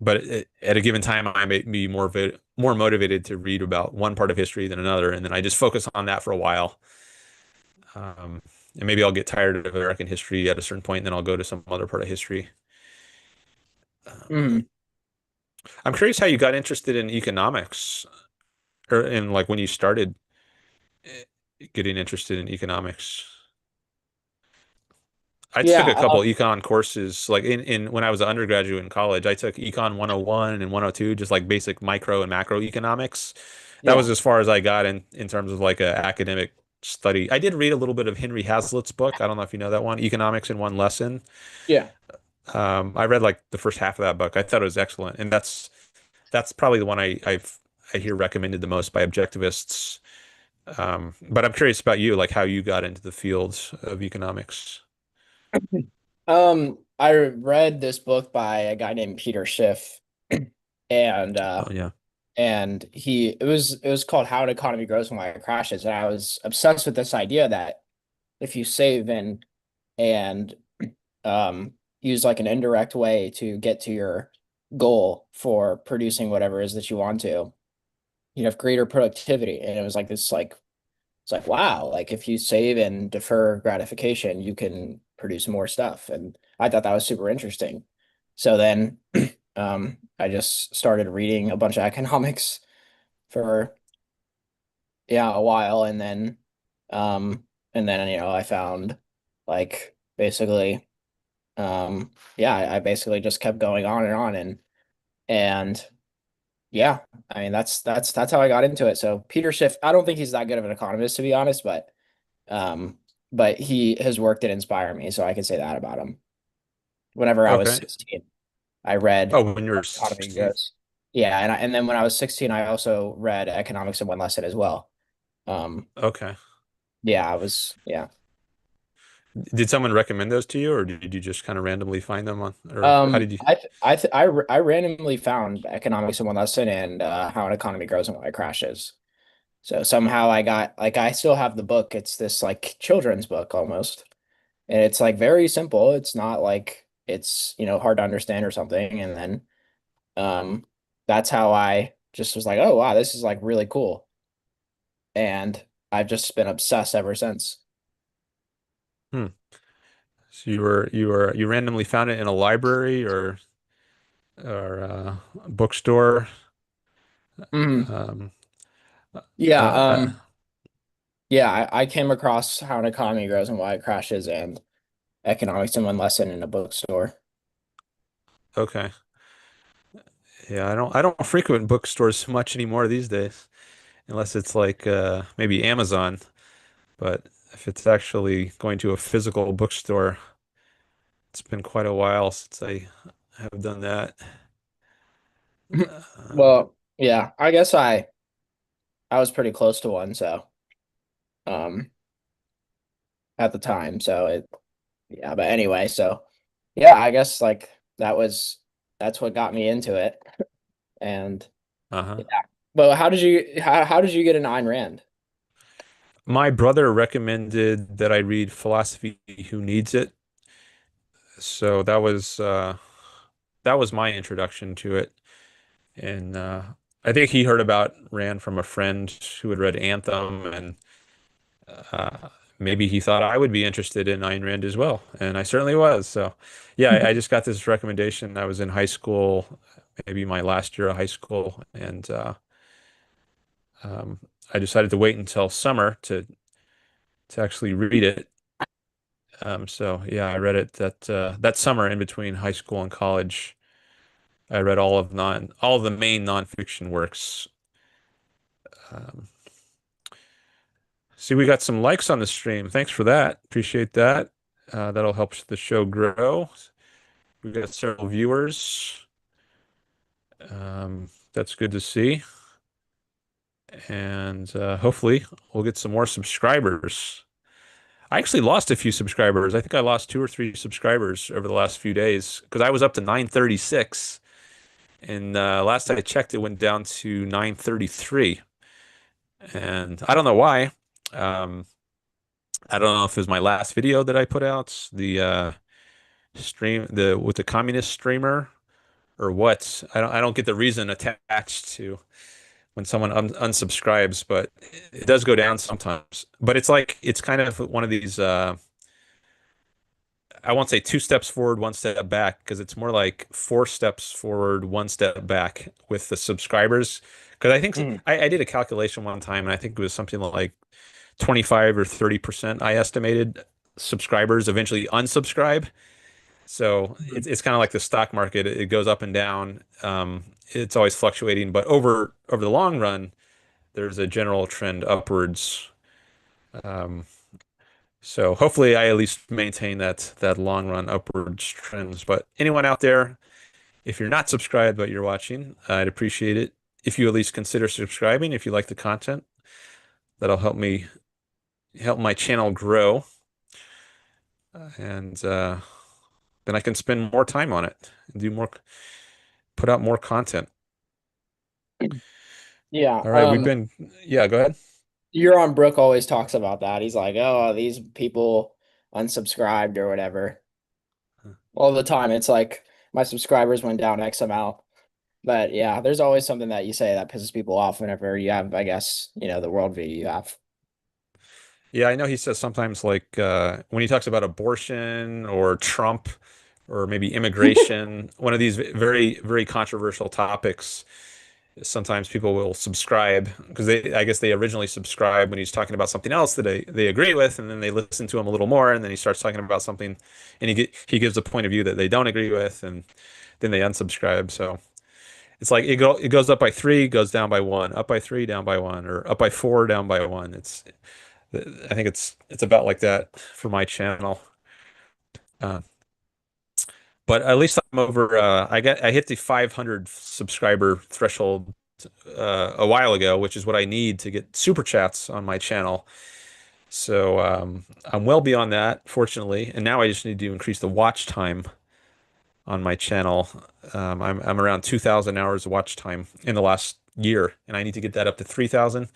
but at a given time, I may be more motivated to read about one part of history than another, and then I just focus on that for a while. And maybe I'll get tired of American history at a certain point, and then I'll go to some other part of history. Mhm. I'm curious how you got interested in economics, or in like when you started eh, getting interested in economics. I took Yeah, a couple econ courses, like in when I was an undergraduate in college. I took Econ 101 and 102, just like basic micro and macro economics. That was yeah, as far as I got in terms of like a academic study. I did read a little bit of Henry Hazlitt's book. I don't know if you know that one, Economics in One Lesson. yeah. I read like the first half of that book. I thought it was excellent, and that's probably the one I hear recommended the most by objectivists. But I'm curious about you, like how you got into the field of economics. I read this book by a guy named Peter Schiff, and Oh yeah. it was called How an Economy Grows and Why It Crashes, and I was obsessed with this idea that if you save and use like an indirect way to get to your goal for producing whatever it is that you want to, you have greater productivity. And it was like this like it's like wow, like if you save and defer gratification, you can produce more stuff. And I thought that was super interesting. So then I just started reading a bunch of economics for yeah, a while, um and then I found like basically yeah, I basically just kept going on and on and yeah, I mean that's how I got into it. So Peter Schiff, I don't think he's that good of an economist to be honest, but but his work did inspire me, so I can say that about him. Whenever I was Okay. 16, I read Oh, when you were Economy 16. Grows. Yeah, and then when I was 16, I also read Economics in One Lesson as well. Um, Okay. yeah, I was yeah. Did someone recommend those to you, or did you just kind of randomly find them on, or how did you? I randomly found Economics in One Lesson and How an Economy Grows and Why it Crashes. So somehow I got like I still have the book. It's this like children's book almost. And it's like very simple. It's not like it's, hard to understand or something. And then um that's how I just was like, oh wow, this is like really cool. And I've just been obsessed ever since. Hmm. So you randomly found it in a library or a bookstore. Mhm. Um, Yeah, uh, yeah, I came across How an Economy Grows and Why it Crashes and Economics in One Lesson in a bookstore. okay. Yeah, I don't frequent bookstores much anymore these days, unless it's like maybe Amazon. But if it's actually going to a physical bookstore, it's been quite a while since I have done that. Um, Well, yeah, I guess I was pretty close to one, so um at the time. So yeah, but anyway, so yeah, I guess like that's what got me into it. And uh-huh. yeah. But how did you get into Ayn Rand? My brother recommended that I read Philosophy Who Needs It. So that was my introduction to it. And I think he heard about Rand from a friend who had read Anthem, and uh, maybe he thought I would be interested in Ayn Rand as well, and I certainly was. So, yeah, I just got this recommendation. I was in high school, maybe my last year of high school, and um, I decided to wait until summer to actually read it. So yeah, I read it that summer in between high school and college. I read all of the main nonfiction works. Um, See, we got some likes on the stream. Thanks for that. Appreciate that. That'll help the show grow. We've got several viewers. That's good to see. And hopefully we'll get some more subscribers. I actually lost a few subscribers. I think I lost 2 or 3 subscribers over the last few days because I was up to 936. And last I checked, it went down to 933. And I don't know why. Um, I don't know if it was my last video that I put out, the stream the with the communist streamer or what. I don't get the reason attached to when someone unsubscribes, but it does go down sometimes. But it's like it's kind of one of these I won't say 2 steps forward, 1 step back, because it's more like 4 steps forward, 1 step back with the subscribers. Because I think Mhm. I did a calculation one time, and I think it was something like 25 or 30% I estimated subscribers eventually unsubscribe. So it's kind of like the stock market. It goes up and down. It's always fluctuating, but over the long run, there's a general trend upwards. Um, so hopefully, I at least maintain that long run upwards trends. But anyone out there, if you're not subscribed but you're watching, I'd appreciate it if you at least consider subscribing if you like the content. That'll help my channel grow, and then I can spend more time on it and put out more content. Yeah, All right, yeah, go ahead. Euron Brook always talks about that. He's like, "Oh, these people unsubscribed or whatever." All the time. It's like my subscribers went down X amount. But yeah, there's always something that you say that pisses people off whenever you have, I guess, the worldview you have. Yeah, I know he says sometimes like when he talks about abortion or Trump or maybe immigration, one of these very, very controversial topics, sometimes people will subscribe because I guess they originally subscribe when he's talking about something else that they agree with, and then they listen to him a little more, and then he starts talking about something, and he gives a point of view that they don't agree with, and then they unsubscribe. So it's like it goes up by 3, goes down by 1, up by 3, down by 1, or up by 4, down by 1. I think it's about like that for my channel. Uh, but at least I'm over. I hit the 500 subscriber threshold a while ago, which is what I need to get super chats on my channel. So I'm well beyond that, fortunately, and now I just need to increase the watch time on my channel. I'm around 2,000 hours of watch time in the last year, and I need to get that up to 3,000,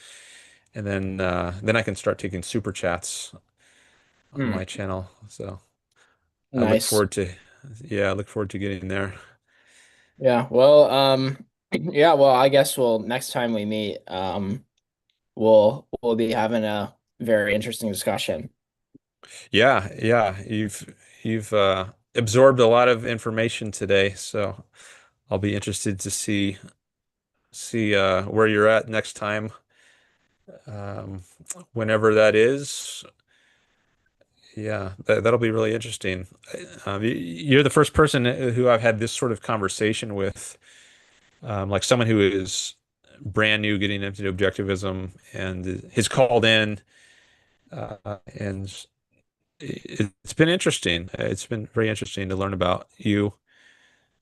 and then I can start taking super chats on Hmm. my channel. So I look Nice. forward to, yeah, I look forward to getting there. Yeah. Well, yeah, well, I guess next time we meet, we'll be having a very interesting discussion. Yeah, yeah, you've absorbed a lot of information today, so I'll be interested to see where you're at next time, um, whenever that is. Yeah, that'll be really interesting. You're the first person who I've had this sort of conversation with, like someone who is brand new getting into objectivism and has called in, and it's been interesting. It's been very interesting to learn about you.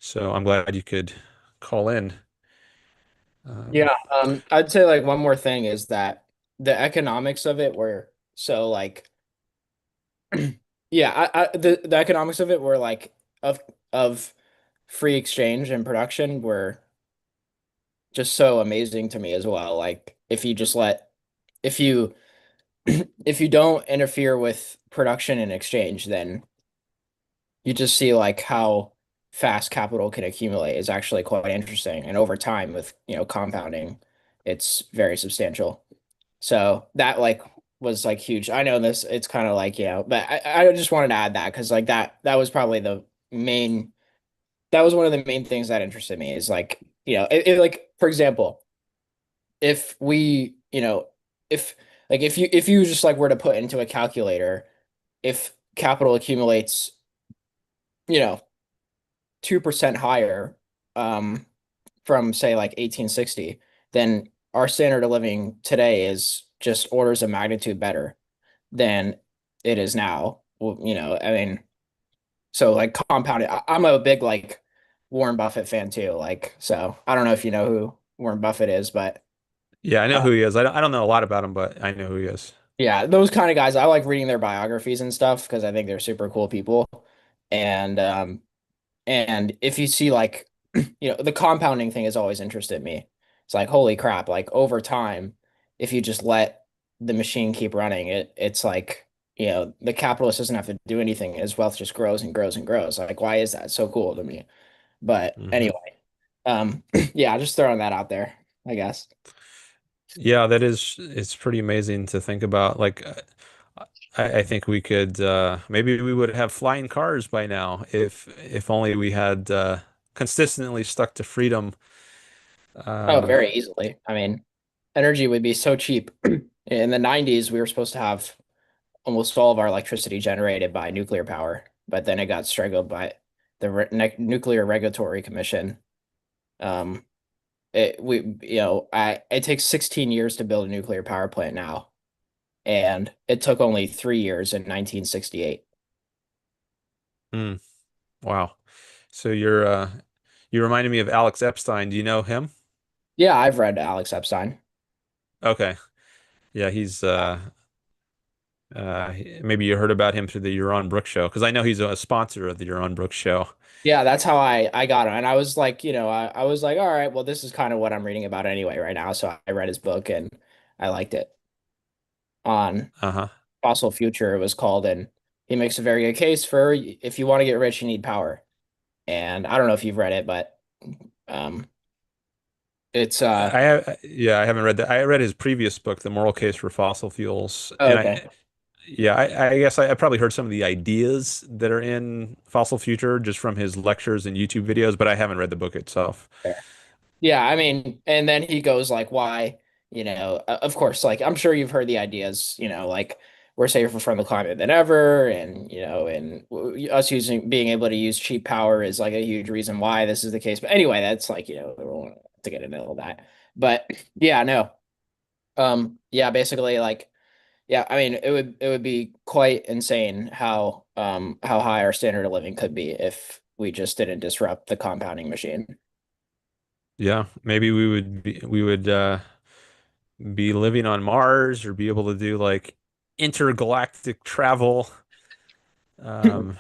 So I'm glad you could call in. Um, Yeah, I'd say like one more thing is that the economics of it were so like yeah, the economics of it were like of of free exchange and production were just so amazing to me as well. Like if you if you don't interfere with production and exchange, then you just see like how fast capital can accumulate is actually quite interesting. And over time with, compounding, it's very substantial. So that like was like huge. I know this, it's kind of like, but I just wanted to add that because like that was probably main, that was one of the main things that interested me is like, like, for example, if we, if if you just like were to put into a calculator, if capital accumulates, you know, 2% higher, um, from say like 1860, then our standard of living today is just orders of magnitude better than it is now. Well, I mean, so like compounded. I'm a big like Warren Buffett fan too. Like, so I don't know if you know who Warren Buffett is, but yeah, I know uh, who he is. I don't know a lot about him, but I know who he is. yeah, those kind of guys, I like reading their biographies and stuff because I think they're super cool people. And if you see like, the compounding thing has always interested me. It's like, holy crap, like over time, if you just let the machine keep running, it's like, the capitalist doesn't have to do anything. His wealth just grows and grows and grows. Like, why is that so cool to me? But Hmm. anyway, yeah, just throwing that out there, I guess. Yeah, it's pretty amazing to think about. Like, I think we could maybe we would have flying cars by now if only we had consistently stuck to freedom. Oh, Uh, very easily. I mean, energy would be so cheap. In the 90s, we were supposed to have almost all of our electricity generated by nuclear power, but then it got strangled by the Nuclear Regulatory Commission. Um, it takes 16 years to build a nuclear power plant now, and it took only 3 years in 1968. hmm, wow. So you reminded me of Alex Epstein. Do you know him? Yeah, I've read Alex Epstein. Okay. Yeah, he's maybe you heard about him through the Euron Brook show because I know he's a sponsor of the Euron Brook show. Yeah, that's how I got him, and I was like, I was like, all right, well, this is kind of what I'm reading about anyway right now. So I read his book and I liked it. On Uh-huh. Fossil Future, it was called, and he makes a very good case for if you want to get rich, you need power. And I don't know if you've read it, but um, it's Yeah, I haven't read that. I read his previous book, The Moral Case for Fossil Fuels, oh, and okay. I guess I probably heard some of the ideas that are in Fossil Future just from his lectures and YouTube videos, but I haven't read the book itself. Fair. Yeah, I mean, and then he goes like, why, of course, like I'm sure you've heard the ideas, like we're safer from the climate than ever, and and us being able to use cheap power is like a huge reason why this is the case. But anyway, that's like, we won't have to get into all that. But yeah, no. Yeah, basically like Yeah, I mean, it would be quite insane how high our standard of living could be if we just didn't disrupt the compounding machine. Yeah, maybe we would be living on Mars or be able to do like intergalactic travel. Um,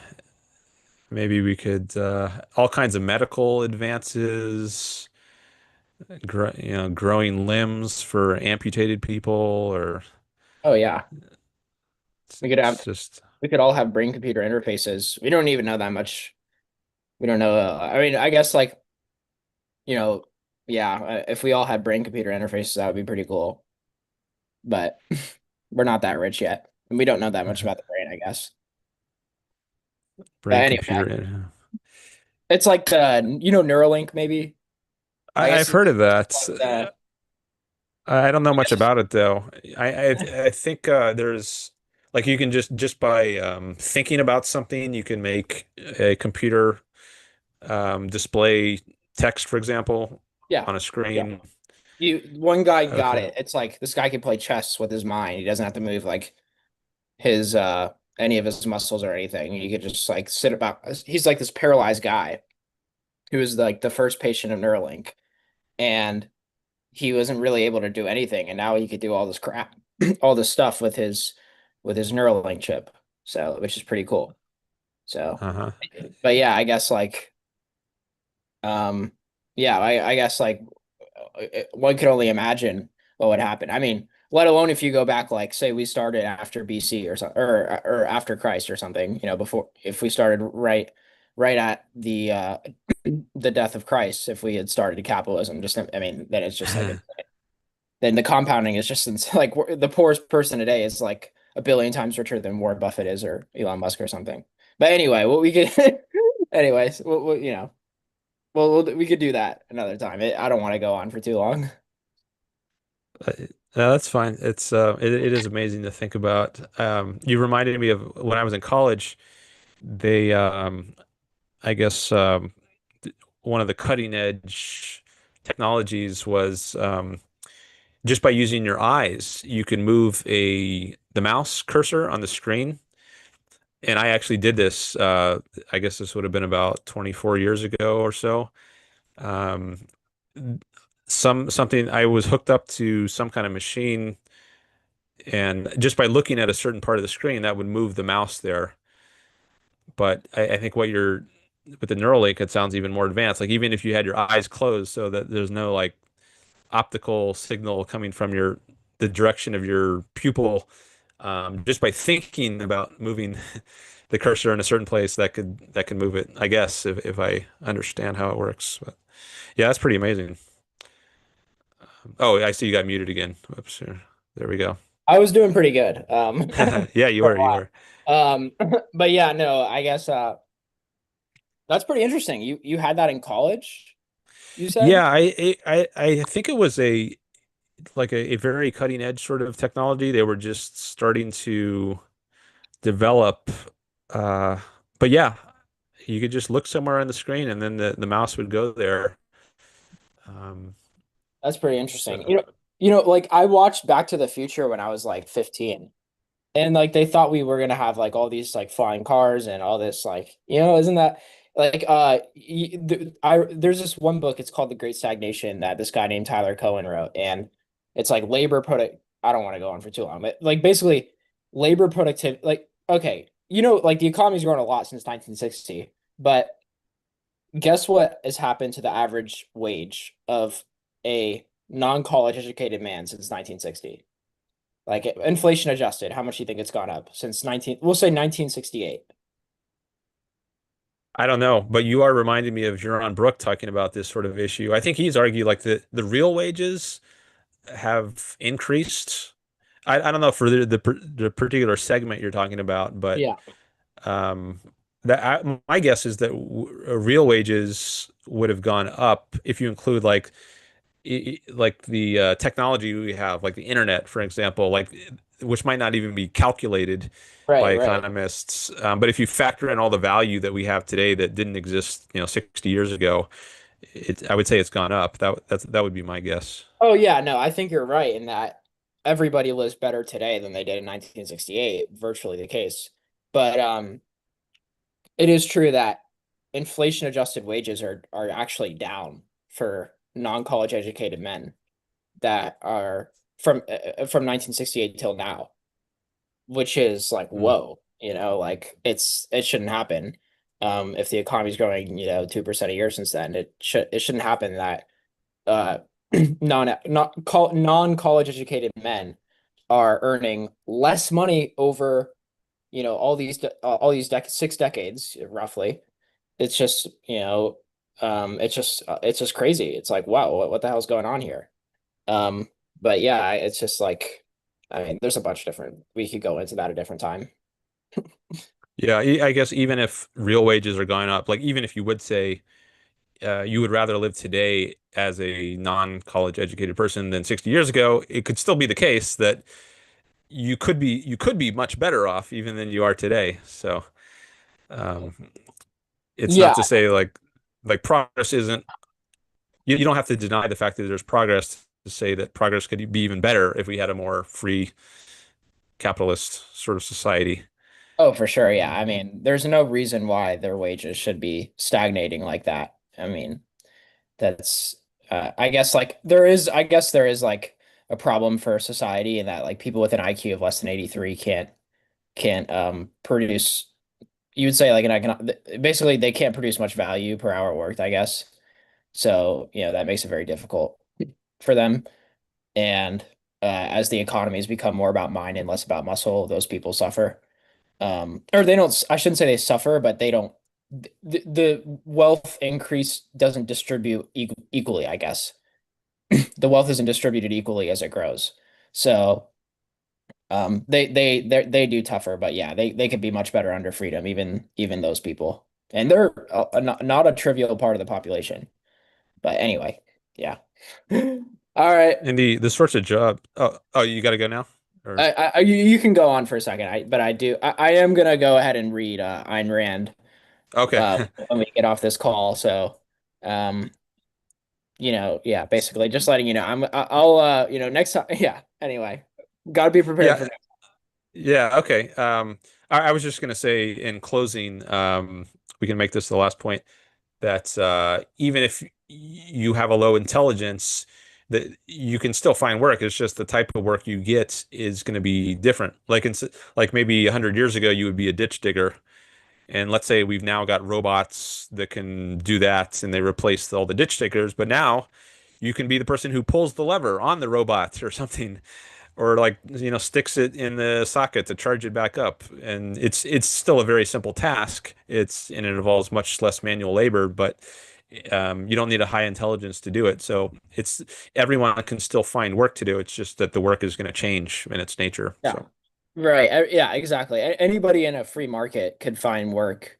maybe we could all kinds of medical advances, growing limbs for amputated people, or Oh yeah, we could have it's just we could all have brain computer interfaces. We don't even know that much. We don't know. I mean, I guess like you know, yeah, if we all had brain computer interfaces, that would be pretty cool. But we're not that rich yet, and we don't know that much about the brain, I guess. But brain anyway, computer. it's like Neuralink maybe. I I've guess heard of it's that. like the I don't know I much guess about it though. I think there's like you can just by thinking about something, you can make a computer display text, for example, yeah. on a Yeah. screen. One guy got Okay. it. It's like this guy can play chess with his mind. He doesn't have to move like his any of his muscles or anything. He could just like sit about he's like this paralyzed guy who was like the first patient of Neuralink and he wasn't really able to do anything and now he could do all this crap all this stuff with his Neuralink chip. So which is pretty cool. So Uh-huh. but yeah, I guess like um yeah, I guess like one could only imagine what would happen. I mean, let alone if you go back, like say we started after BC or something, or after Christ or something, before if we started right at the death of Christ, if we had started capitalism, just I mean, then it's just like then the compounding is just like the poorest person today is like a billion times richer than Warren Buffett is or Elon Musk or something. But anyway, what we could, anyways, we could do that another time. I don't want to go on for too long. Uh, No, that's fine. It is amazing to think about. You reminded me of when I was in college, they I guess one of the cutting edge technologies was just by using your eyes, you can move the mouse cursor on the screen. And I actually did this. I guess this would have been about 24 years ago or so. Um, something I was hooked up to some kind of machine, and just by looking at a certain part of the screen, that would move the mouse there. But I think what you're with the Neuralink, it sounds even more advanced. Like even if you had your eyes closed, so that there's no like optical signal coming from the direction of your pupil, just by thinking about moving the cursor in a certain place, that could move it. I guess if I understand how it works. But yeah, that's pretty amazing. Oh, I see you got muted again. Whoops, here. There we go. I was doing pretty good. Yeah, you For a were, you while. were. But yeah, no, I guess that's pretty interesting. You had that in college, you said? Yeah, I think it was a very cutting edge sort of technology. They were just starting to develop. Uh, but yeah, you could just look somewhere on the screen and then the mouse would go there. Um, That's pretty interesting. so Like I watched Back to the Future when I was like 15. And like they thought we were gonna have like all these like flying cars and all this like isn't that like there's this one book, it's called The Great Stagnation, that this guy named Tyler Cohen wrote, and it's like labor product I don't want to go on for too long, but like basically labor productivity, like okay, like the economy's grown a lot since 1960, but guess what has happened to the average wage of a non-college educated man since 1960? Like inflation adjusted, how much do you think it's gone up since we'll say 1968? I don't know, but you are reminding me of Jaron Brook talking about this sort of issue. I think he's argued like the real wages have increased. I don't know for the particular segment you're talking about, but Yeah. um, my guess is that real wages would have gone up if you include like the technology we have, like the internet, for example, like which might not even be calculated by Right, right. economists. But if you factor in all the value that we have today that didn't exist, 60 years ago, I would say it's gone up. That would be my guess. Oh yeah, no, I think you're right in that. everybody lives better today than they did in 1968, virtually the case. But it is true that inflation adjusted wages are actually down for non-college educated men that are from 1968 till now, which is like, Mm. whoa, like it shouldn't happen. If the economy's growing, 2% a year since then, it shouldn't happen that uh non-college educated men are earning less money over, all these 6 decades roughly. It's just, it's just crazy. It's like, wow, what the hell's going on here? Um, but yeah, it's just like, I mean, there's a bunch of different, we could go into that a different time. Yeah, I guess even if real wages are going up, like even if you would say you would rather live today as a non-college educated person than 60 years ago, it could still be the case that you could be much better off even than you are today. So um, it's Yeah. not to say like progress isn't you don't have to deny the fact that there's progress to say that progress could be even better if we had a more free capitalist sort of society. Oh, for sure. Yeah. I mean, there's no reason why their wages should be stagnating like that. I mean, that's I guess there is like a problem for society in that like people with an IQ of less than 83 can't produce, you would say like an economic, basically they can't produce much value per hour worked, I guess. So, that makes it very difficult for them. And as the economies become more about mind and less about muscle, those people suffer. Or they don't, I shouldn't say they suffer, but they don't, the wealth increase doesn't distribute equally, I guess. The wealth isn't distributed equally as it grows. So they do tougher, but yeah, they could be much better under freedom, even those people. And they're not a trivial part of the population. But anyway, yeah. All right. And the sorts of job. Oh, you got to go now? Or You can go on for a second. But I am gonna go ahead and read Ayn Rand okay. when we get off this call. So, um, yeah, basically just letting you know. I'll next time. Yeah. Anyway, gotta be prepared for Yeah, next. yeah, okay. I was just gonna say in closing, we can make this the last point that even if you have a low intelligence, that you can still find work. It's just the type of work you get is going to be different. Like maybe 100 years ago, you would be a ditch digger, and let's say we've now got robots that can do that, and they replace all the ditch diggers. But now you can be the person who pulls the lever on the robot or something, or like sticks it in the socket to charge it back up. And it's still a very simple task. And it involves much less manual labor, but you don't need a high intelligence to do it. So it's everyone can still find work to do. It's just that the work is going to change in its nature. Yeah. So Right. Yeah, exactly. Anybody in a free market could find work.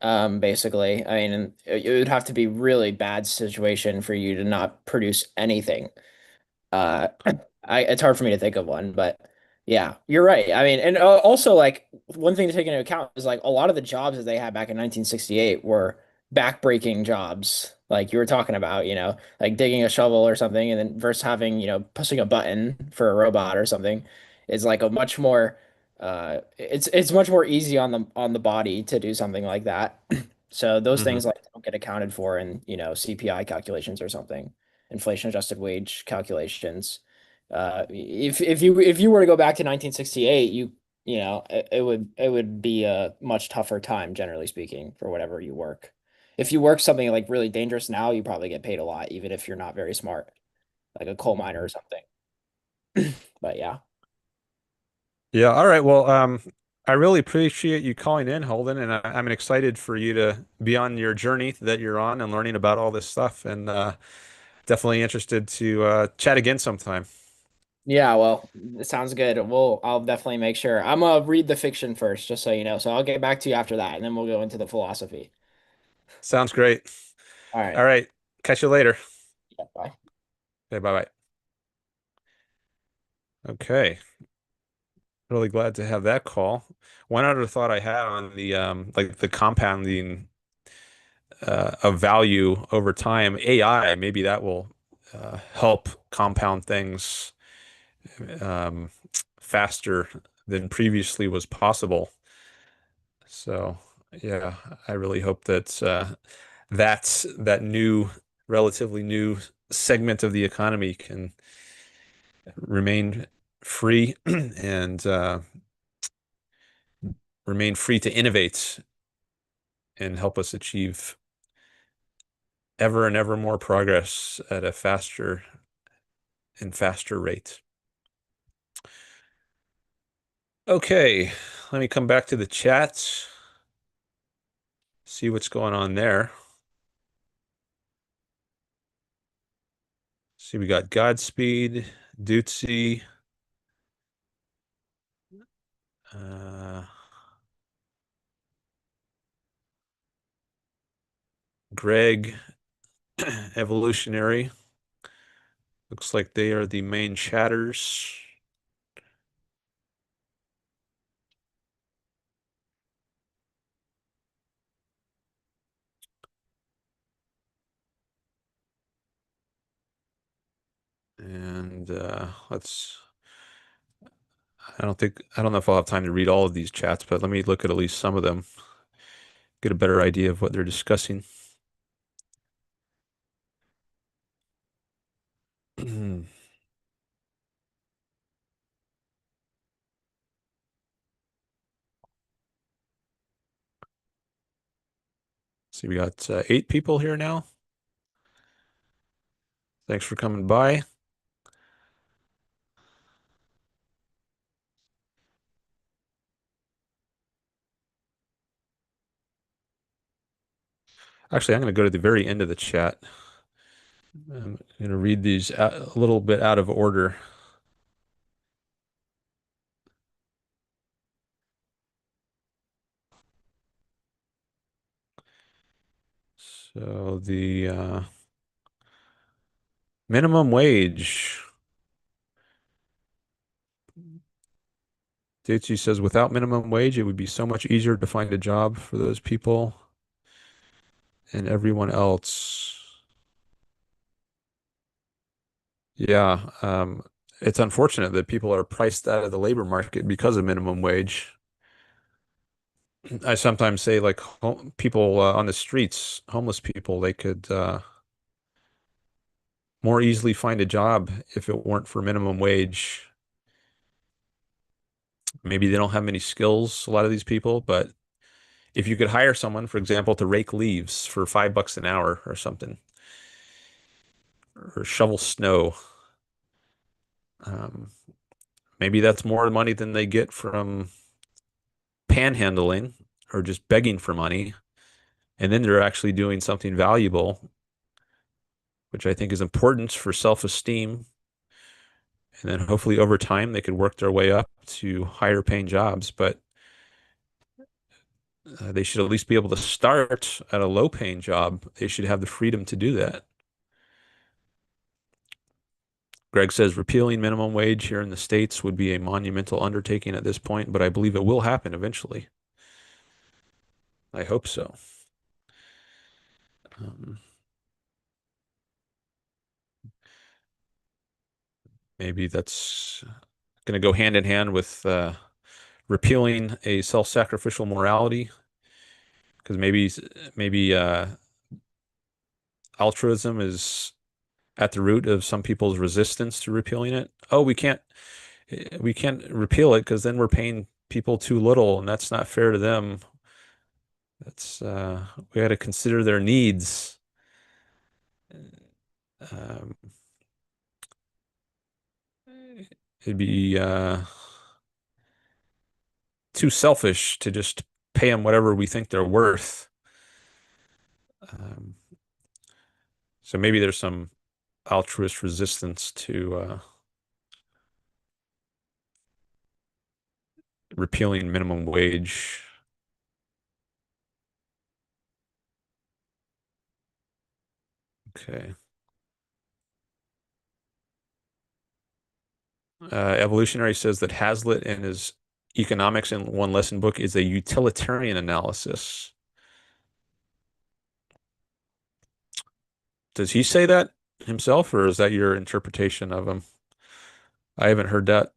Basically. I mean, it would have to be really bad situation for you to not produce anything. Uh, it's hard for me to think of one, but yeah, you're right. I mean, and also like one thing to take into account is like a lot of the jobs that they had back in 1968 were backbreaking jobs. Like you were talking about, like digging a shovel or something, and then versus having, pushing a button for a robot or something is like a much more it's much more easy on the body to do something like that. So those things mhm. like don't get accounted for in, CPI calculations or something, inflation adjusted wage calculations. If you were to go back to 1968, it would be a much tougher time, generally speaking, for whatever you work. If you work something like really dangerous now, you probably get paid a lot, even if you're not very smart, like a coal miner or something. But yeah. Yeah. All right. Well, I really appreciate you calling in, Holden, and I'm excited for you to be on your journey that you're on and learning about all this stuff. And definitely interested to chat again sometime. Yeah, well, it sounds good. I'll definitely make sure. I'm gonna read the fiction first, just so you know. So I'll get back to you after that, and then we'll go into the philosophy. Sounds great. All right. All right. Catch you later. Yeah, bye. Okay, bye-bye. Okay. Really glad to have that call. One other thought I had on the like the compounding of value over time, AI, maybe that will help compound things um, faster than previously was possible. So, yeah, I really hope that that new, relatively new segment of the economy can remain free and remain free to innovate and help us achieve ever and ever more progress at a faster and faster rate. Okay, let me come back to the chat, see what's going on there. See, we got Godspeed, Duitse, uh, Greg, Evolutionary. Looks like they are the main chatters. And I don't know if I'll have time to read all of these chats, but let me look at least some of them, get a better idea of what they're discussing. See, we got 8 people here now. Thanks for coming by. Actually, I'm going to go to the very end of the chat. I'm going to read these a little bit out of order. So the minimum wage. Duitse says without minimum wage, it would be so much easier to find a job for those people and everyone else. Yeah, it's unfortunate that people are priced out of the labor market because of minimum wage. I sometimes say, like, people on the streets, homeless people, they could more easily find a job if it weren't for minimum wage. Maybe they don't have many skills, a lot of these people, but if you could hire someone, for example, to rake leaves for $5 an hour or something, or shovel snow, um, maybe that's more money than they get from panhandling or just begging for money. And then they're actually doing something valuable, which I think is important for self-esteem. And then hopefully over time they could work their way up to higher paying jobs. But they should at least be able to start at a low paying job. They should have the freedom to do that. Greg says repealing minimum wage here in the States would be a monumental undertaking at this point, but I believe it will happen eventually. I hope so. Um, Maybe that's going to go hand in hand with repealing a self-sacrificial morality, because maybe altruism is at the root of some people's resistance to repealing it. Oh, we can't repeal it because then we're paying people too little, and that's not fair to them. That's we got to consider their needs. Um, it'd be too selfish to just pay them whatever we think they're worth. Um, so maybe there's some altruist resistance to repealing minimum wage. Okay. Evolutionary says that Hazlitt in his Economics in One Lesson book is a utilitarian analysis. Does he say that himself, or is that your interpretation of him? I haven't heard that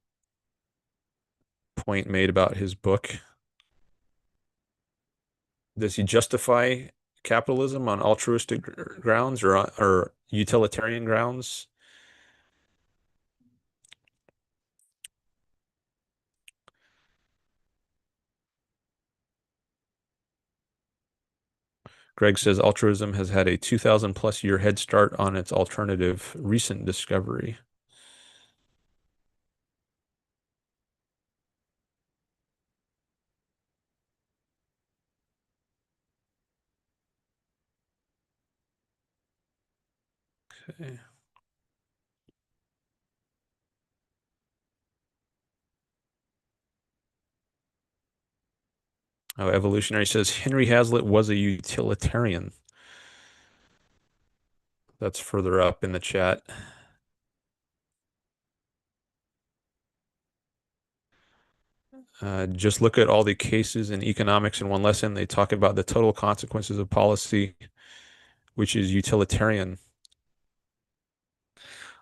point made about his book. Does he justify capitalism on altruistic grounds or utilitarian grounds? Greg says altruism has had a 2000 plus year head start on its alternative recent discovery. Okay. Oh, Evolutionary says Henry Hazlitt was a utilitarian. That's further up in the chat. Just look at all the cases in economics in one lesson. They talk about the total consequences of policy, which is utilitarian.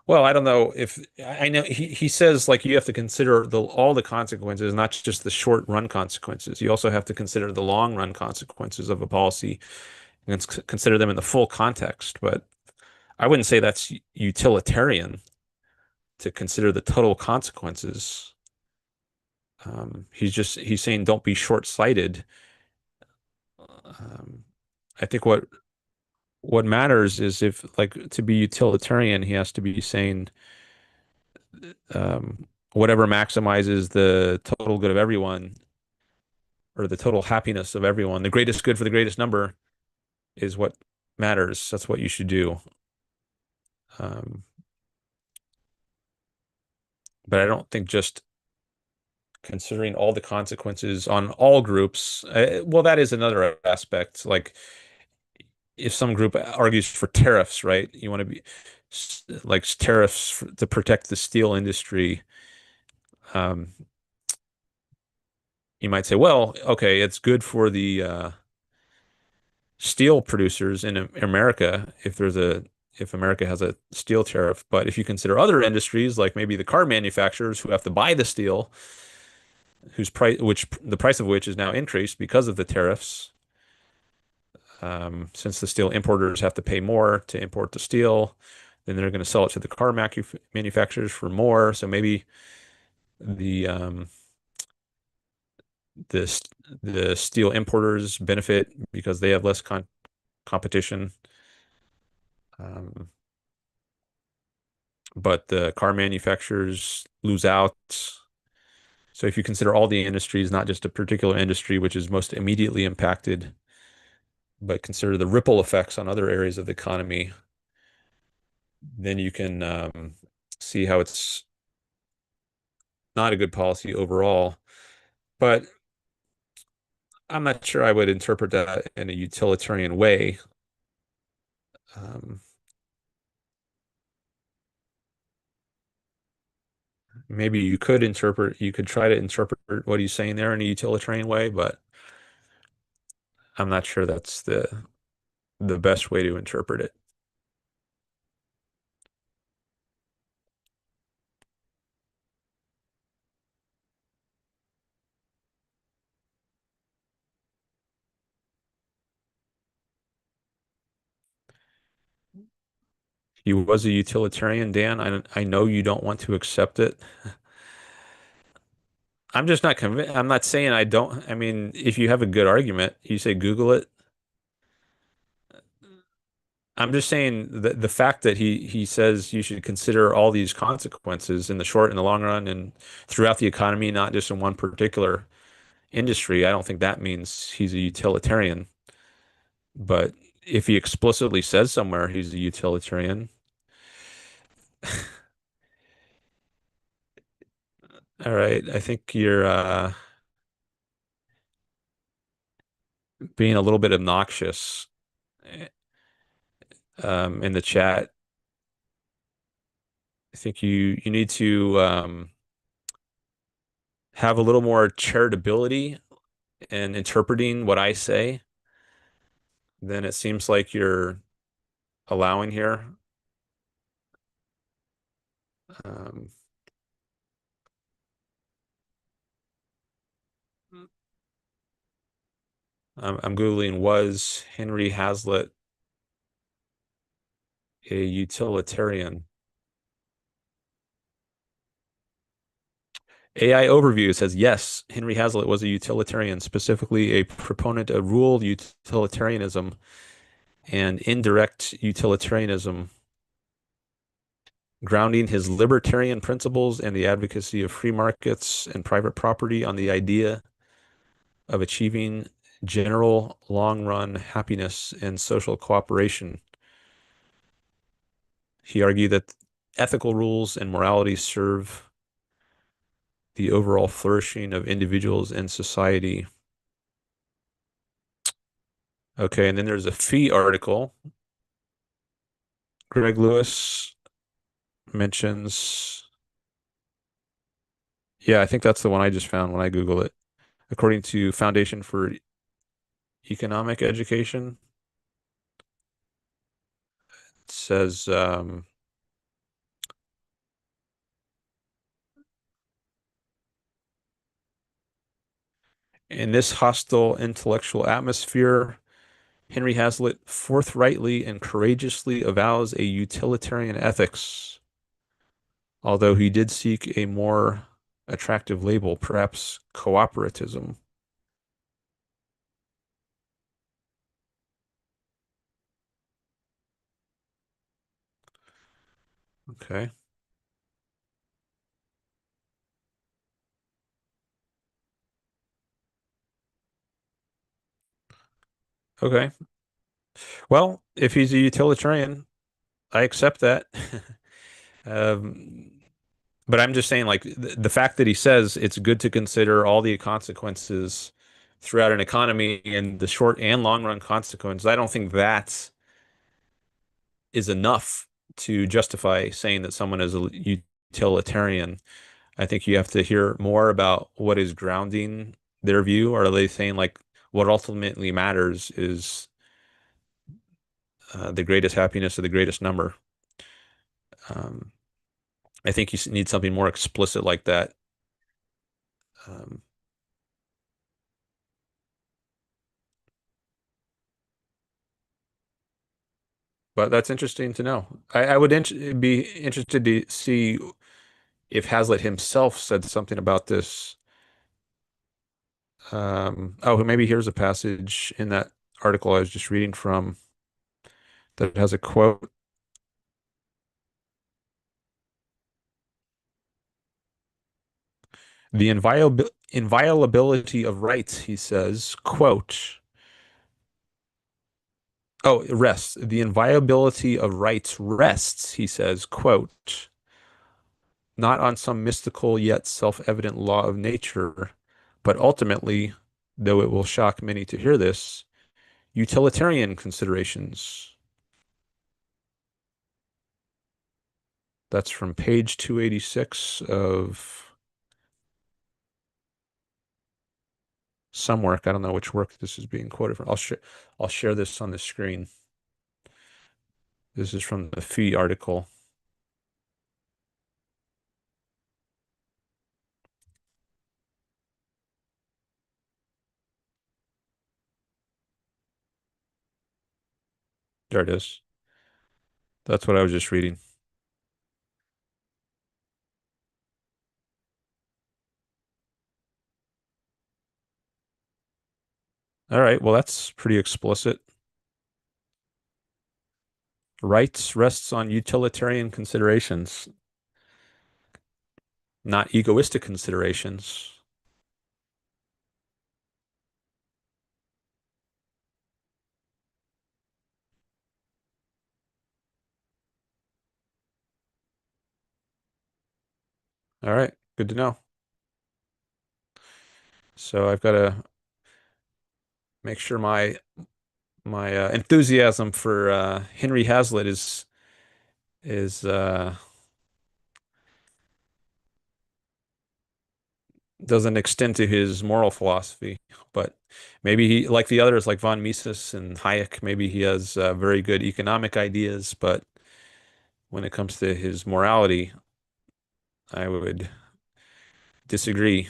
Well, I don't know if I know he says like you have to consider all the consequences, not just the short run consequences. You also have to consider the long run consequences of a policy and consider them in the full context. But I wouldn't say that's utilitarian to consider the total consequences. He's saying don't be short-sighted. Um, I think what matters is if like to be utilitarian, he has to be saying whatever maximizes the total good of everyone or the total happiness of everyone, the greatest good for the greatest number is what matters. That's what you should do. Um, but I don't think just considering all the consequences on all groups, well, that is another aspect. Like if some group argues for tariffs, right? You want to be like tariffs to protect the steel industry. Um, you might say, well, okay, it's good for the steel producers in America if America has a steel tariff. But if you consider other industries, like maybe the car manufacturers who have to buy the steel, which the price of which is now increased because of the tariffs, since the steel importers have to pay more to import the steel, then they're going to sell it to the car manufacturers for more. So maybe the um, the the steel importers benefit because they have less competition. Um, but the car manufacturers lose out. So if you consider all the industries, not just a particular industry which is most immediately impacted, but consider the ripple effects on other areas of the economy, then you can see how it's not a good policy overall. But I'm not sure I would interpret that in a utilitarian way. Um, maybe you could try to interpret what he's saying there in a utilitarian way, but I'm not sure that's the best way to interpret it. He was a utilitarian, Dan. I know you don't want to accept it. I'm just not convinced. I'm not saying I don't. I mean, if you have a good argument, you say Google it. I'm just saying that the fact that he says you should consider all these consequences in the short and the long run and throughout the economy, not just in one particular industry. I don't think that means he's a utilitarian. But if he explicitly says somewhere he's a utilitarian, all right, I think you're being a little bit obnoxious in the chat. I think you need to have a little more charitability in interpreting what I say than it seems like you're allowing here. Um, I'm Googling, was Henry Hazlitt a utilitarian? AI Overview says yes, Henry Hazlitt was a utilitarian, specifically a proponent of rule utilitarianism and indirect utilitarianism, grounding his libertarian principles and the advocacy of free markets and private property on the idea of achieving general long-run happiness and social cooperation. He argued that ethical rules and morality serve the overall flourishing of individuals and society. Okay, and then there's a fee article. Greg Lewis mentions, yeah, I think that's the one I just found when I Google it. According to Foundation for Economic Education, it says in this hostile intellectual atmosphere, Henry Hazlitt forthrightly and courageously avows a utilitarian ethics, although he did seek a more attractive label, perhaps cooperatism. Okay. Okay. Well, if he's a utilitarian, I accept that. Um, but I'm just saying, like, the fact that he says it's good to consider all the consequences throughout an economy and the short and long run consequences, I don't think that is enough to justify saying that someone is a utilitarian. I think you have to hear more about what is grounding their view. Are they saying, like, what ultimately matters is the greatest happiness of the greatest number? Um, I think you need something more explicit like that. Um, but that's interesting to know. I would be interested to see if Hazlitt himself said something about this. Oh, maybe here's a passage in that article I was just reading from that has a quote. The inviolability of rights, he says, quote, oh, it rests. The inviolability of rights rests, he says, quote, not on some mystical yet self-evident law of nature, but ultimately, though it will shock many to hear this, utilitarian considerations. That's from page 286 of some work. I don't know which work this is being quoted from. I'll share this on the screen. This is from the Fee article. There it is. That's what I was just reading. All right, well, that's pretty explicit. Rights rests on utilitarian considerations, not egoistic considerations. All right, good to know. So I've got to make sure my enthusiasm for Henry Hazlitt is doesn't extend to his moral philosophy, but maybe he, like the others, like von Mises and Hayek, maybe he has very good economic ideas, but when it comes to his morality, I would disagree.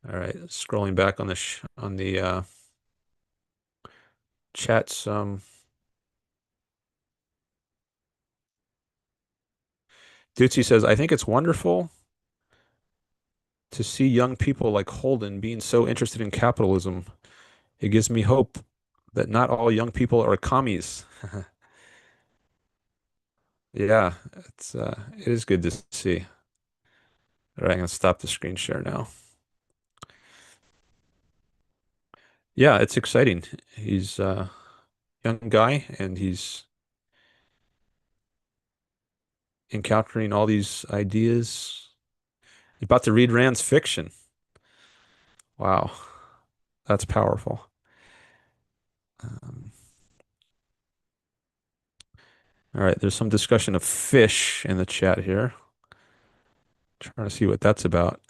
All right, scrolling back on the chats. Duitse says, I think it's wonderful to see young people like Holden being so interested in capitalism. It gives me hope that not all young people are commies. Yeah, it is good to see. All right, I'm gonna stop the screen share now. Yeah, it's exciting. He's a young guy and he's encountering all these ideas. He's about to read Rand's fiction. Wow, that's powerful. Um, all right, there's some discussion of fish in the chat here. Trying to see what that's about.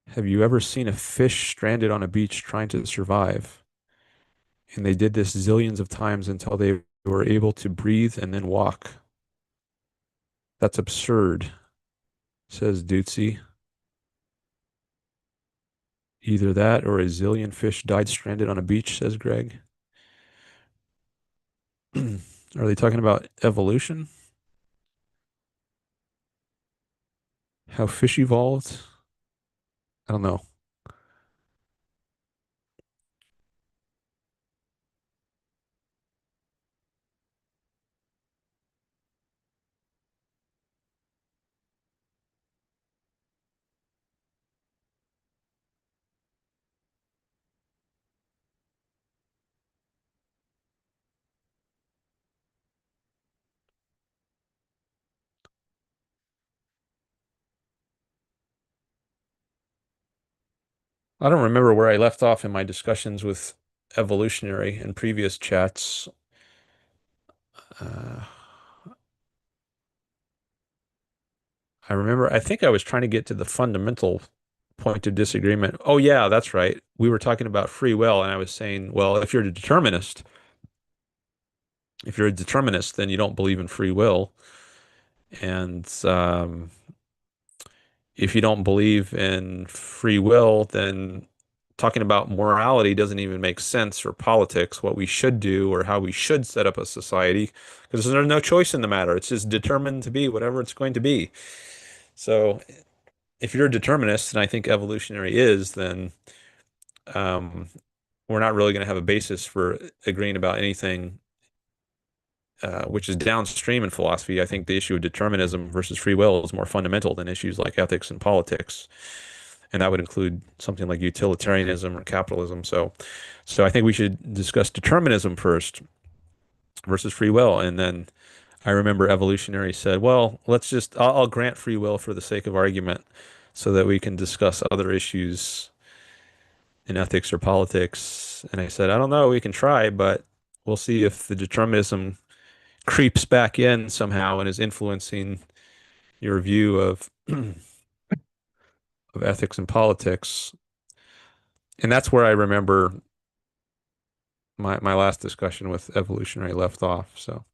Have you ever seen a fish stranded on a beach trying to survive? And they did this zillions of times until they were able to breathe and then walk. That's absurd, says Duitse. Either that or a zillion fish died stranded on a beach, says Greg. Are they talking about evolution? How fish evolved? I don't know. I don't remember where I left off in my discussions with Evolutionary in previous chats. Uh, I remember, I think I was trying to get to the fundamental point of disagreement. Oh, yeah, that's right. We were talking about free will, and I was saying, well, if you're a determinist, then you don't believe in free will. And if you don't believe in free will, then talking about morality doesn't even make sense for politics, what we should do or how we should set up a society, because there's no choice in the matter. It's just determined to be whatever it's going to be. So if you're a determinist, and I think evolutionary is, then um, we're not really going to have a basis for agreeing about anything which is downstream in philosophy. I think the issue of determinism versus free will is more fundamental than issues like ethics and politics, and that would include something like utilitarianism or capitalism. So I think we should discuss determinism first versus free will, and then I remember evolutionary said, well, I'll grant free will for the sake of argument, so that we can discuss other issues in ethics or politics. And I said, I don't know, we can try, but we'll see if the determinism creeps back in somehow and is influencing your view of ethics and politics. And that's where I remember my last discussion with evolutionary left off. So,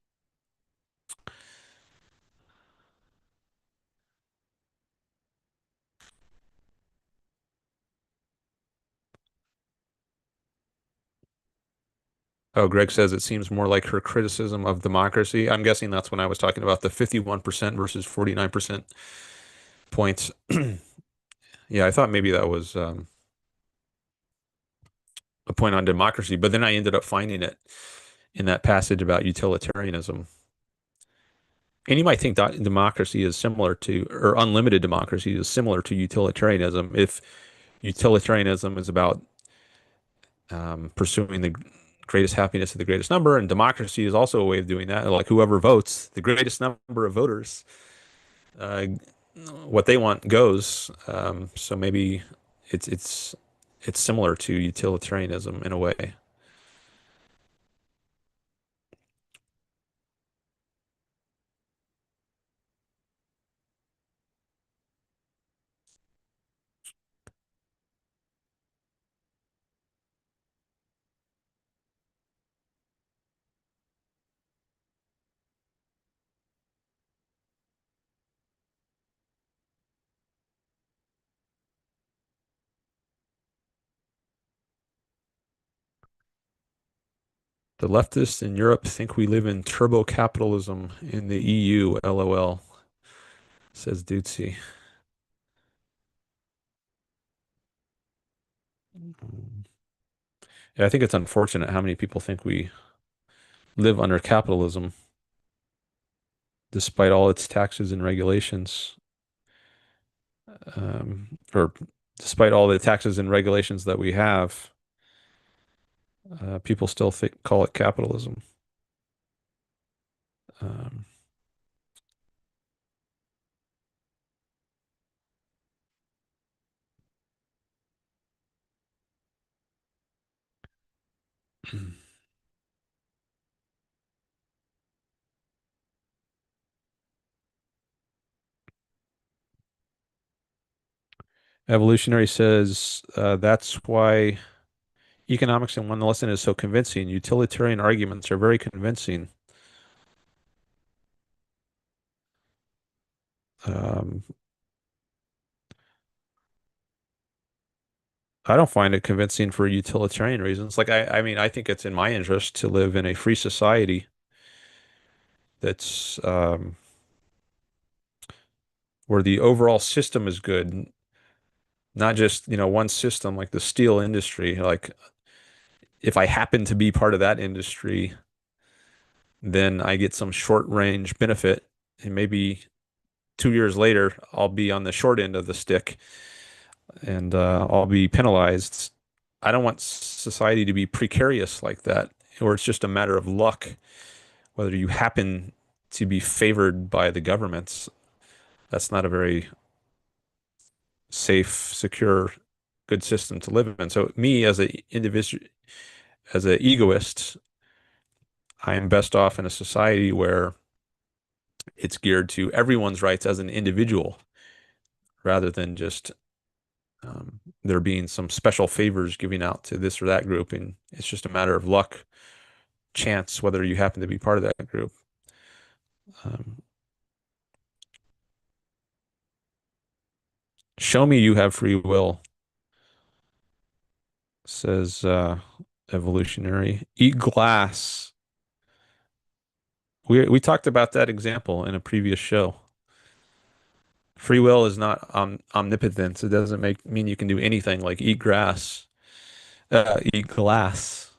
oh, Greg says it seems more like her criticism of democracy. I'm guessing that's when I was talking about the 51% versus 49% points. Yeah, I thought maybe that was a point on democracy, but then I ended up finding it in that passage about utilitarianism. And you might think that democracy is similar to, or unlimited democracy is similar to utilitarianism. If utilitarianism is about pursuing the greatest happiness of the greatest number, and democracy is also a way of doing that. Like whoever votes, the greatest number of voters, uh, what they want goes. So maybe it's it's it's similar to utilitarianism in a way. The leftists in Europe think we live in turbo capitalism in the EU, LOL, says Duitse. Yeah, I think it's unfortunate how many people think we live under capitalism despite all its taxes and regulations, or despite all the taxes and regulations that we have, people still call it capitalism. Um, Evolutionary says that's why economics in one lesson is so convincing. Utilitarian arguments are very convincing. Um, I don't find it convincing for utilitarian reasons. Like I mean, I think it's in my interest to live in a free society that's where the overall system is good, not just, one system like the steel industry. Like if I happen to be part of that industry, then I get some short range benefit, and maybe 2 years later, I'll be on the short end of the stick and I'll be penalized. I don't want society to be precarious like that, where it's just a matter of luck whether you happen to be favored by the governments. That's not a very safe, secure, good system to live in. So me as a individual, as an egoist, I am best off in a society where it's geared to everyone's rights as an individual rather than just there being some special favors giving out to this or that group. And it's just a matter of luck, chance, whether you happen to be part of that group. Um, Show me you have free will, says Evolutionary. Eat glass. We talked about that example in a previous show. Free will is not omnipotence. It doesn't mean you can do anything like eat grass, eat glass.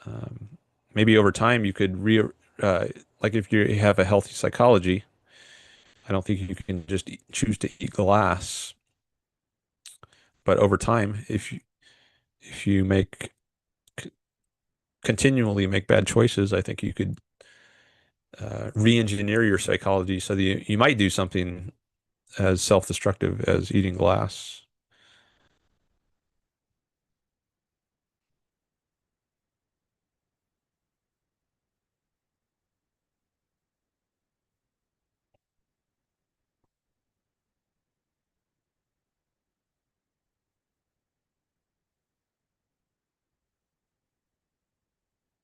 Um, Maybe over time you could uh, like if you have a healthy psychology, I don't think you can just choose to eat glass. But over time, if you continually make bad choices, I think you could re-engineer your psychology so that you might do something as self-destructive as eating glass.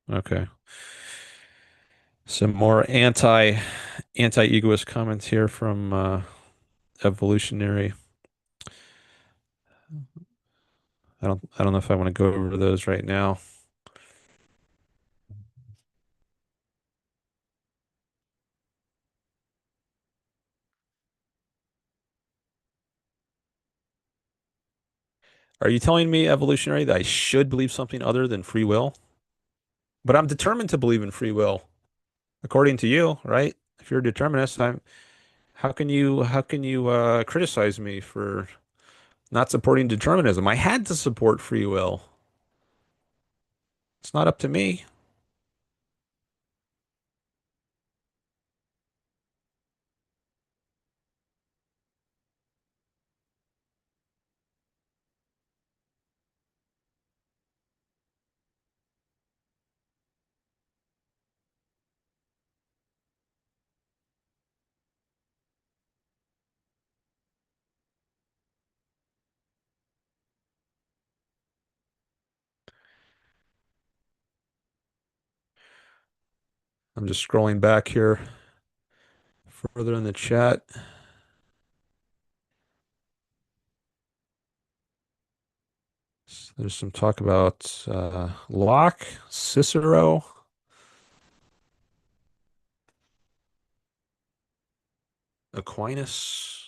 Okay. Some more anti-egoist comments here from Evolutionary. I don't know if I want to go over those right now. Are you telling me, Evolutionary, that I should believe something other than free will? But I'm determined to believe in free will, according to you, right? If you're a determinist, how can you criticize me for not supporting determinism? I had to support free will. It's not up to me. I'm just scrolling back here further in the chat. There's some talk about Locke, Cicero, Aquinas.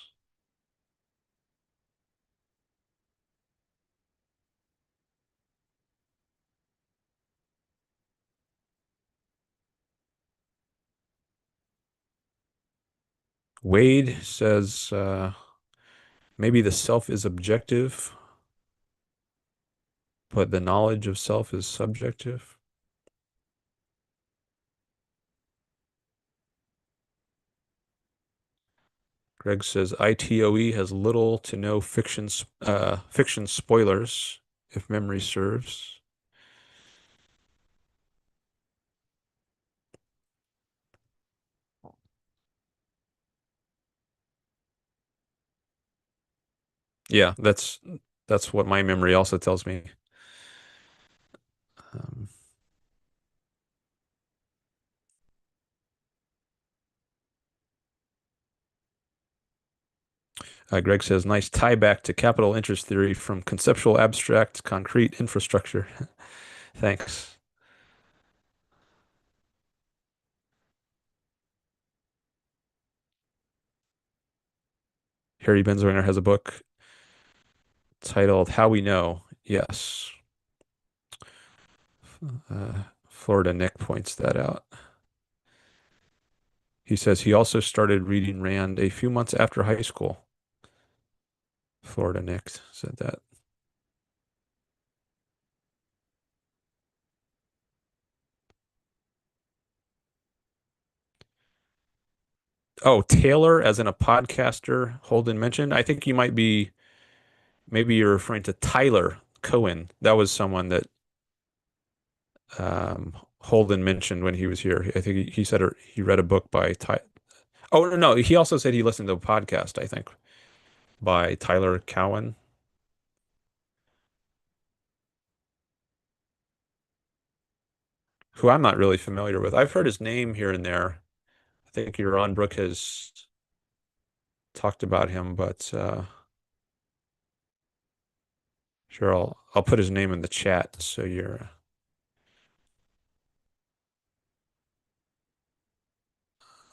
Wade says maybe the self is objective, but the knowledge of self is subjective. Greg says ITOE has little to no fiction spoilers, if memory serves. Yeah, that's what my memory also tells me. Um, Greg says, nice tie back to capital interest theory from conceptual abstract concrete infrastructure. Thanks. Harry Benzoringer has a book titled How We Know. Yes. Florida Nick points that out. He says he also started reading Rand a few months after high school. Florida Nick said that. Oh, Taylor, as in a podcaster, Holden mentioned. I think you might be, maybe you're referring to Tyler Cohen. That was someone that Holden mentioned when he was here. I think he said he read a book by Ty. Oh, no, he also said he listened to a podcast, I think, by Tyler Cowen, who I'm not really familiar with. I've heard his name here and there. I think your Ron Brook has talked about him, but sure, I'll put his name in the chat so you're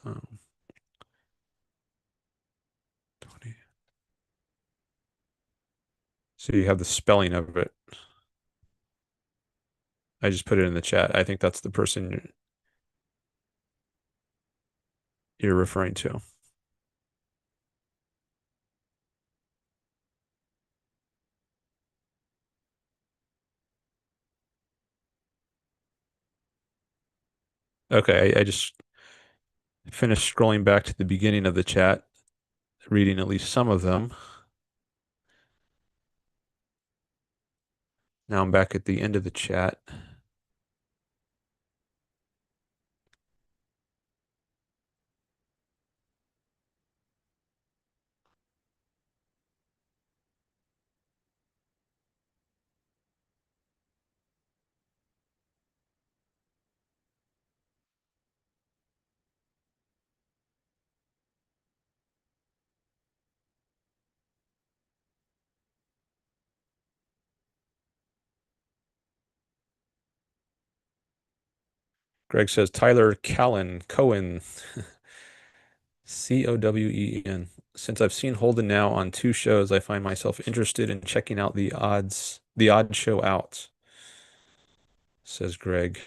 um, 20. So you have the spelling of it. I just put it in the chat. I think that's the person you're referring to. Okay, I just finished scrolling back to the beginning of the chat, reading at least some of them. Now I'm back at the end of the chat. Greg says Tyler Cohen, Cowen. Since I've seen Holden now on two shows, I find myself interested in checking out the odd show out, says Greg.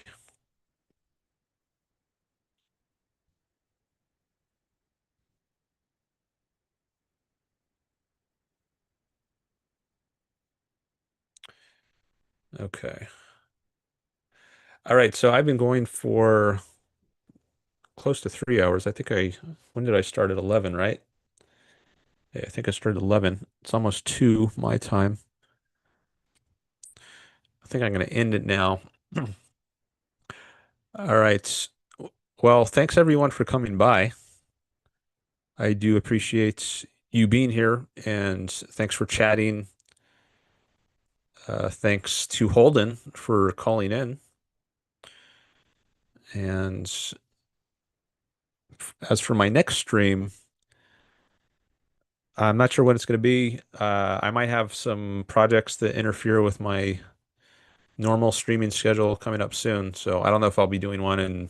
Okay. All right, so I've been going for close to 3 hours. When did I start at 11, right? Yeah, I think I started at 11. It's almost 2 my time. I think I'm going to end it now. All right. Well, thanks everyone for coming by. I do appreciate you being here and thanks for chatting. Thanks to Holden for calling in. And as for my next stream, I'm not sure when it's going to be. I might have some projects that interfere with my normal streaming schedule coming up soon. So I don't know if I'll be doing one in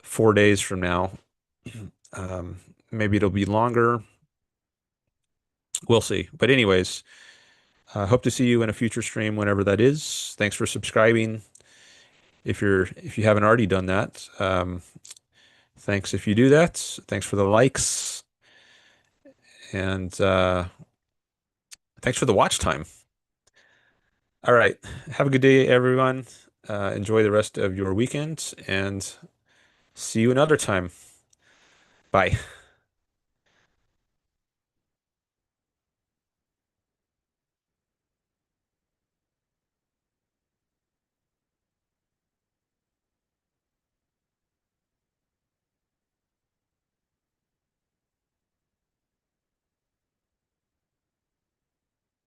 4 days from now. Um, Maybe it'll be longer. We'll see. But anyways, hope to see you in a future stream whenever that is. Thanks for subscribing. If you haven't already done that, thanks if you do that. Thanks for the likes and thanks for the watch time. All right. Have a good day, everyone. Enjoy the rest of your weekend and see you another time. Bye.